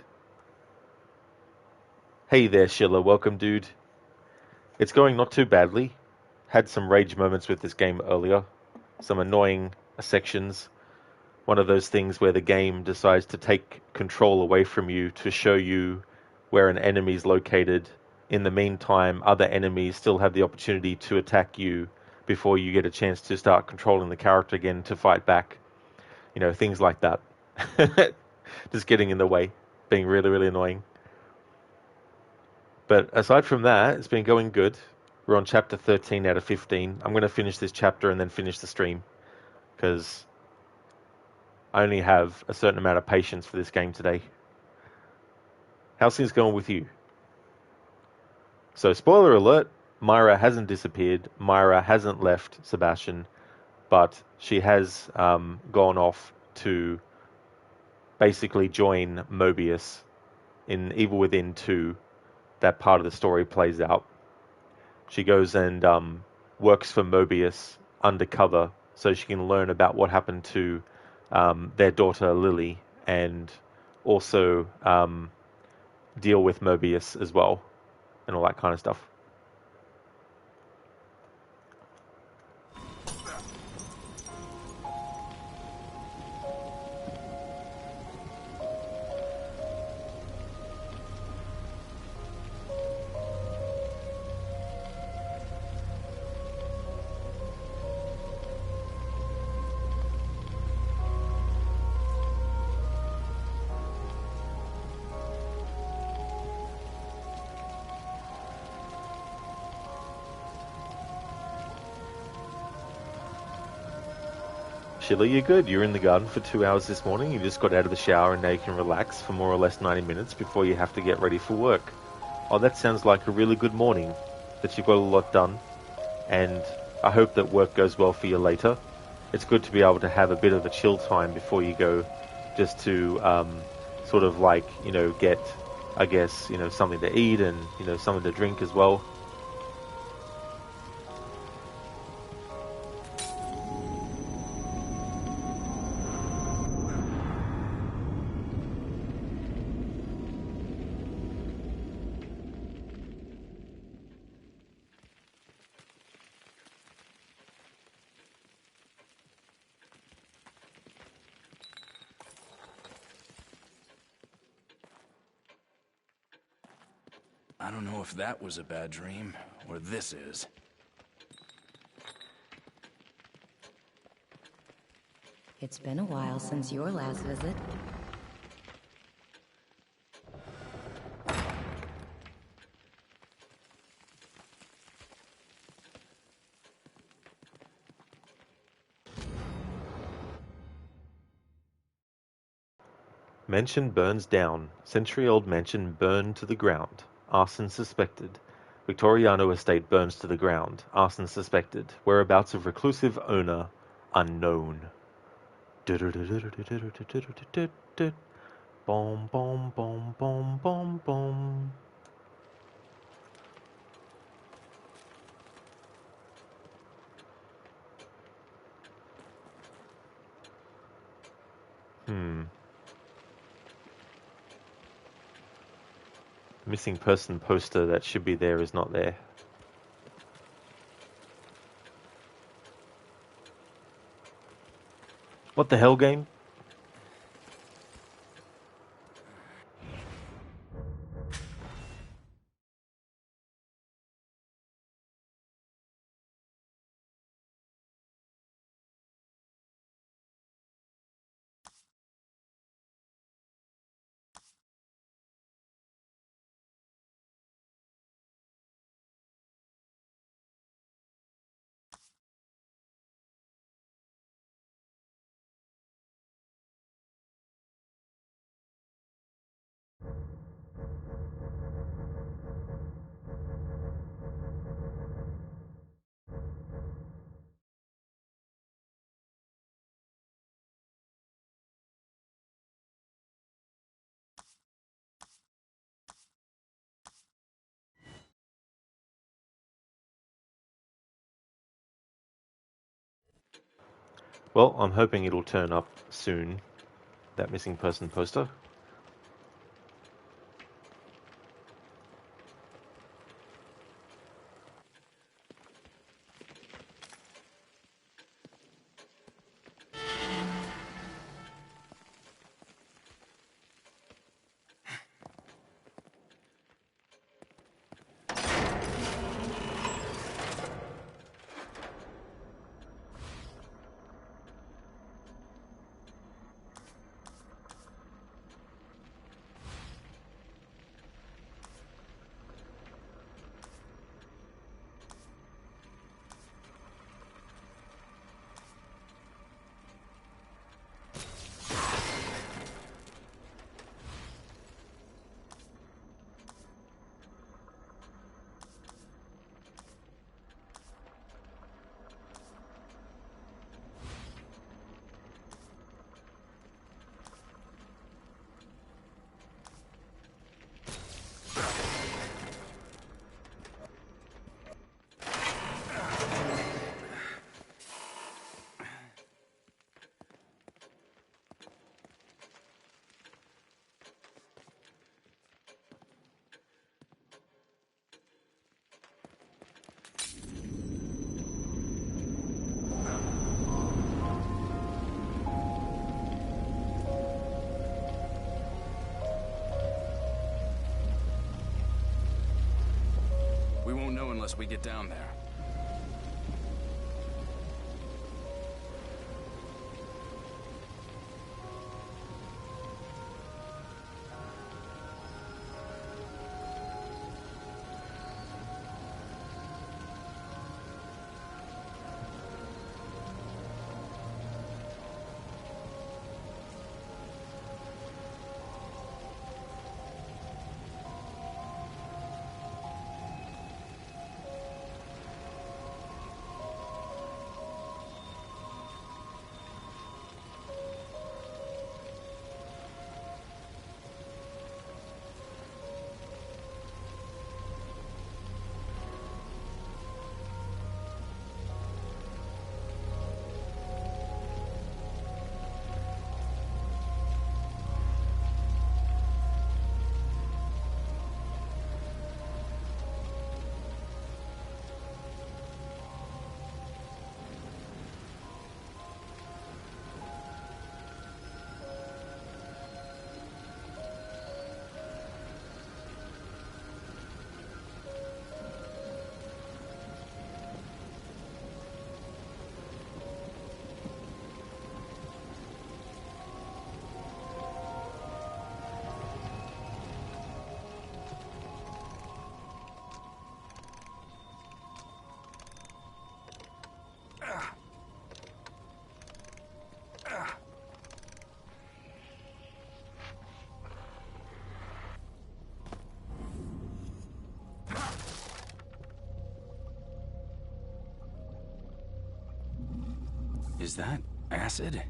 Hey there, Schiller. Welcome, dude. It's going not too badly. Had some rage moments with this game earlier. Some annoying sections. One of those things where the game decides to take control away from you to show you where an enemy is located. In the meantime, other enemies still have the opportunity to attack you before you get a chance to start controlling the character again to fight back. You know, things like that. Just getting in the way. Being really, really annoying. But aside from that, it's been going good. We're on chapter 13 out of 15. I'm going to finish this chapter and then finish the stream. Because I only have a certain amount of patience for this game today. How's things going with you? So, spoiler alert, Myra hasn't disappeared. Myra hasn't left Sebastian. But she has gone off to basically join Mobius in Evil Within 2. That part of the story plays out. She goes and works for Mobius undercover so she can learn about what happened to their daughter Lily and also deal with Mobius as well and all that kind of stuff. Sheila, you're good. You're in the garden for 2 hours this morning. You just got out of the shower and now you can relax for more or less 90 minutes before you have to get ready for work. Oh, that sounds like a really good morning, that you've got a lot done, and I hope that work goes well for you later. It's good to be able to have a bit of a chill time before you go, just to sort of like, you know, get, I guess, you know, something to eat and, you know, something to drink as well. I don't know if that was a bad dream, or this is. It's been a while since your last visit. Mansion burns down. Century-old mansion burned to the ground. Arson suspected. Victoriano estate burns to the ground. Arson suspected. Whereabouts of reclusive owner unknown. Boom, boom, boom, boom, boom, boom. Missing person poster that should be there is not there. What the hell, game? Well, I'm hoping it'll turn up soon, that missing person poster. We won't know unless we get down there. Is that acid?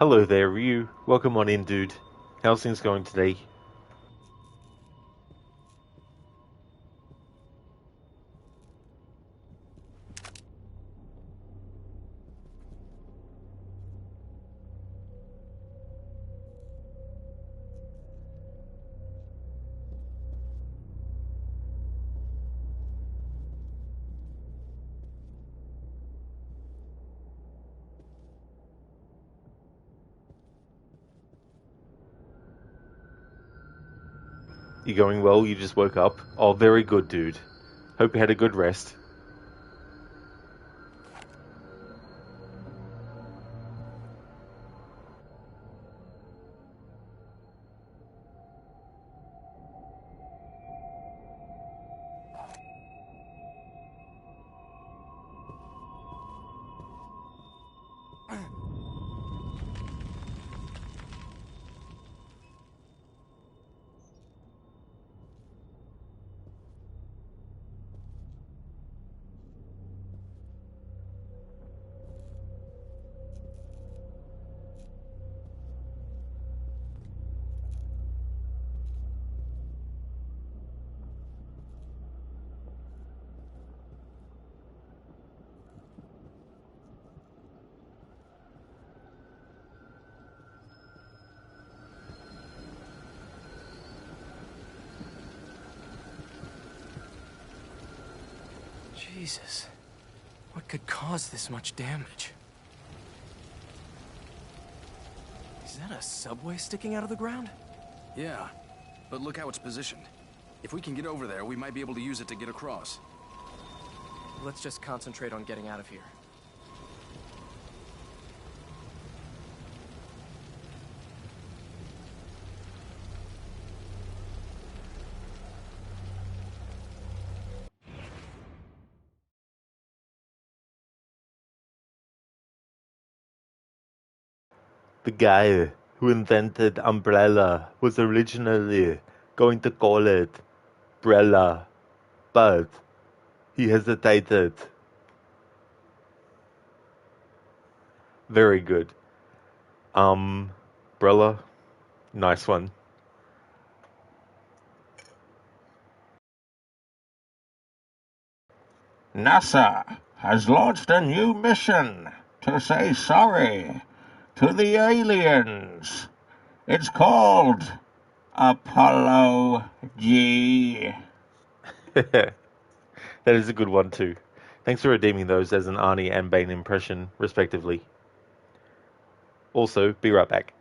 Hello there, Ryu. Welcome on in, dude. How's things going today? You going well? You just woke up? Oh, very good, dude. Hope you had a good rest. Jesus. What could cause this much damage? Is that a subway sticking out of the ground? Yeah, but look how it's positioned. If we can get over there, we might be able to use it to get across. Let's just concentrate on getting out of here. The guy who invented umbrella was originally going to call it Brella, but he hesitated. Very good. Brella, nice one. NASA has launched a new mission to say sorry to the aliens. It's called Apollo G. That is a good one too. Thanks for redeeming those as an Arnie and Bane impression, respectively. Also, be right back.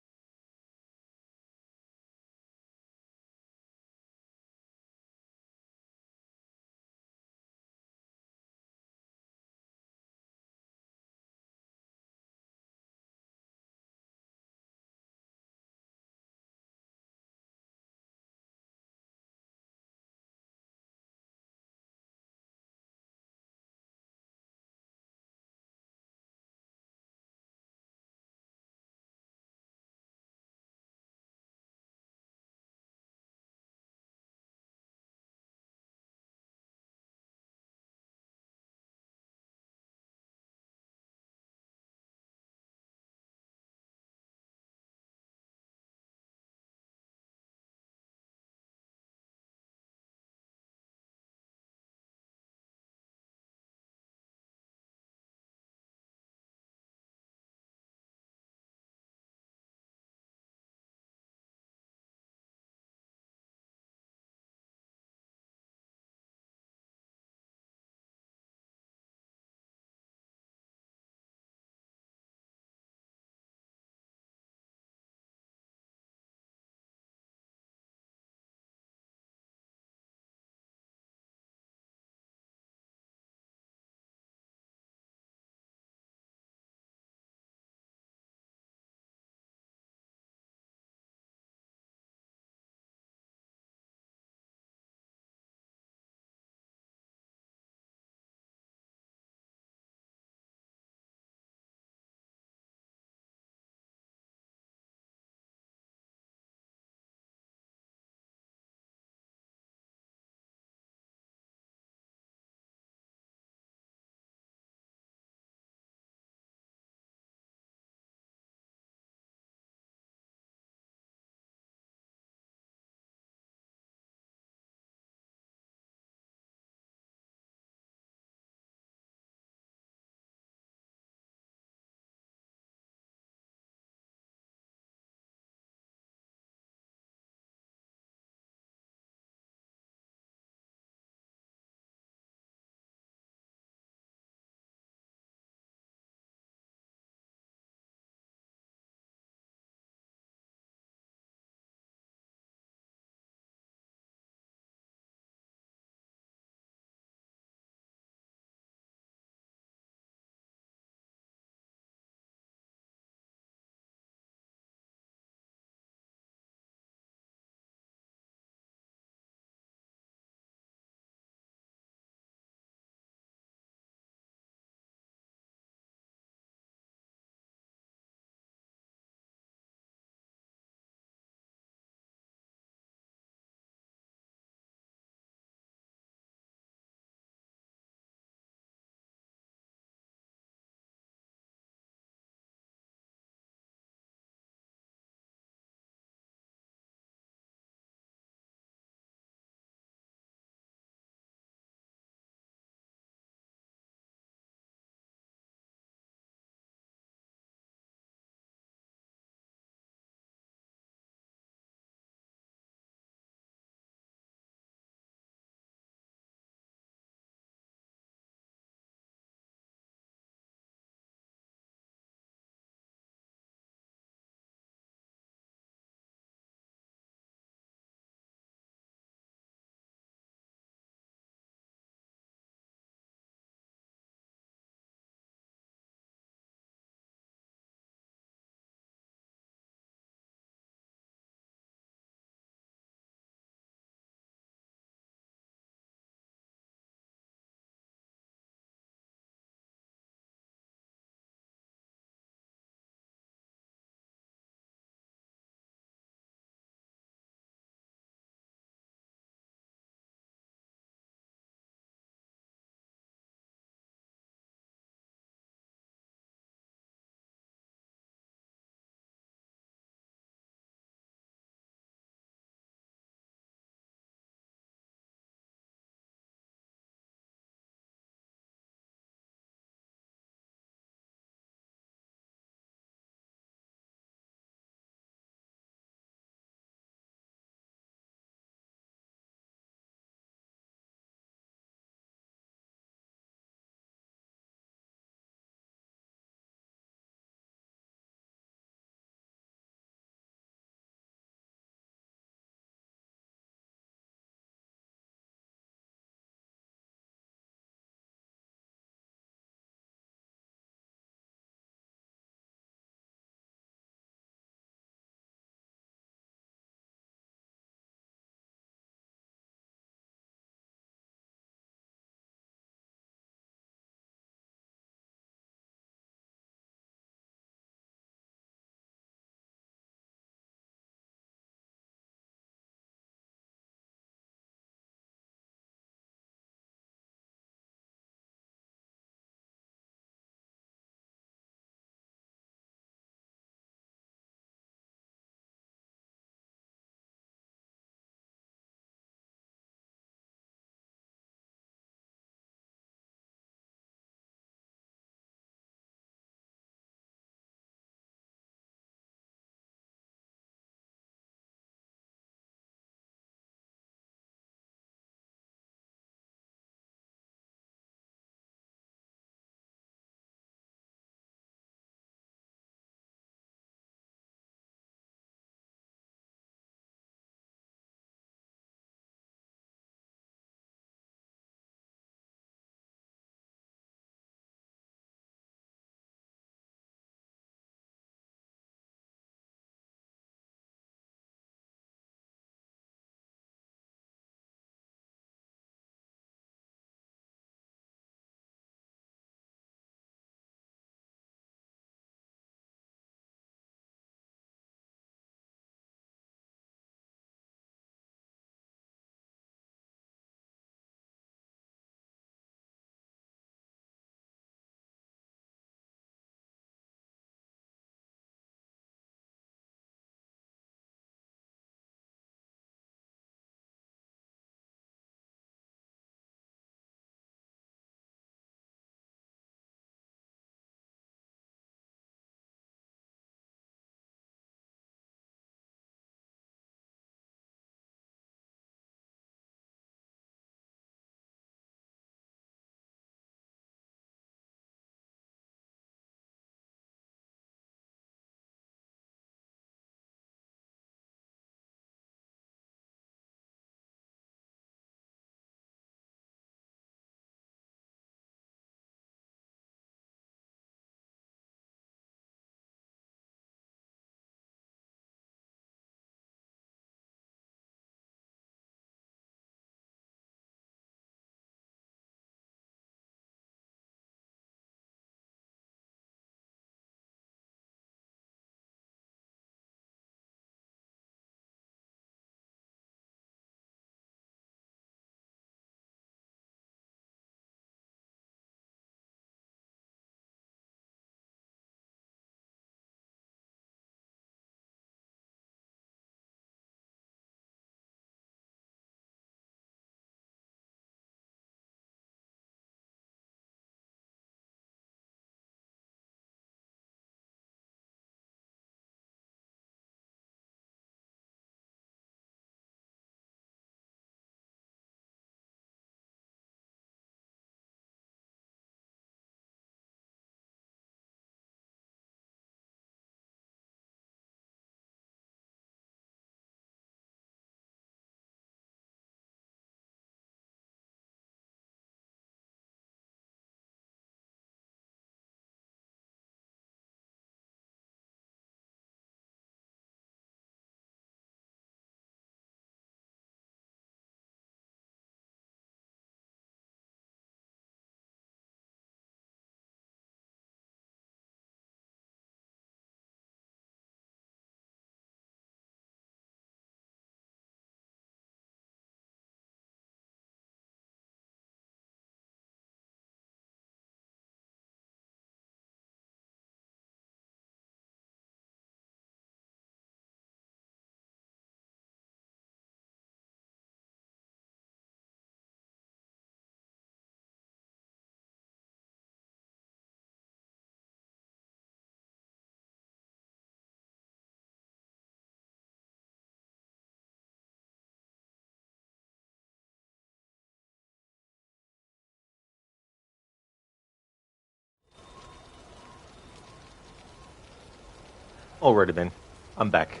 Alrighty then, I'm back.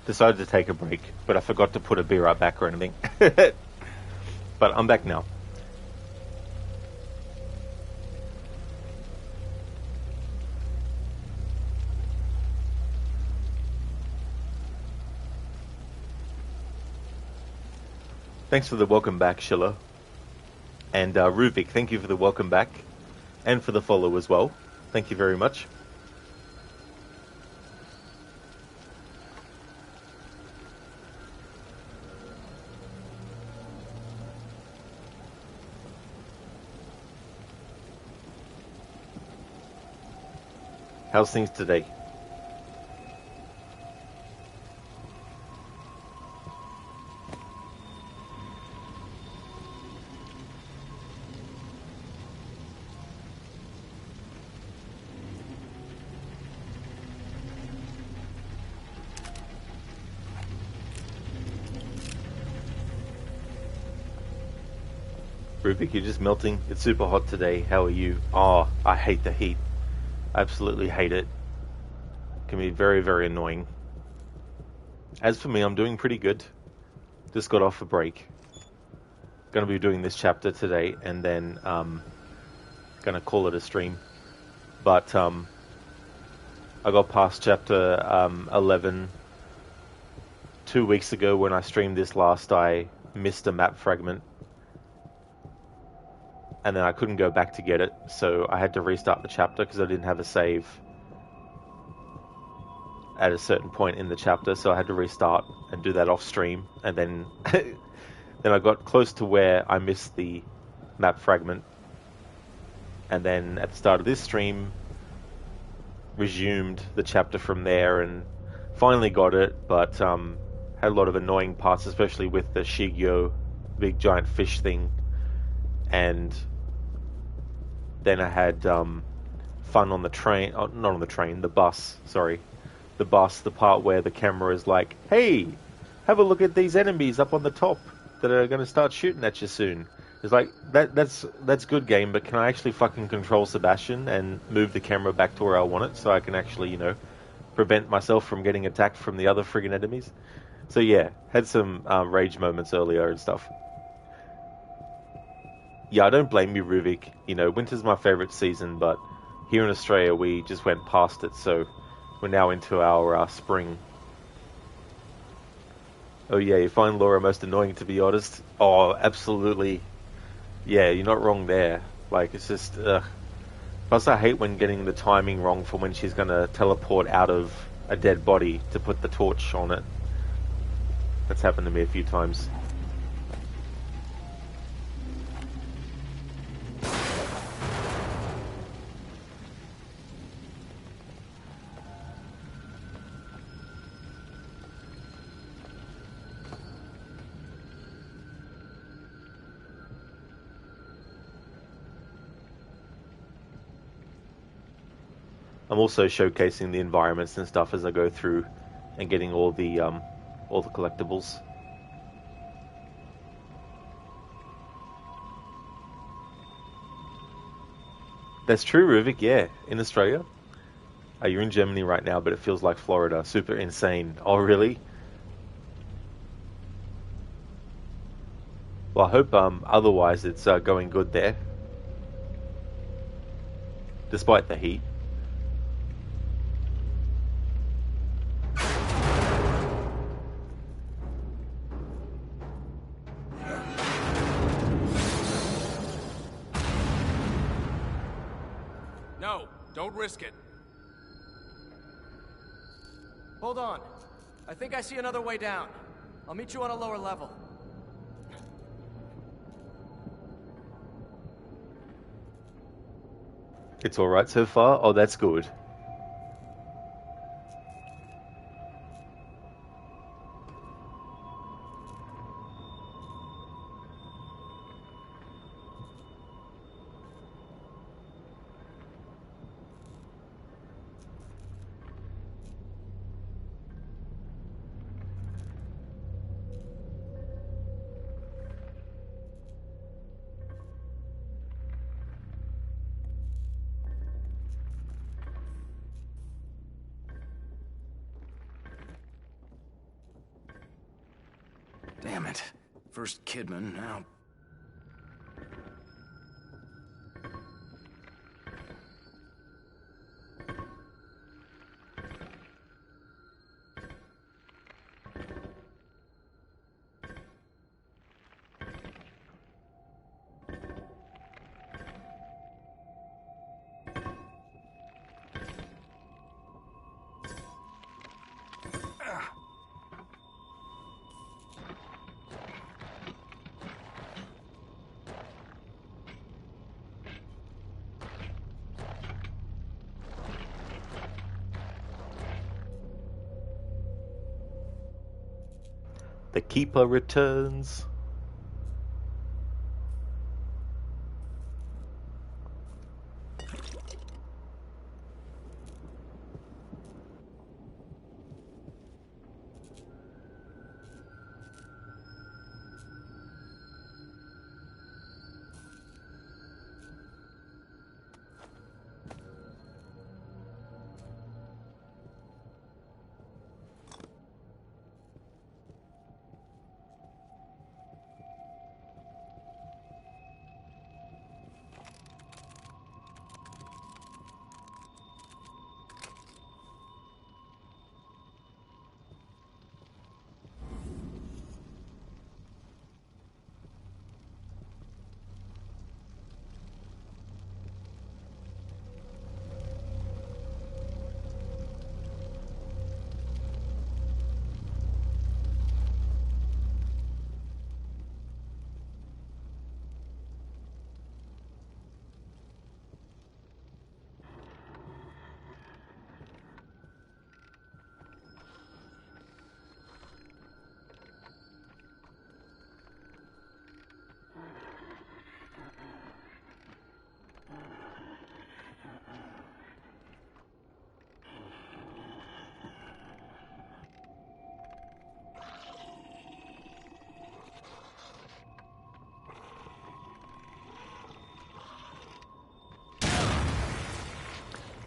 Decided to take a break, but I forgot to put a beer right back or anything. But I'm back now. Thanks for the welcome back, Schiller. And Ruvik, thank you for the welcome back. And for the follow as well. Thank you very much. How's things today? Rubik, you're just melting. It's super hot today. How are you? Oh, I hate the heat. Absolutely hate it. Can be very, very annoying. As for me, I'm doing pretty good. Just got off a break. Gonna be doing this chapter today, and then gonna call it a stream. But I got past chapter 11 2 weeks ago when I streamed this last. I missed a map fragment, and then I couldn't go back to get it, so I had to restart the chapter because I didn't have a save at a certain point in the chapter, so I had to restart and do that off stream, and then then I got close to where I missed the map fragment, and then at the start of this stream resumed the chapter from there and finally got it, but had a lot of annoying parts, especially with the Shigyo, big giant fish thing, and then I had fun on the train, not on the train, the bus, sorry. The bus, the part where the camera is like, hey, have a look at these enemies up on the top that are going to start shooting at you soon. It's like, that's good game, but can I actually fucking control Sebastian and move the camera back to where I want it so I can actually, you know, prevent myself from getting attacked from the other friggin' enemies? So yeah, had some rage moments earlier and stuff. Yeah, I don't blame you, Ruvik. You know, winter's my favourite season, but here in Australia we just went past it, so we're now into our spring. Oh yeah, you find Laura most annoying, to be honest? Oh, absolutely. Yeah, you're not wrong there. Like, it's just, ugh. Plus I hate when getting the timing wrong for when she's gonna teleport out of a dead body to put the torch on it. That's happened to me a few times. I'm also showcasing the environments and stuff as I go through and getting all the collectibles. That's true, Ruvik, yeah, in Australia. You're in Germany right now, but it feels like Florida. Super insane. Oh, really? Well, I hope otherwise it's going good there. Despite the heat. No, don't risk it. Hold on. I think I see another way down. I'll meet you on a lower level. It's alright so far? Oh, that's good. Damn it. First Kidman, now... The Keeper returns.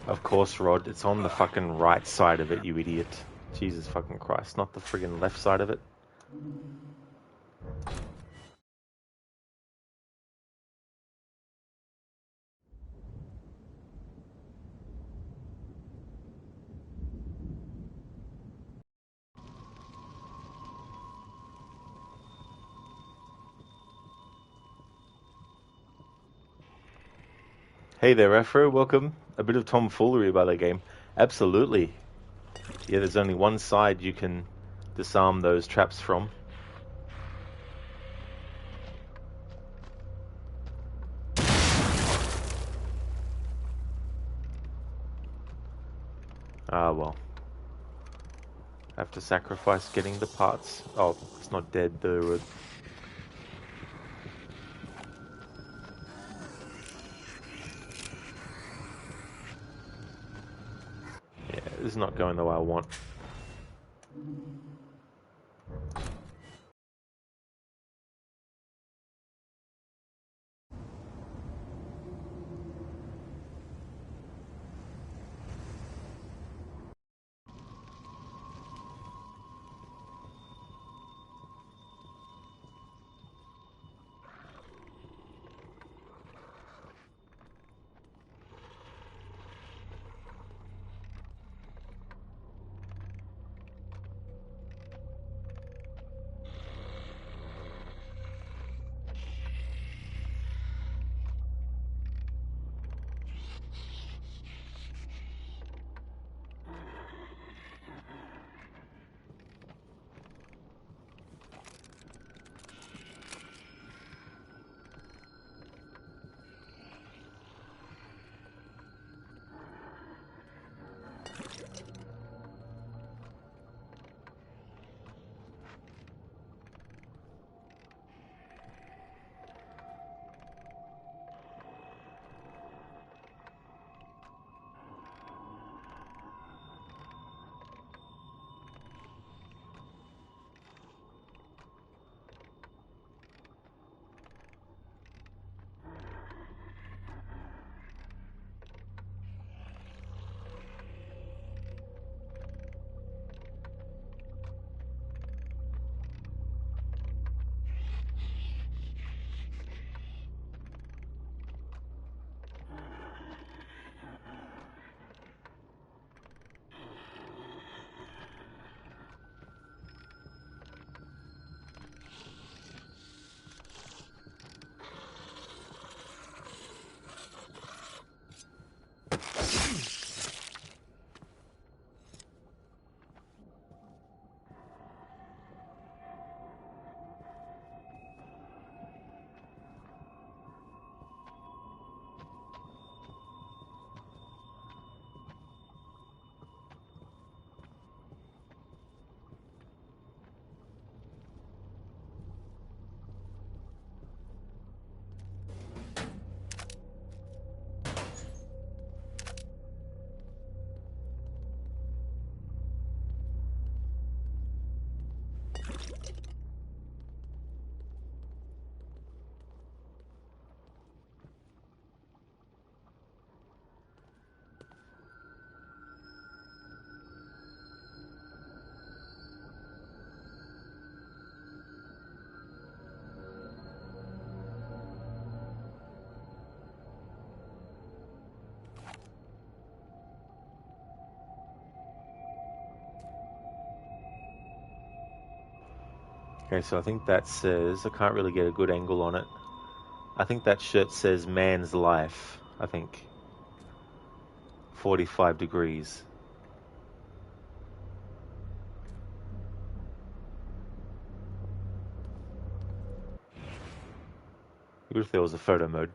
Of course, Rod, it's on the fucking right side of it, you idiot. Jesus fucking Christ, not the friggin' left side of it. Hey there, Afro, welcome. A bit of tomfoolery by the game. Absolutely. Yeah, there's only one side you can disarm those traps from. Ah, well. Have to sacrifice getting the parts. Oh, it's not dead, though. Yeah, this is not going the way I want. Okay, so I think that says, I can't really get a good angle on it. I think that shirt says man's life, I think. 45 degrees. What if there was a photo mode?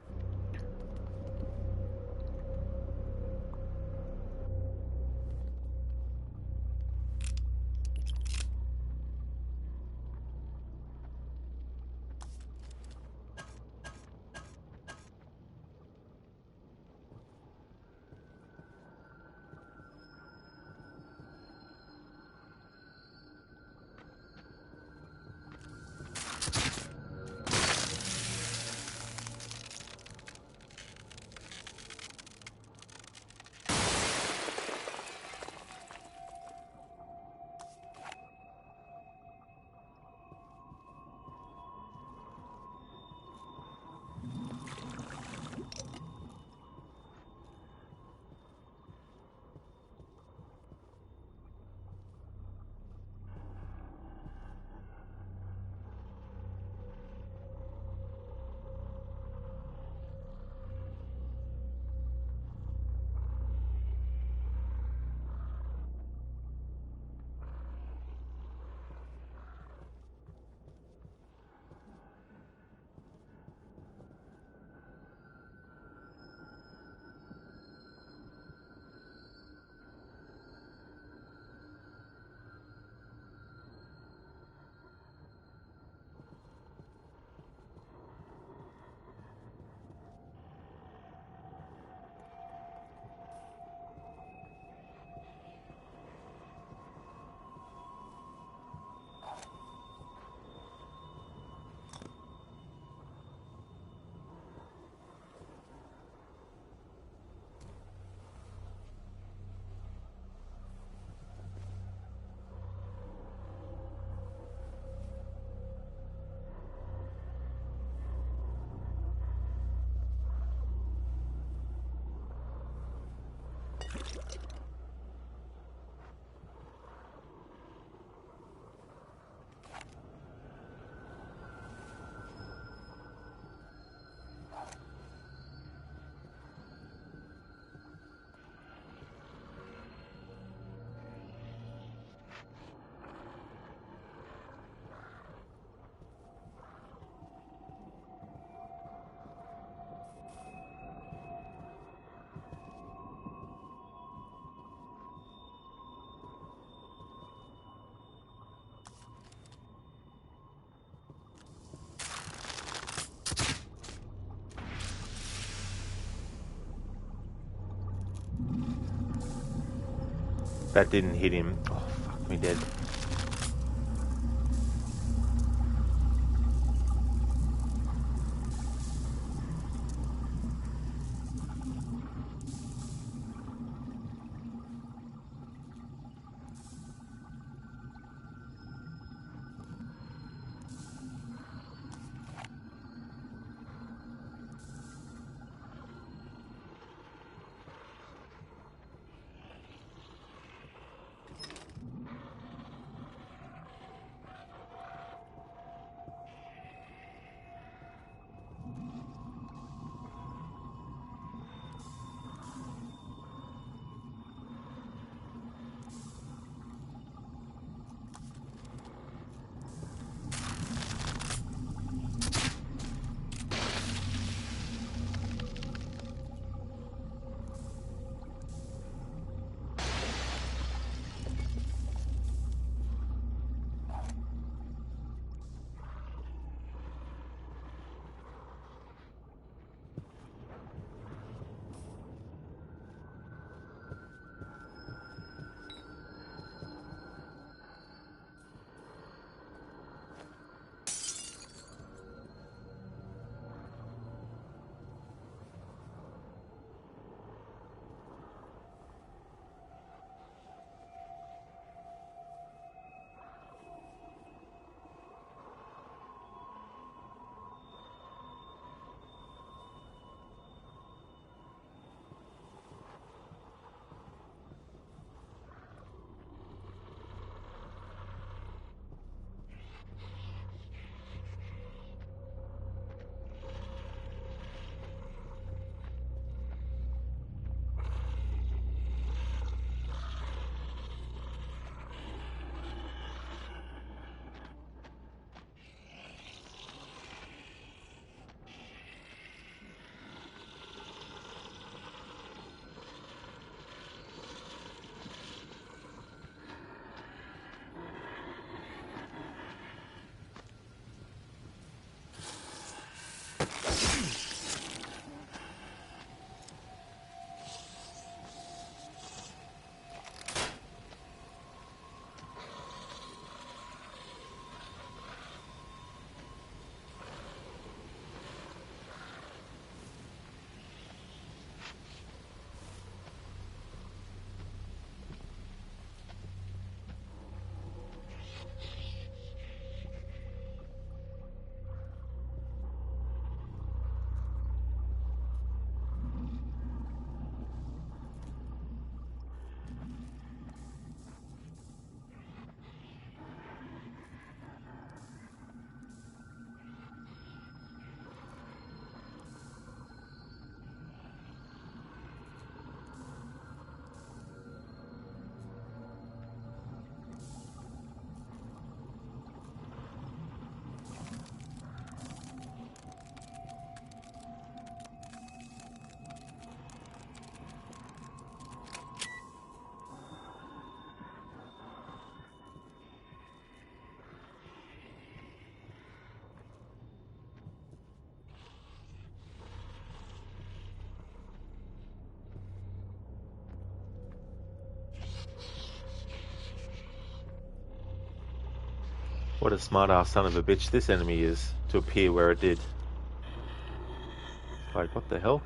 That didn't hit him. Oh, fuck me dead. What a smart-ass son of a bitch this enemy is to appear where it did. Like, what the hell?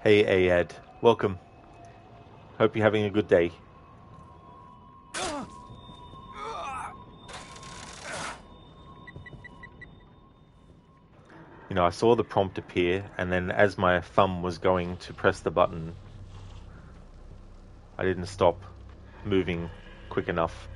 Hey Ayad, welcome. Hope you're having a good day. You know, I saw the prompt appear, and then as my thumb was going to press the button, I didn't stop moving quick enough.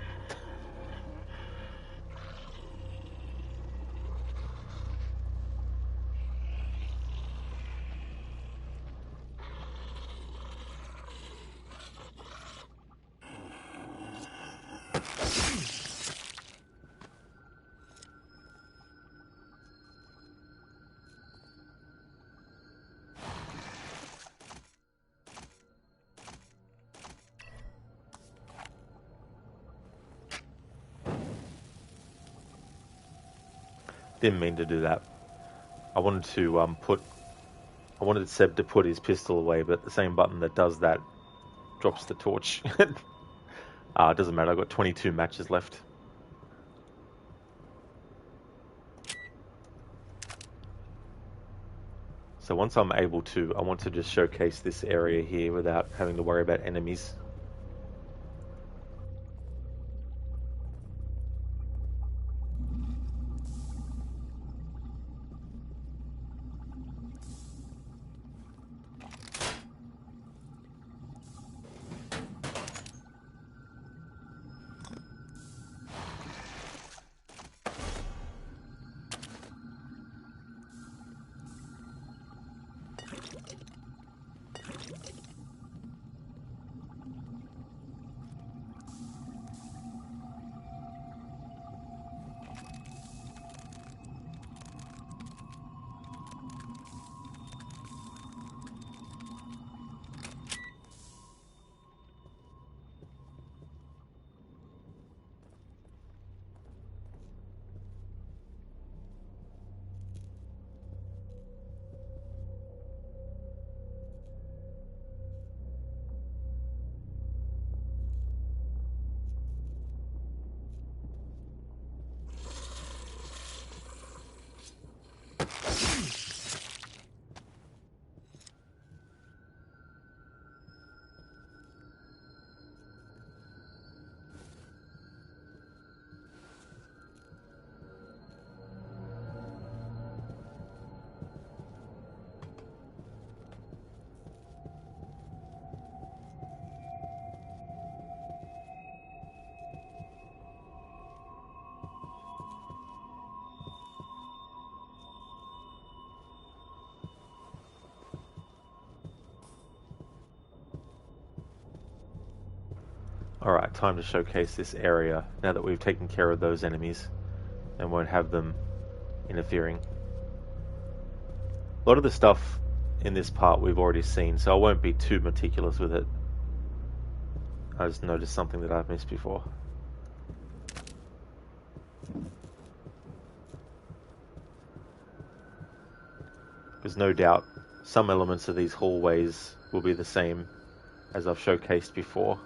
Didn't mean to do that. I wanted to I wanted Seb to put his pistol away, but the same button that does that drops the torch. It doesn't matter. I've got 22 matches left. So once I'm able to, I want to just showcase this area here without having to worry about enemies. Alright, time to showcase this area now that we've taken care of those enemies and won't have them interfering. A lot of the stuff in this part we've already seen, so I won't be too meticulous with it. I just noticed something that I've missed before. There's no doubt some elements of these hallways will be the same as I've showcased before.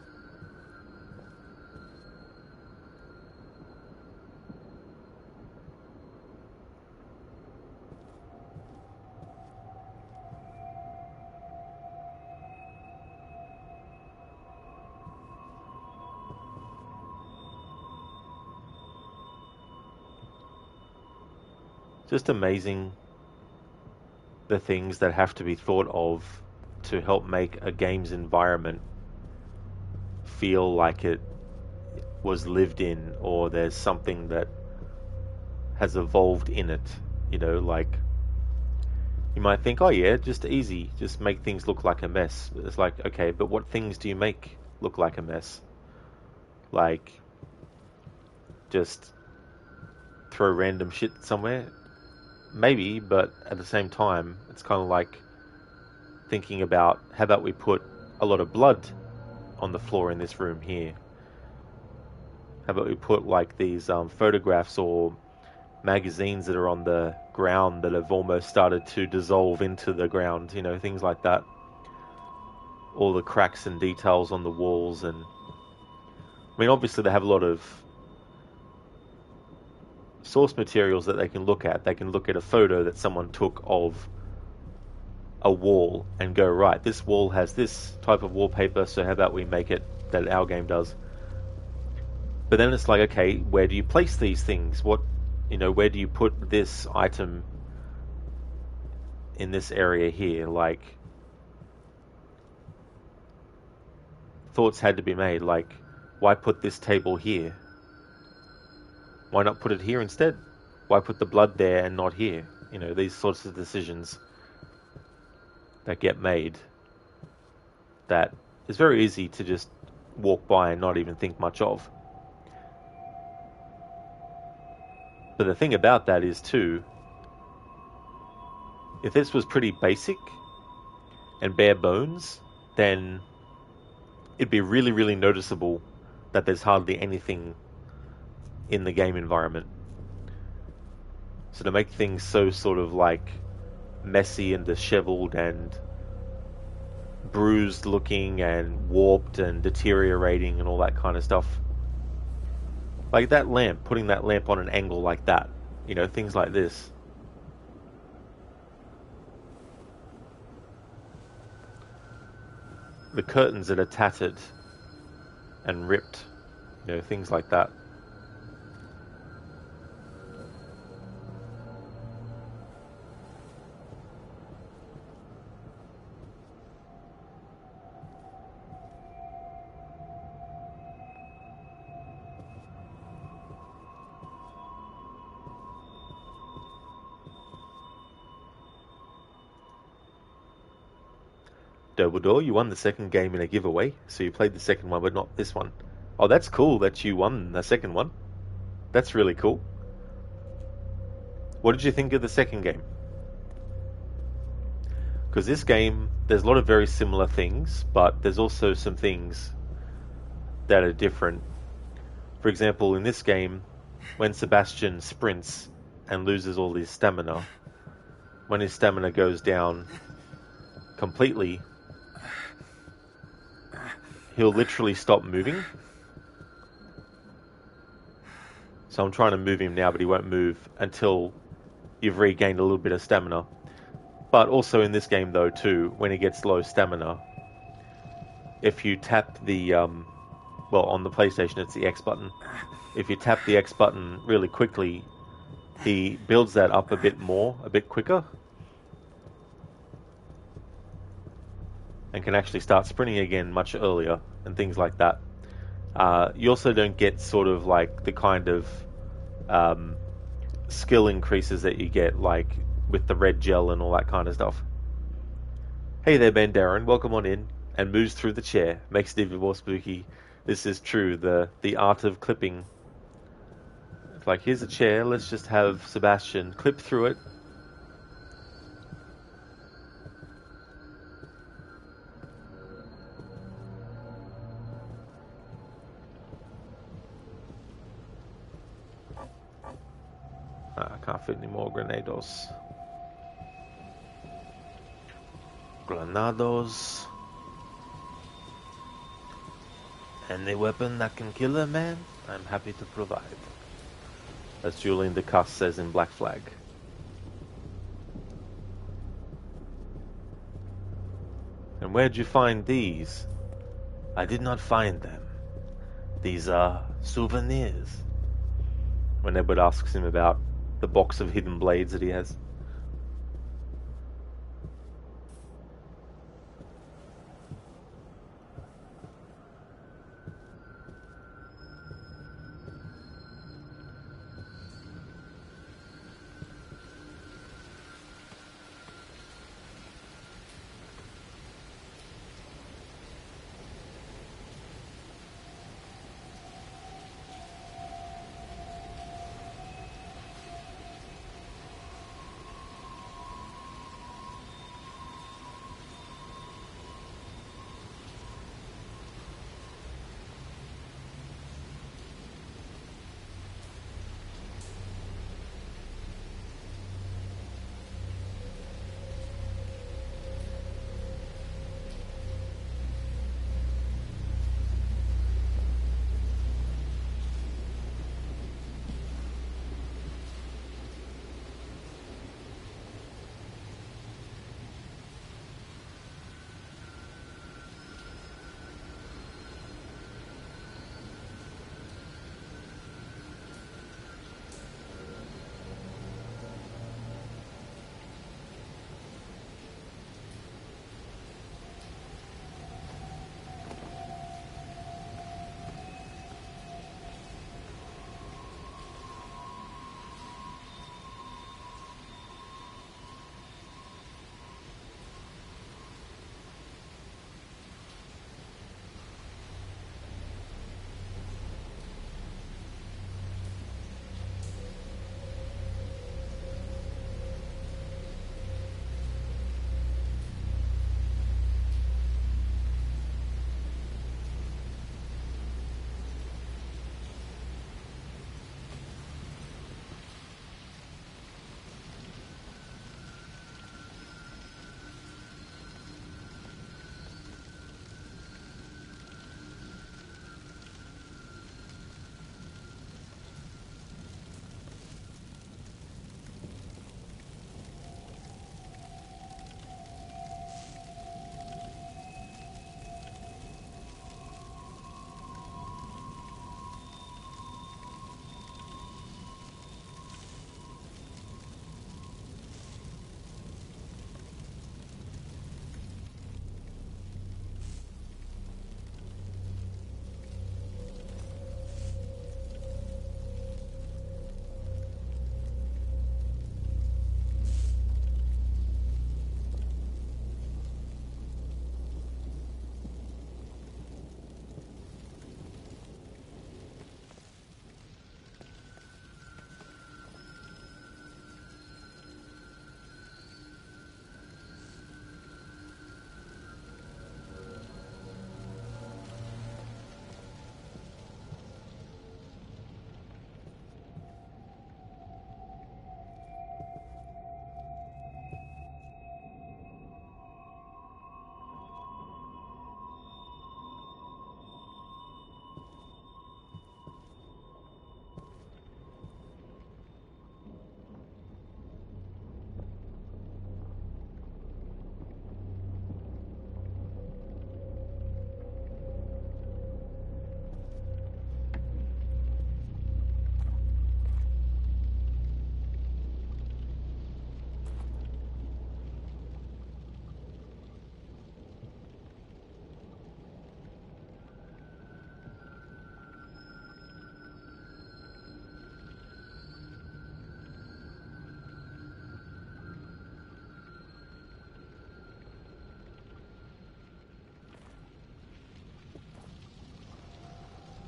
Just amazing the things that have to be thought of to help make a game's environment feel like it was lived in, or there's something that has evolved in it. You know, like, you might think, oh yeah, just easy, just make things look like a mess. It's like, okay, but what things do you make look like a mess? Like, just throw random shit somewhere? Maybe, but at the same time, it's kind of like thinking about, how about we put a lot of blood on the floor in this room here? How about we put like these photographs or magazines that are on the ground that have almost started to dissolve into the ground, you know, things like that. All the cracks and details on the walls, and I mean, obviously they have a lot of source materials that they can look at. They can look at a photo that someone took of a wall and go, right, this wall has this type of wallpaper, so how about we make it that our game does? But then it's like, okay, where do you place these things? What, you know, where do you put this item in this area here? Like, thoughts had to be made, like, why put this table here? Why not put it here instead? Why put the blood there and not here? You know, these sorts of decisions that get made that is very easy to just walk by and not even think much of. But the thing about that is too, if this was pretty basic and bare bones, then it'd be really, really noticeable that there's hardly anything in the game environment. So to make things so sort of like messy and disheveled and bruised looking and warped and deteriorating and all that kind of stuff, like that lamp, putting that lamp on an angle like that, you know, things like this. The curtains that are tattered and ripped, you know, things like that. Dumbledore, you won the second game in a giveaway, so you played the second one, but not this one. Oh, that's cool that you won the second one. That's really cool. What did you think of the second game? Because this game, there's a lot of very similar things, but there's also some things that are different. For example, in this game, when Sebastian sprints and loses all his stamina, when his stamina goes down completely, he'll literally stop moving. So I'm trying to move him now, but he won't move until you've regained a little bit of stamina. But also in this game though too, when he gets low stamina, if you tap the, well, on the PlayStation it's the X button. If you tap the X button really quickly, he builds that up a bit more, a bit quicker, and can actually start sprinting again much earlier and things like that. You also don't get sort of like the kind of skill increases that you get like with the red gel and all that kind of stuff. Hey there, Ben Darren, welcome on in, and moves through the chair, makes it even more spooky. This is true. The art of clipping. It's like, here's a chair. Let's just have Sebastian clip through it. I can't fit any more grenados. Granados. Any weapon that can kill a man, I'm happy to provide. As Julian DeCuss says in Black Flag. And where'd you find these? I did not find them. These are souvenirs. When Edward asks him about the box of hidden blades that he has.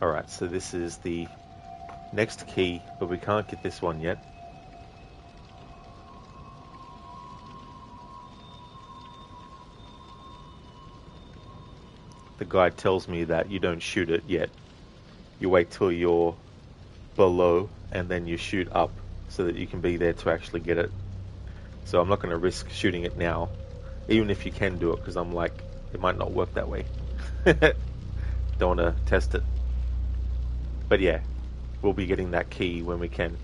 Alright, so this is the next key, but we can't get this one yet. The guide tells me that you don't shoot it yet. You wait till you're below and then you shoot up so that you can be there to actually get it. So I'm not going to risk shooting it now, even if you can do it, because I'm like, it might not work that way. Don't want to test it. But yeah, we'll be getting that key when we can.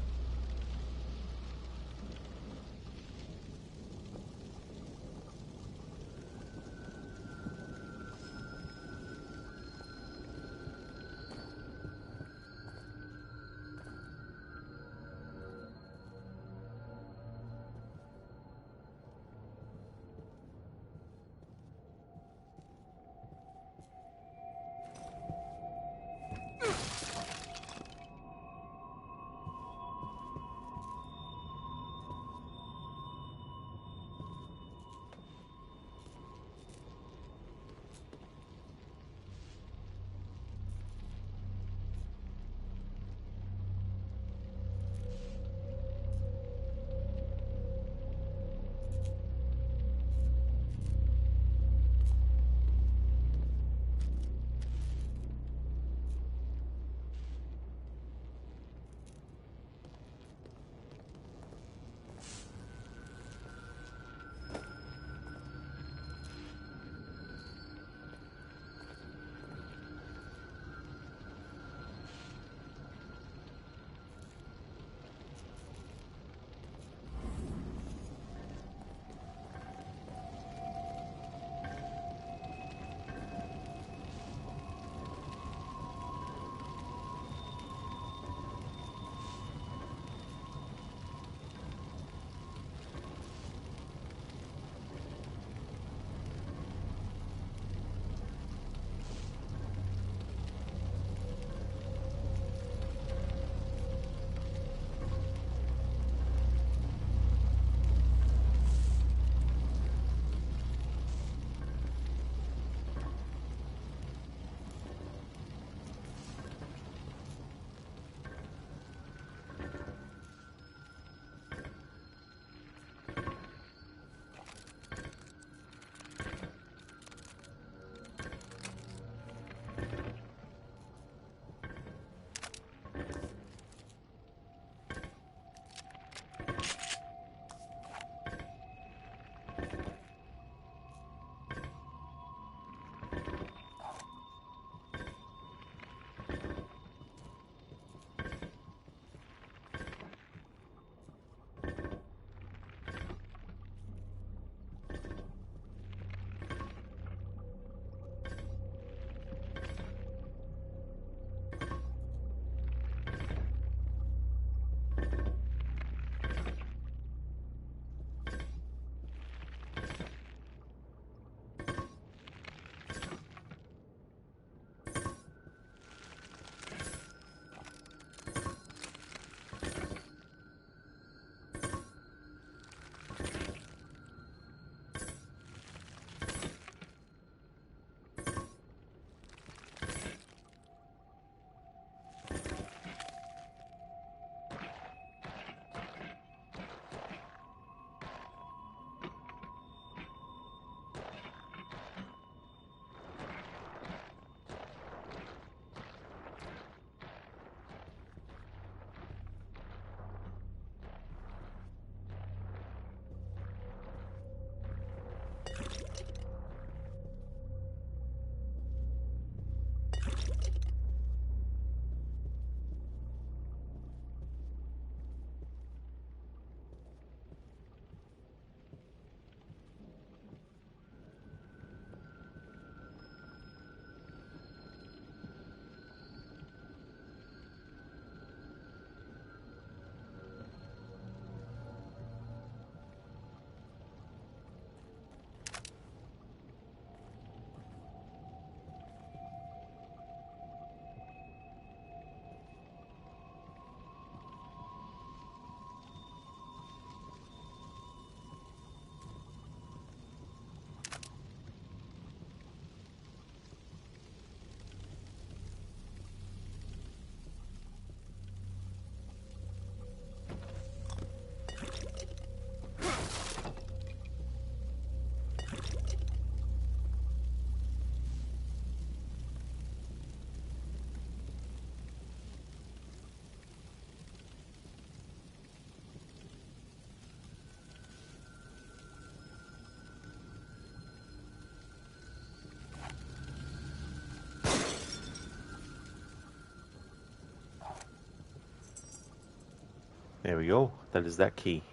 There we go. That is that key.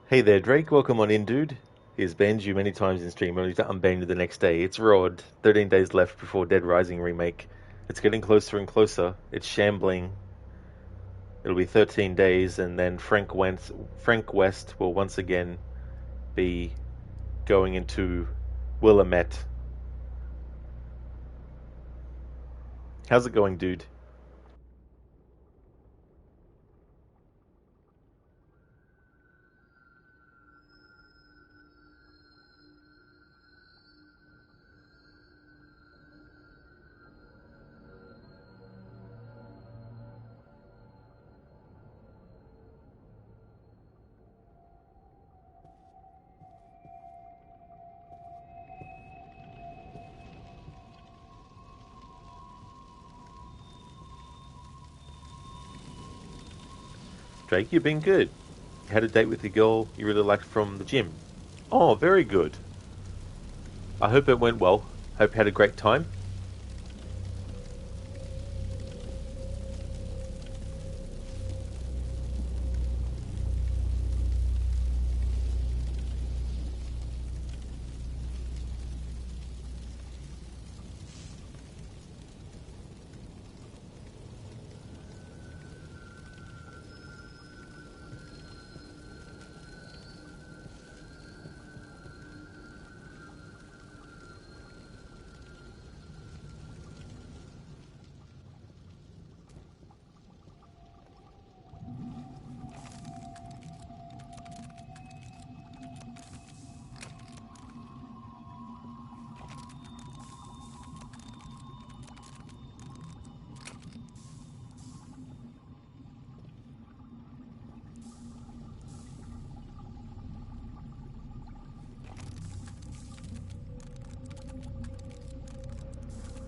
Hey there, Drake. Welcome on in, dude. He's banned you many times in stream, only to unban you the next day. It's Rod. 13 days left before Dead Rising remake. It's getting closer and closer. It's shambling. It'll be 13 days, and then Frank West will once again be going into Willamette. How's it going, dude? Drake, you've been good. You had a date with the girl you really liked from the gym. Oh, very good. I hope it went well. Hope you had a great time.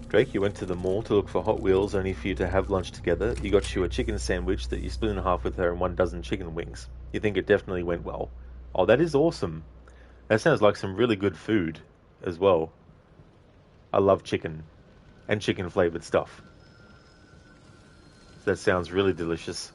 Drake, you went to the mall to look for Hot Wheels only for you to have lunch together. You got you a chicken sandwich that you split in half with her and 1 dozen chicken wings. You think it definitely went well. Oh, that is awesome. That sounds like some really good food as well. I love chicken and chicken flavored stuff. That sounds really delicious.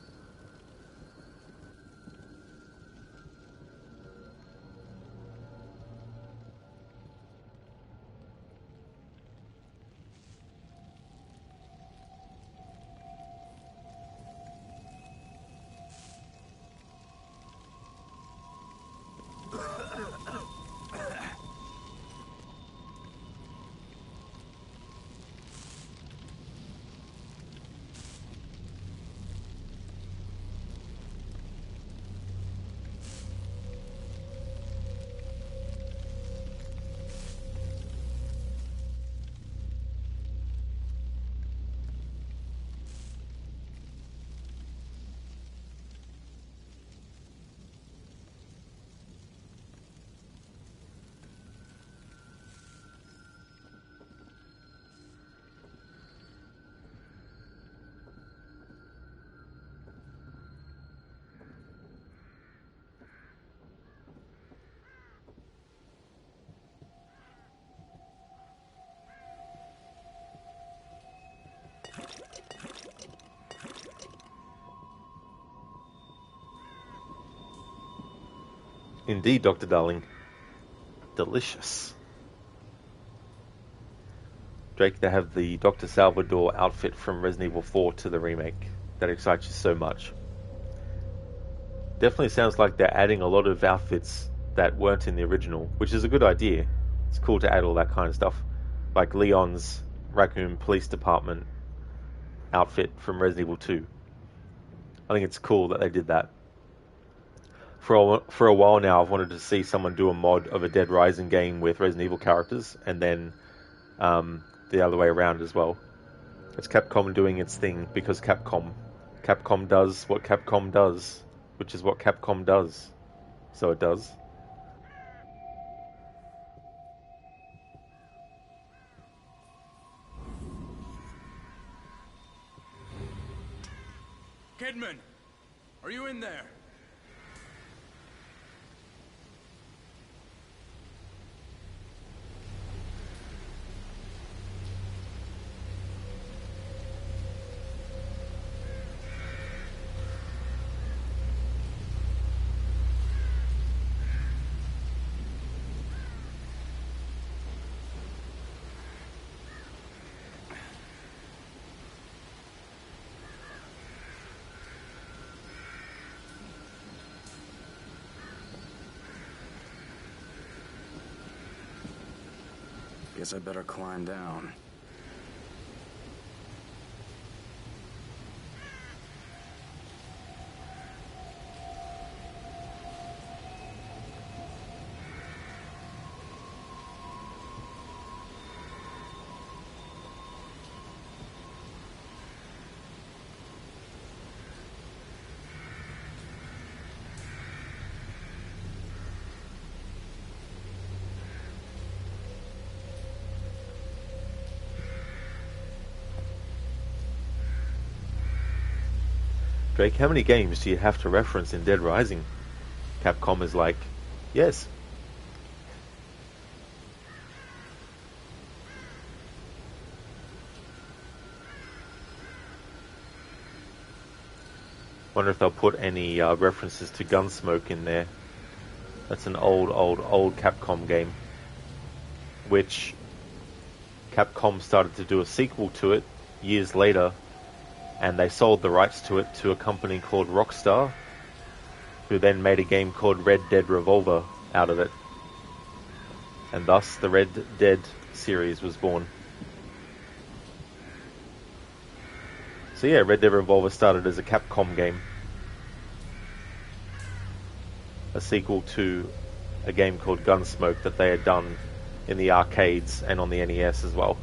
Indeed, Dr. Darling. Delicious. Drake, they have the Dr. Salvador outfit from Resident Evil 4 to the remake. That excites you so much. Definitely sounds like they're adding a lot of outfits that weren't in the original, which is a good idea. It's cool to add all that kind of stuff. Like Leon's Raccoon Police Department outfit from Resident Evil 2. I think it's cool that they did that. For a while now, I've wanted to see someone do a mod of a Dead Rising game with Resident Evil characters, and then the other way around as well. It's Capcom doing its thing because Capcom does what Capcom does, which is what Capcom does. So it does. Kidman, are you in there? Guess I better climb down. Drake, how many games do you have to reference in Dead Rising? Capcom is like, yes. Wonder if they'll put any references to Gunsmoke in there. That's an old Capcom game, which Capcom started to do a sequel to it years later, and they sold the rights to it to a company called Rockstar, who then made a game called Red Dead Revolver out of it. And thus the Red Dead series was born. So yeah, Red Dead Revolver started as a Capcom game. A sequel to a game called Gunsmoke that they had done in the arcades and on the NES as well.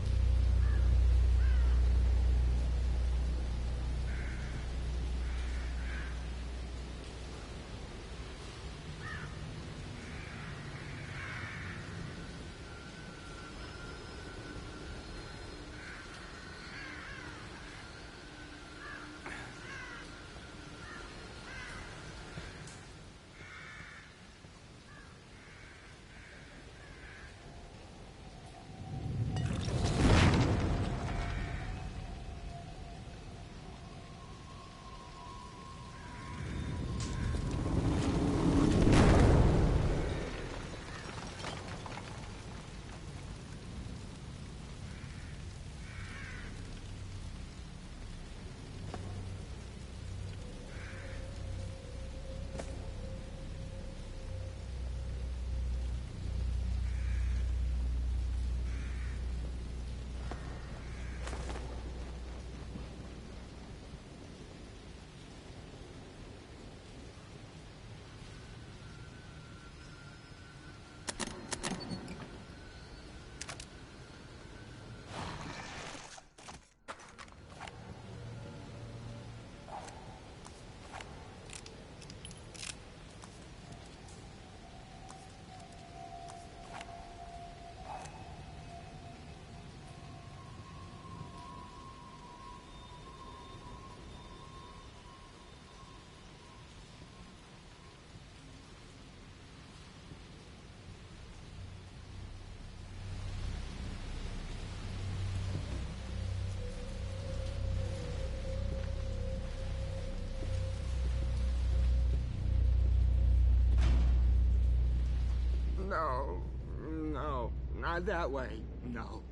No, no, not that way, no.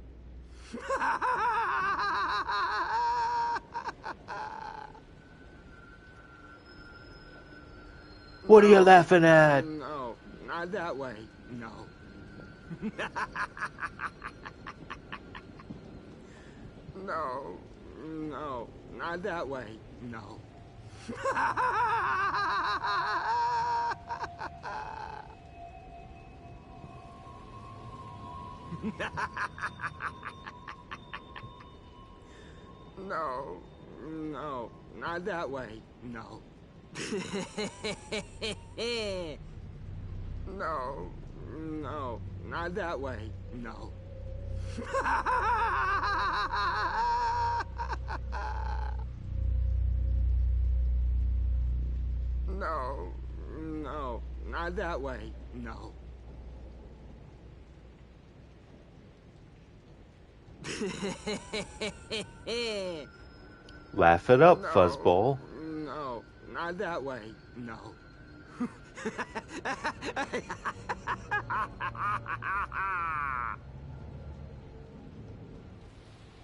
What are you laughing at? No, not that way, no. No, no, not that way, no. No, no, not that way, no. No, no, not that way, no. No, no, not that way, no. Laugh it up, No, fuzzball. No, not that way, no.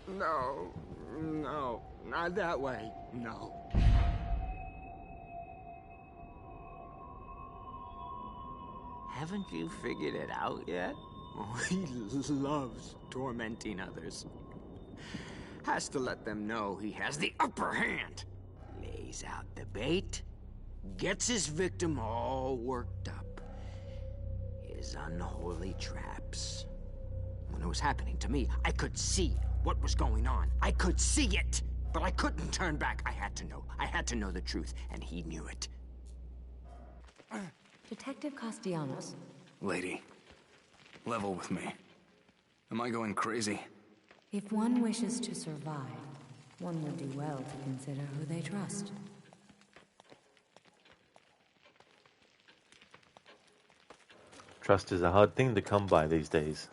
No, no, not that way, no. Haven't you figured it out yet? Oh, he loves tormenting others. Has to let them know he has the upper hand. Lays out the bait, gets his victim all worked up. His unholy traps. When it was happening to me, I could see what was going on. I could see it, but I couldn't turn back. I had to know. I had to know the truth, and he knew it. Detective Castellanos? Lady, level with me. Am I going crazy? If one wishes to survive, one would do well to consider who they trust. Trust is a hard thing to come by these days.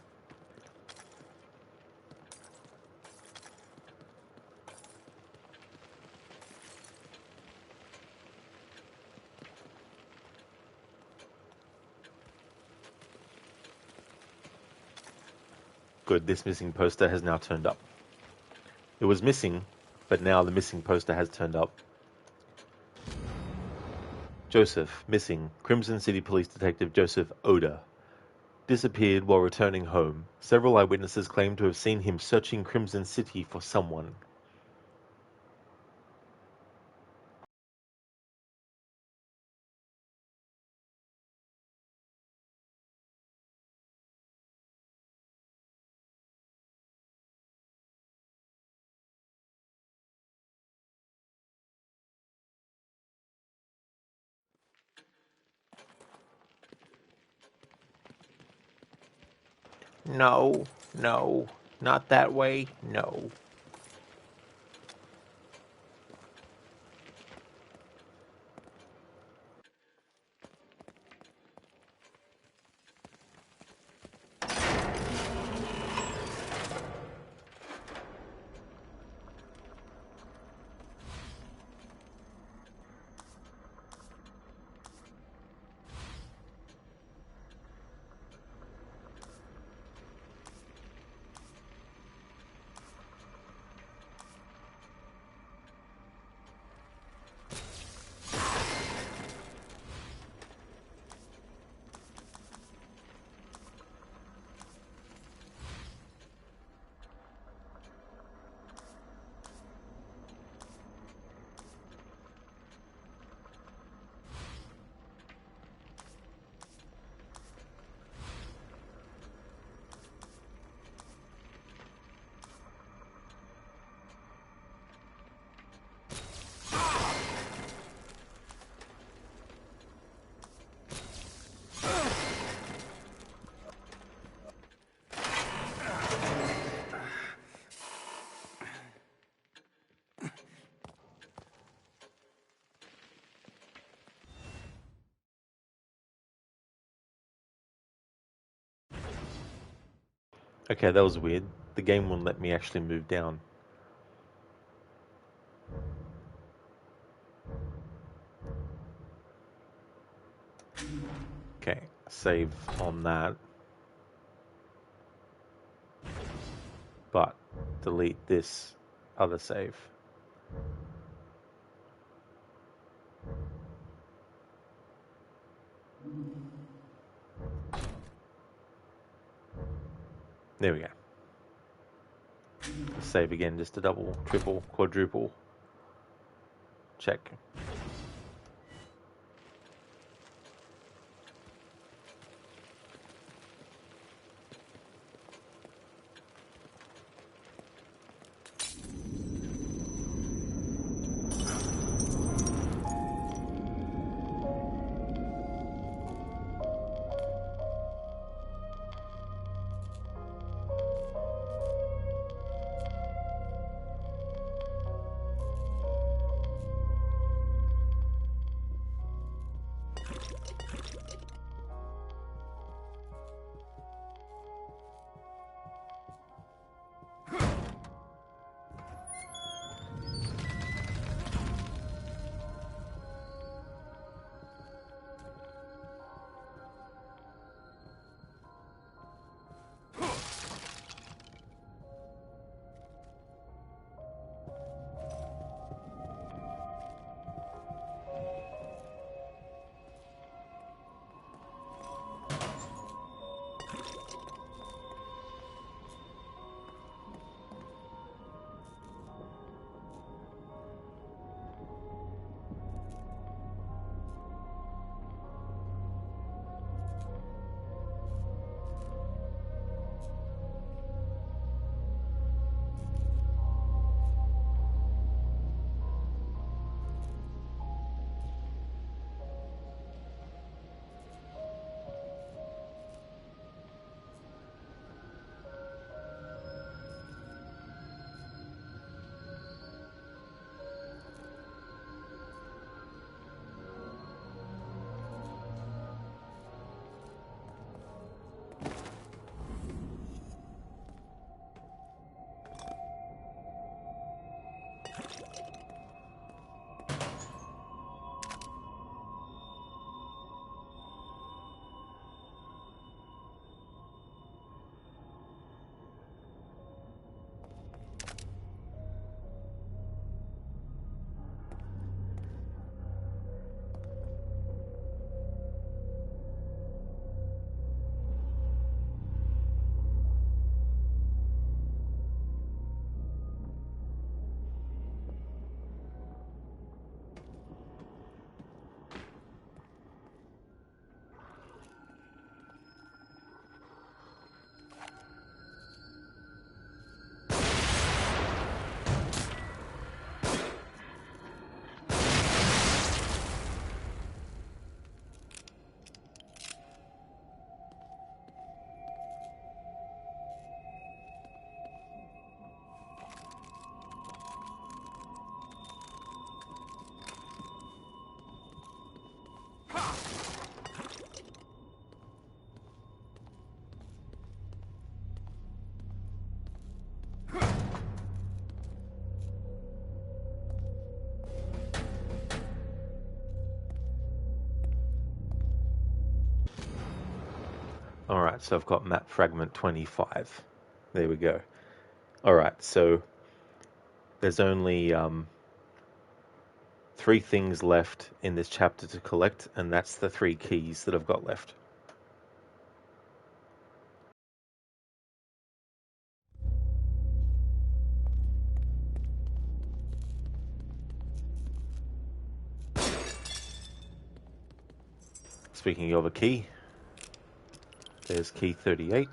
Good, this missing poster has now turned up. It was missing, but now the missing poster has turned up. Joseph, missing. Crimson City Police Detective Joseph Oda. Disappeared while returning home. Several eyewitnesses claim to have seen him searching Crimson City for someone. No, no, not that way, no. Okay, that was weird. The game won't let me actually move down. Okay, save on that. But delete this other save. There we go. Save again, just a double, triple, quadruple. Check. Alright, so I've got map fragment 25. There we go. Alright, so there's only 3 things left in this chapter to collect, and that's the 3 keys that I've got left. Speaking of a key, there's key 38.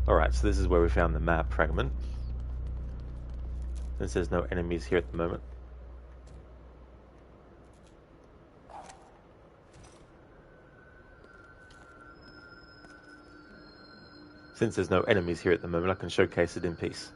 Alright, so this is where we found the map fragment. Since there's no enemies here at the moment. Since there's no enemies here at the moment, I can showcase it in peace.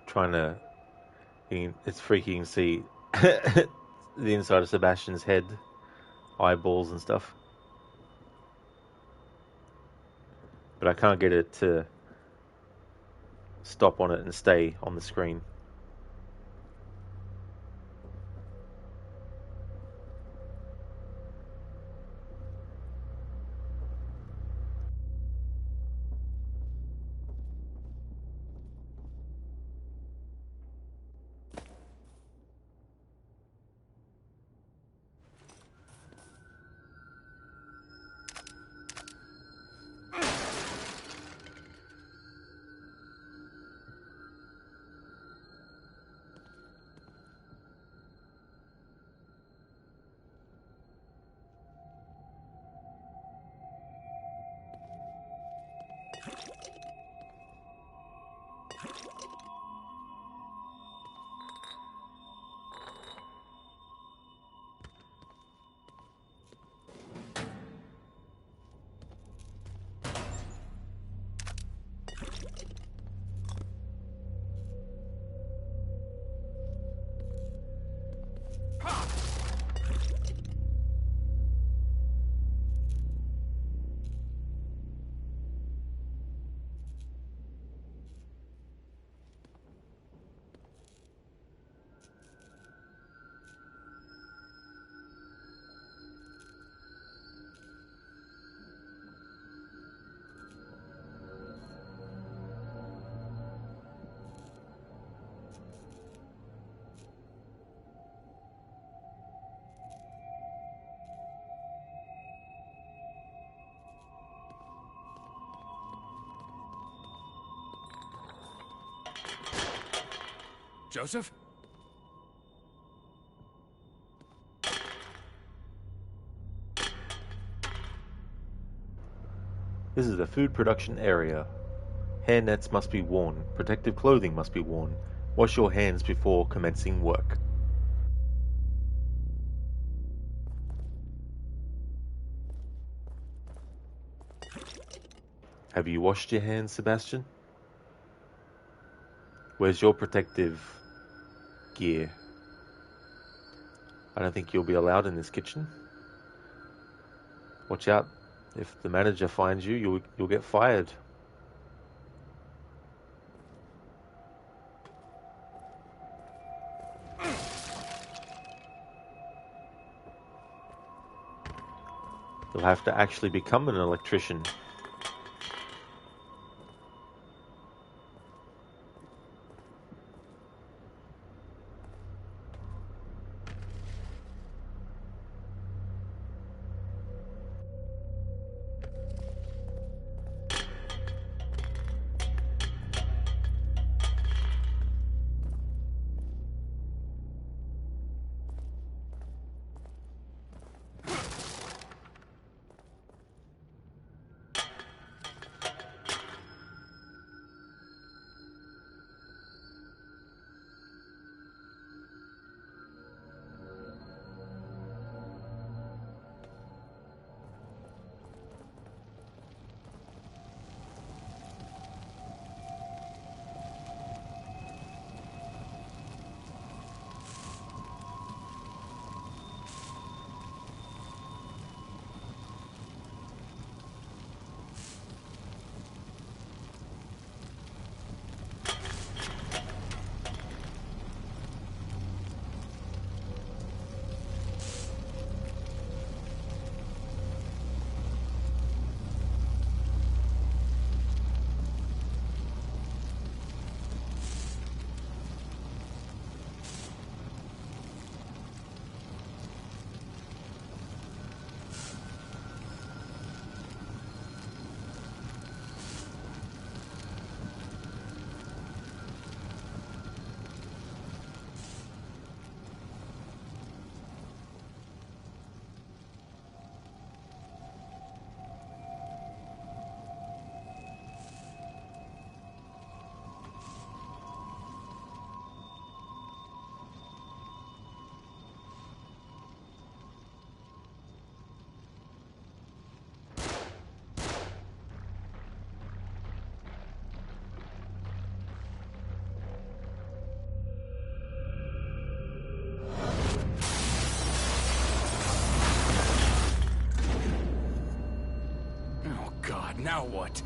trying to. It's freaky. You can see the inside of Sebastian's head, eyeballs and stuff. But I can't get it to stop on it and stay on the screen. Joseph? This is a food production area. Hair nets must be worn. Protective clothing must be worn. Wash your hands before commencing work. Have you washed your hands, Sebastian? Where's your protective gear? I don't think you'll be allowed in this kitchen. Watch out. If the manager finds you, you'll get fired. You'll have to actually become an electrician. Now what?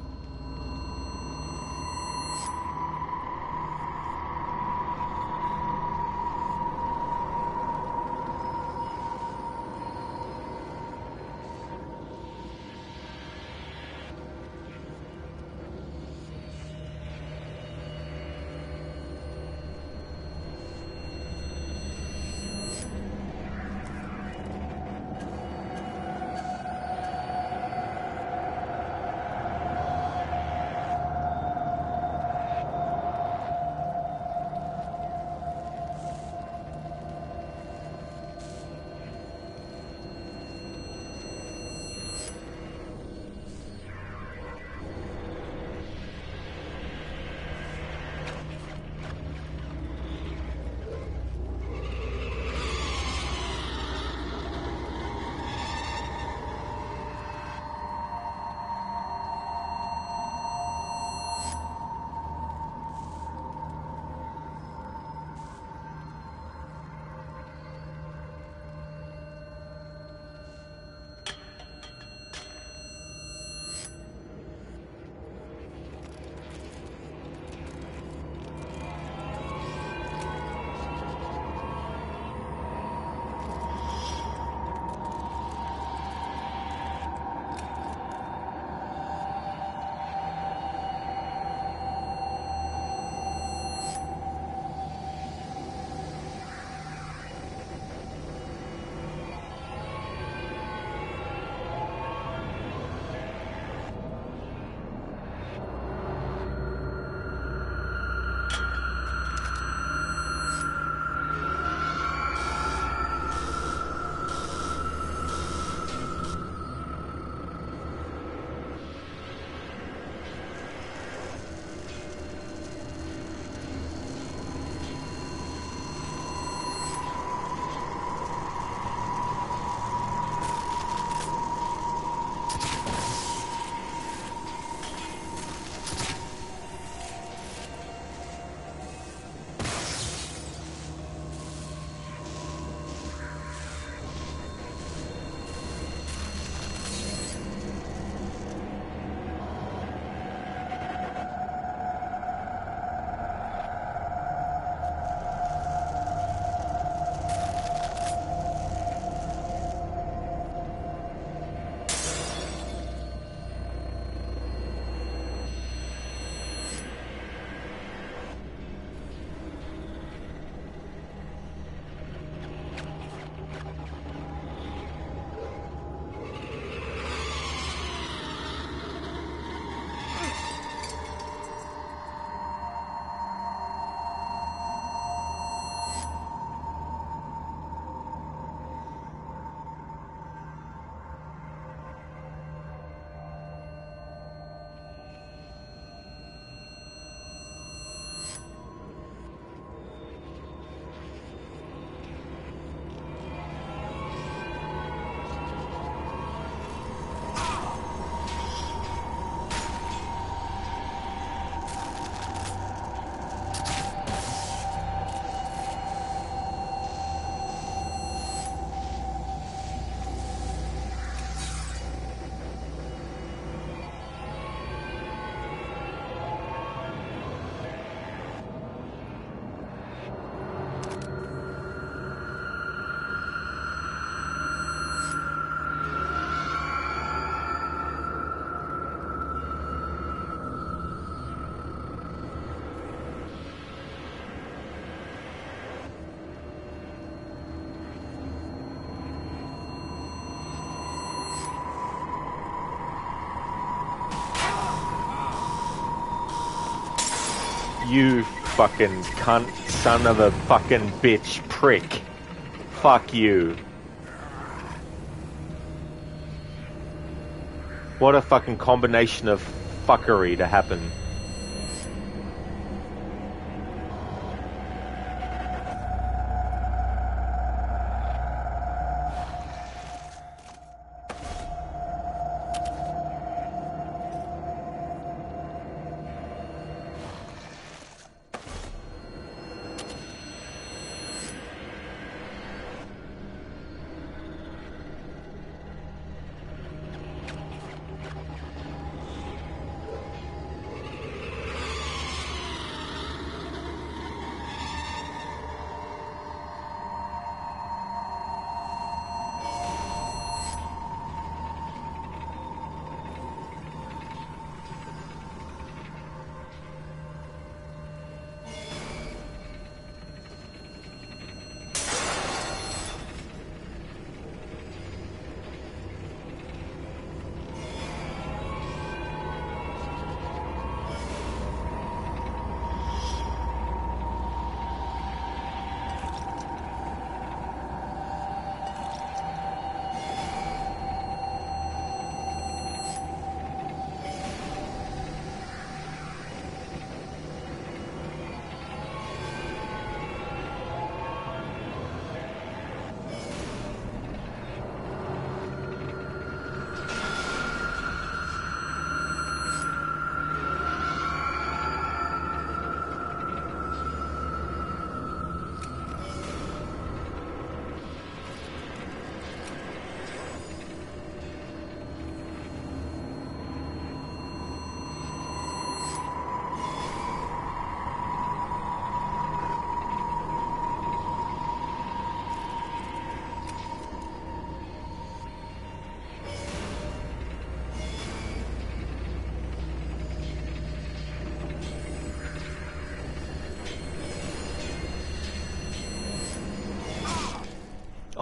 You fucking cunt, son of a fucking bitch, prick. Fuck you. What a fucking combination of fuckery to happen.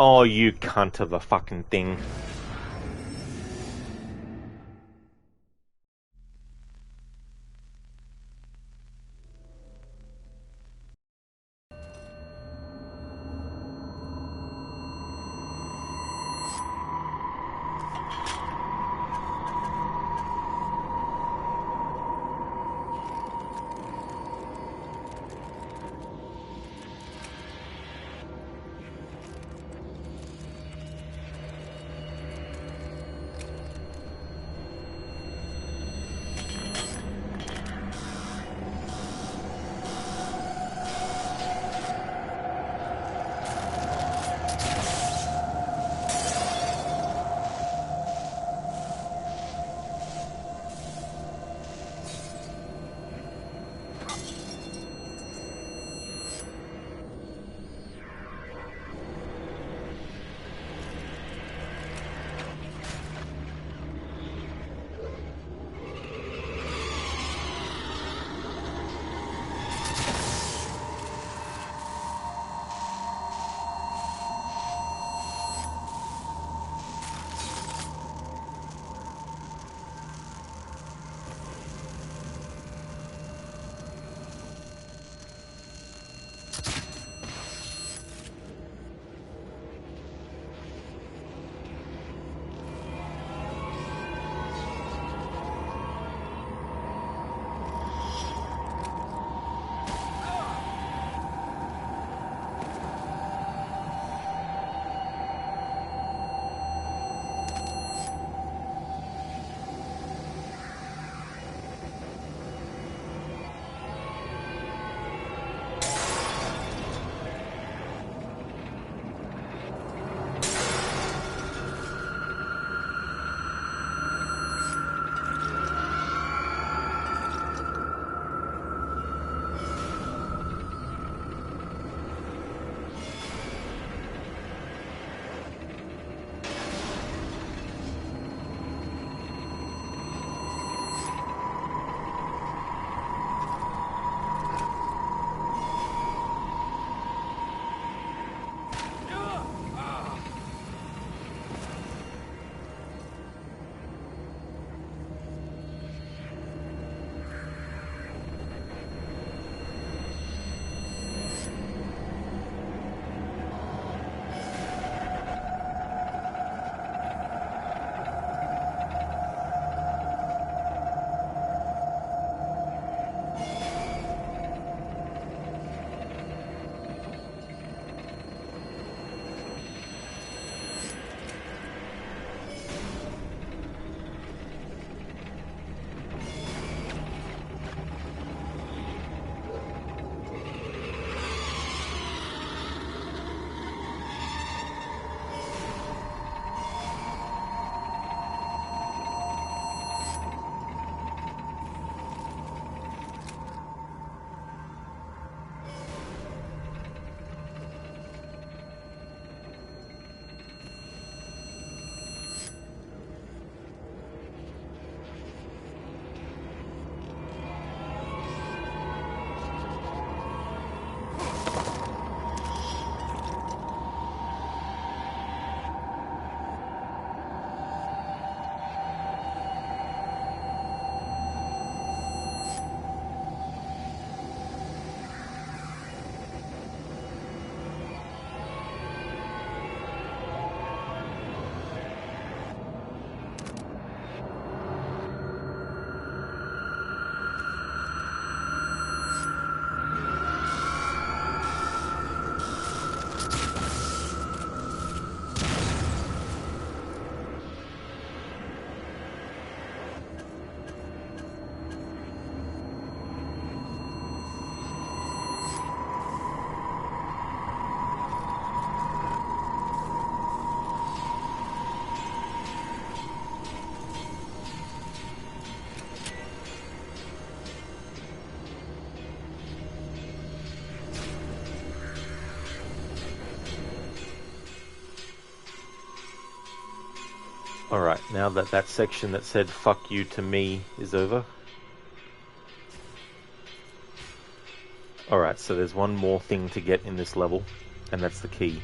Oh, you cunt of a fucking thing. Alright, now that that section that said fuck you to me is over. Alright, so there's one more thing to get in this level, and that's the key.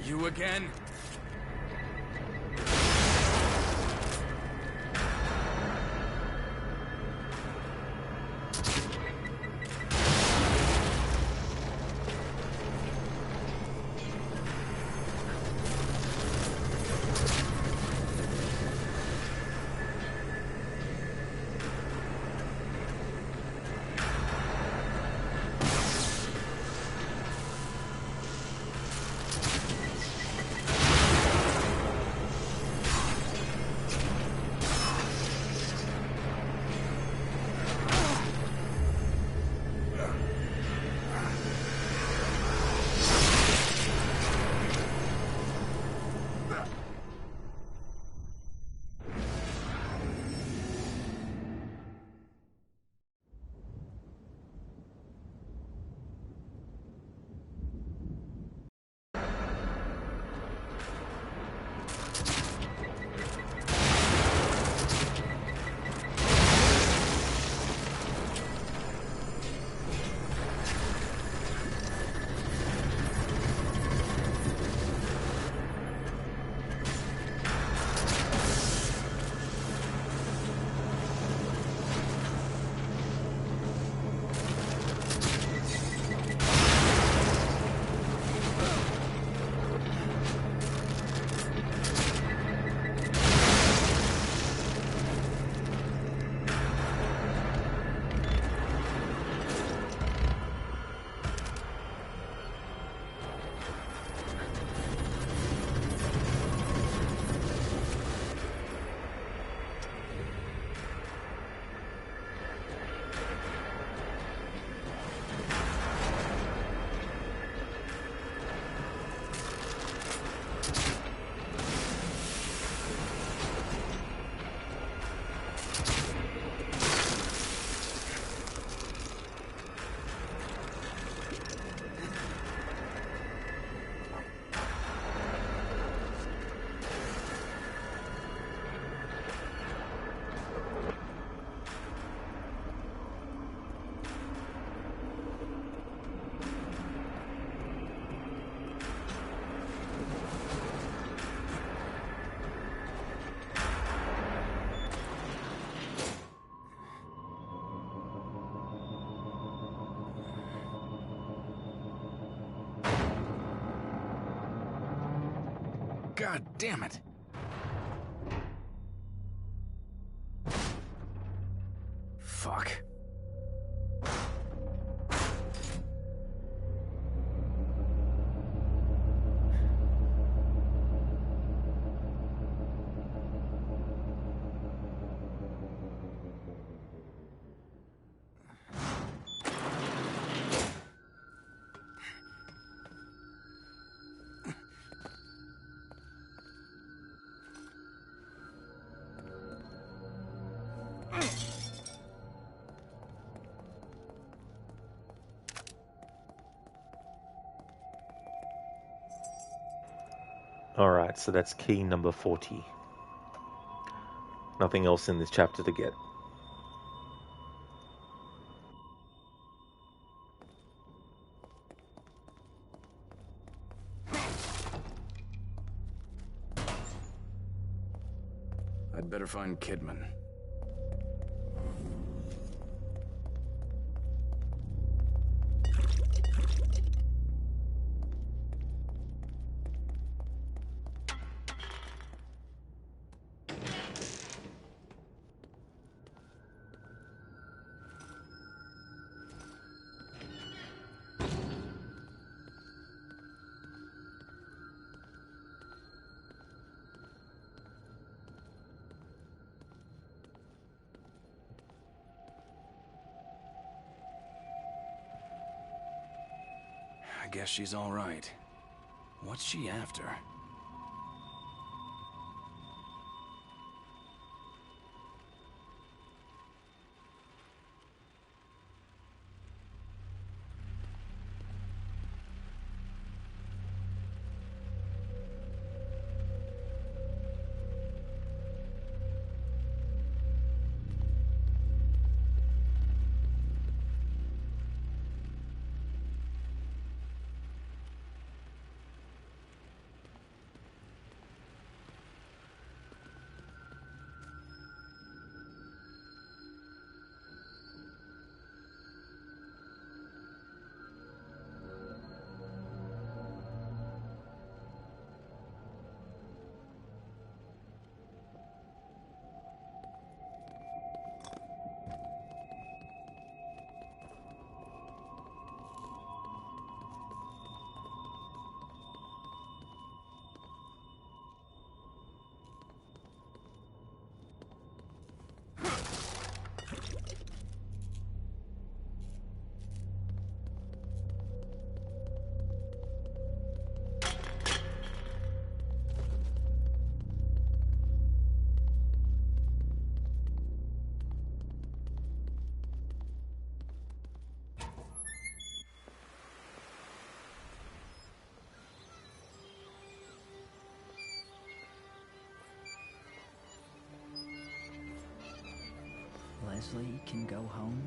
You again? God damn it. Fuck. Alright, so that's key number 40. Nothing else in this chapter to get. I'd better find Kidman. I guess she's all right. What's she after? Leslie can go home?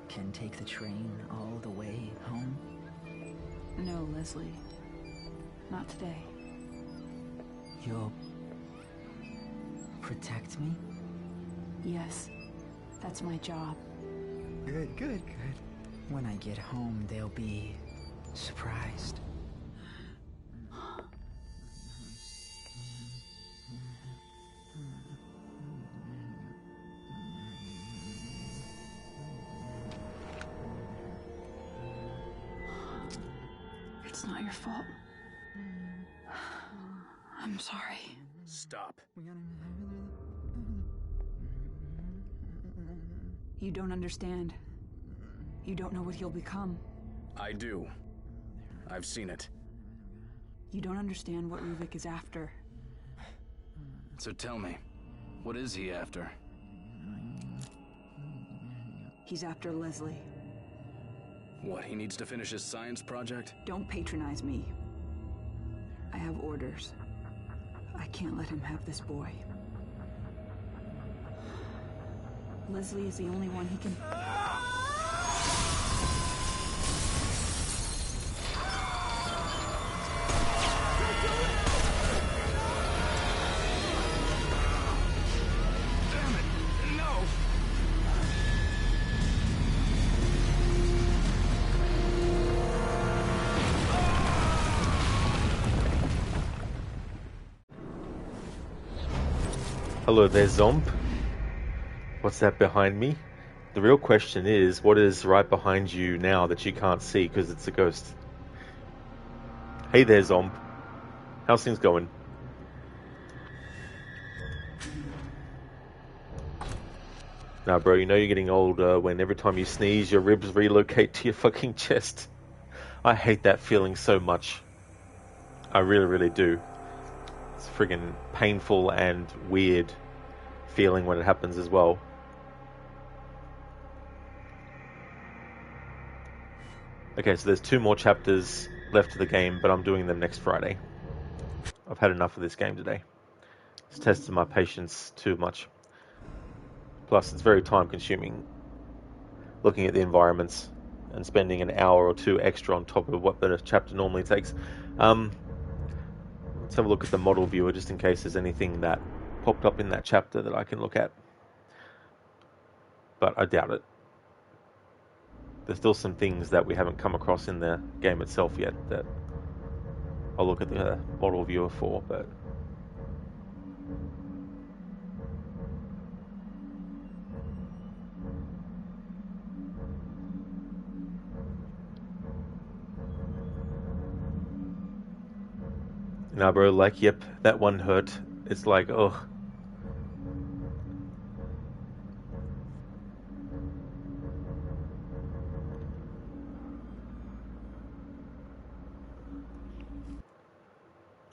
Can take the train all the way home? No, Leslie. Not today. You'll protect me? Yes. That's my job. Good, good, good. When I get home, they'll be surprised. It's not your fault. I'm sorry. Stop. You don't understand. You don't know what he'll become. I do. I've seen it. You don't understand what Ruvik is after. So tell me, what is he after? He's after Leslie. What, he needs to finish his science project? Don't patronize me. I have orders. I can't let him have this boy. Leslie is the only one he can... Damn it! No! Hello there, Zomp. What's that behind me? The real question is, what is right behind you now that you can't see because it's a ghost? Hey there, Zomp. How's things going? Nah, bro, you know you're getting older when every time you sneeze, your ribs relocate to your fucking chest. I hate that feeling so much. I really, really do. It's friggin' painful and weird feeling when it happens as well. Okay, so there's 2 more chapters left of the game, but I'm doing them next Friday. I've had enough of this game today. It's tested my patience too much. Plus, it's very time consuming looking at the environments and spending an hour or 2 extra on top of what the chapter normally takes. Let's have a look at the model viewer just in case there's anything that popped up in that chapter that I can look at. But I doubt it. There's still some things that we haven't come across in the game itself yet that I'll look at the model viewer for, but... Nah, bro, like, yep, that one hurt. It's like, ugh.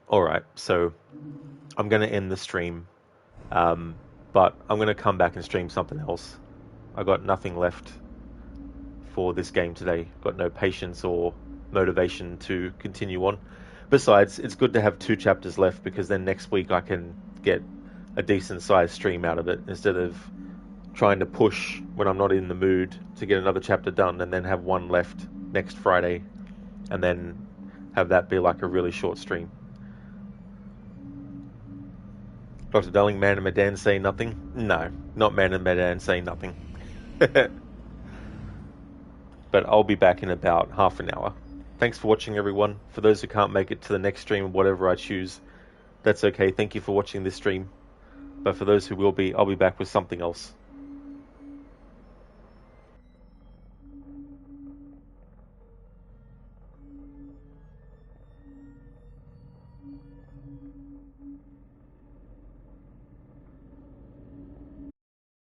Alright, so I'm going to end the stream, but I'm going to come back and stream something else. I got nothing left for this game today. Got no patience or motivation to continue on. Besides, it's good to have 2 chapters left because then next week I can get a decent sized stream out of it instead of trying to push when I'm not in the mood to get another chapter done and then have 1 left next Friday and then have that be like a really short stream. Dr. Darling, Man and Medan say nothing? No, not Man and Medan say nothing. But I'll be back in about half an hour. Thanks for watching, everyone. For those who can't make it to the next stream, whatever I choose, that's okay. Thank you for watching this stream. But for those who will be, I'll be back with something else.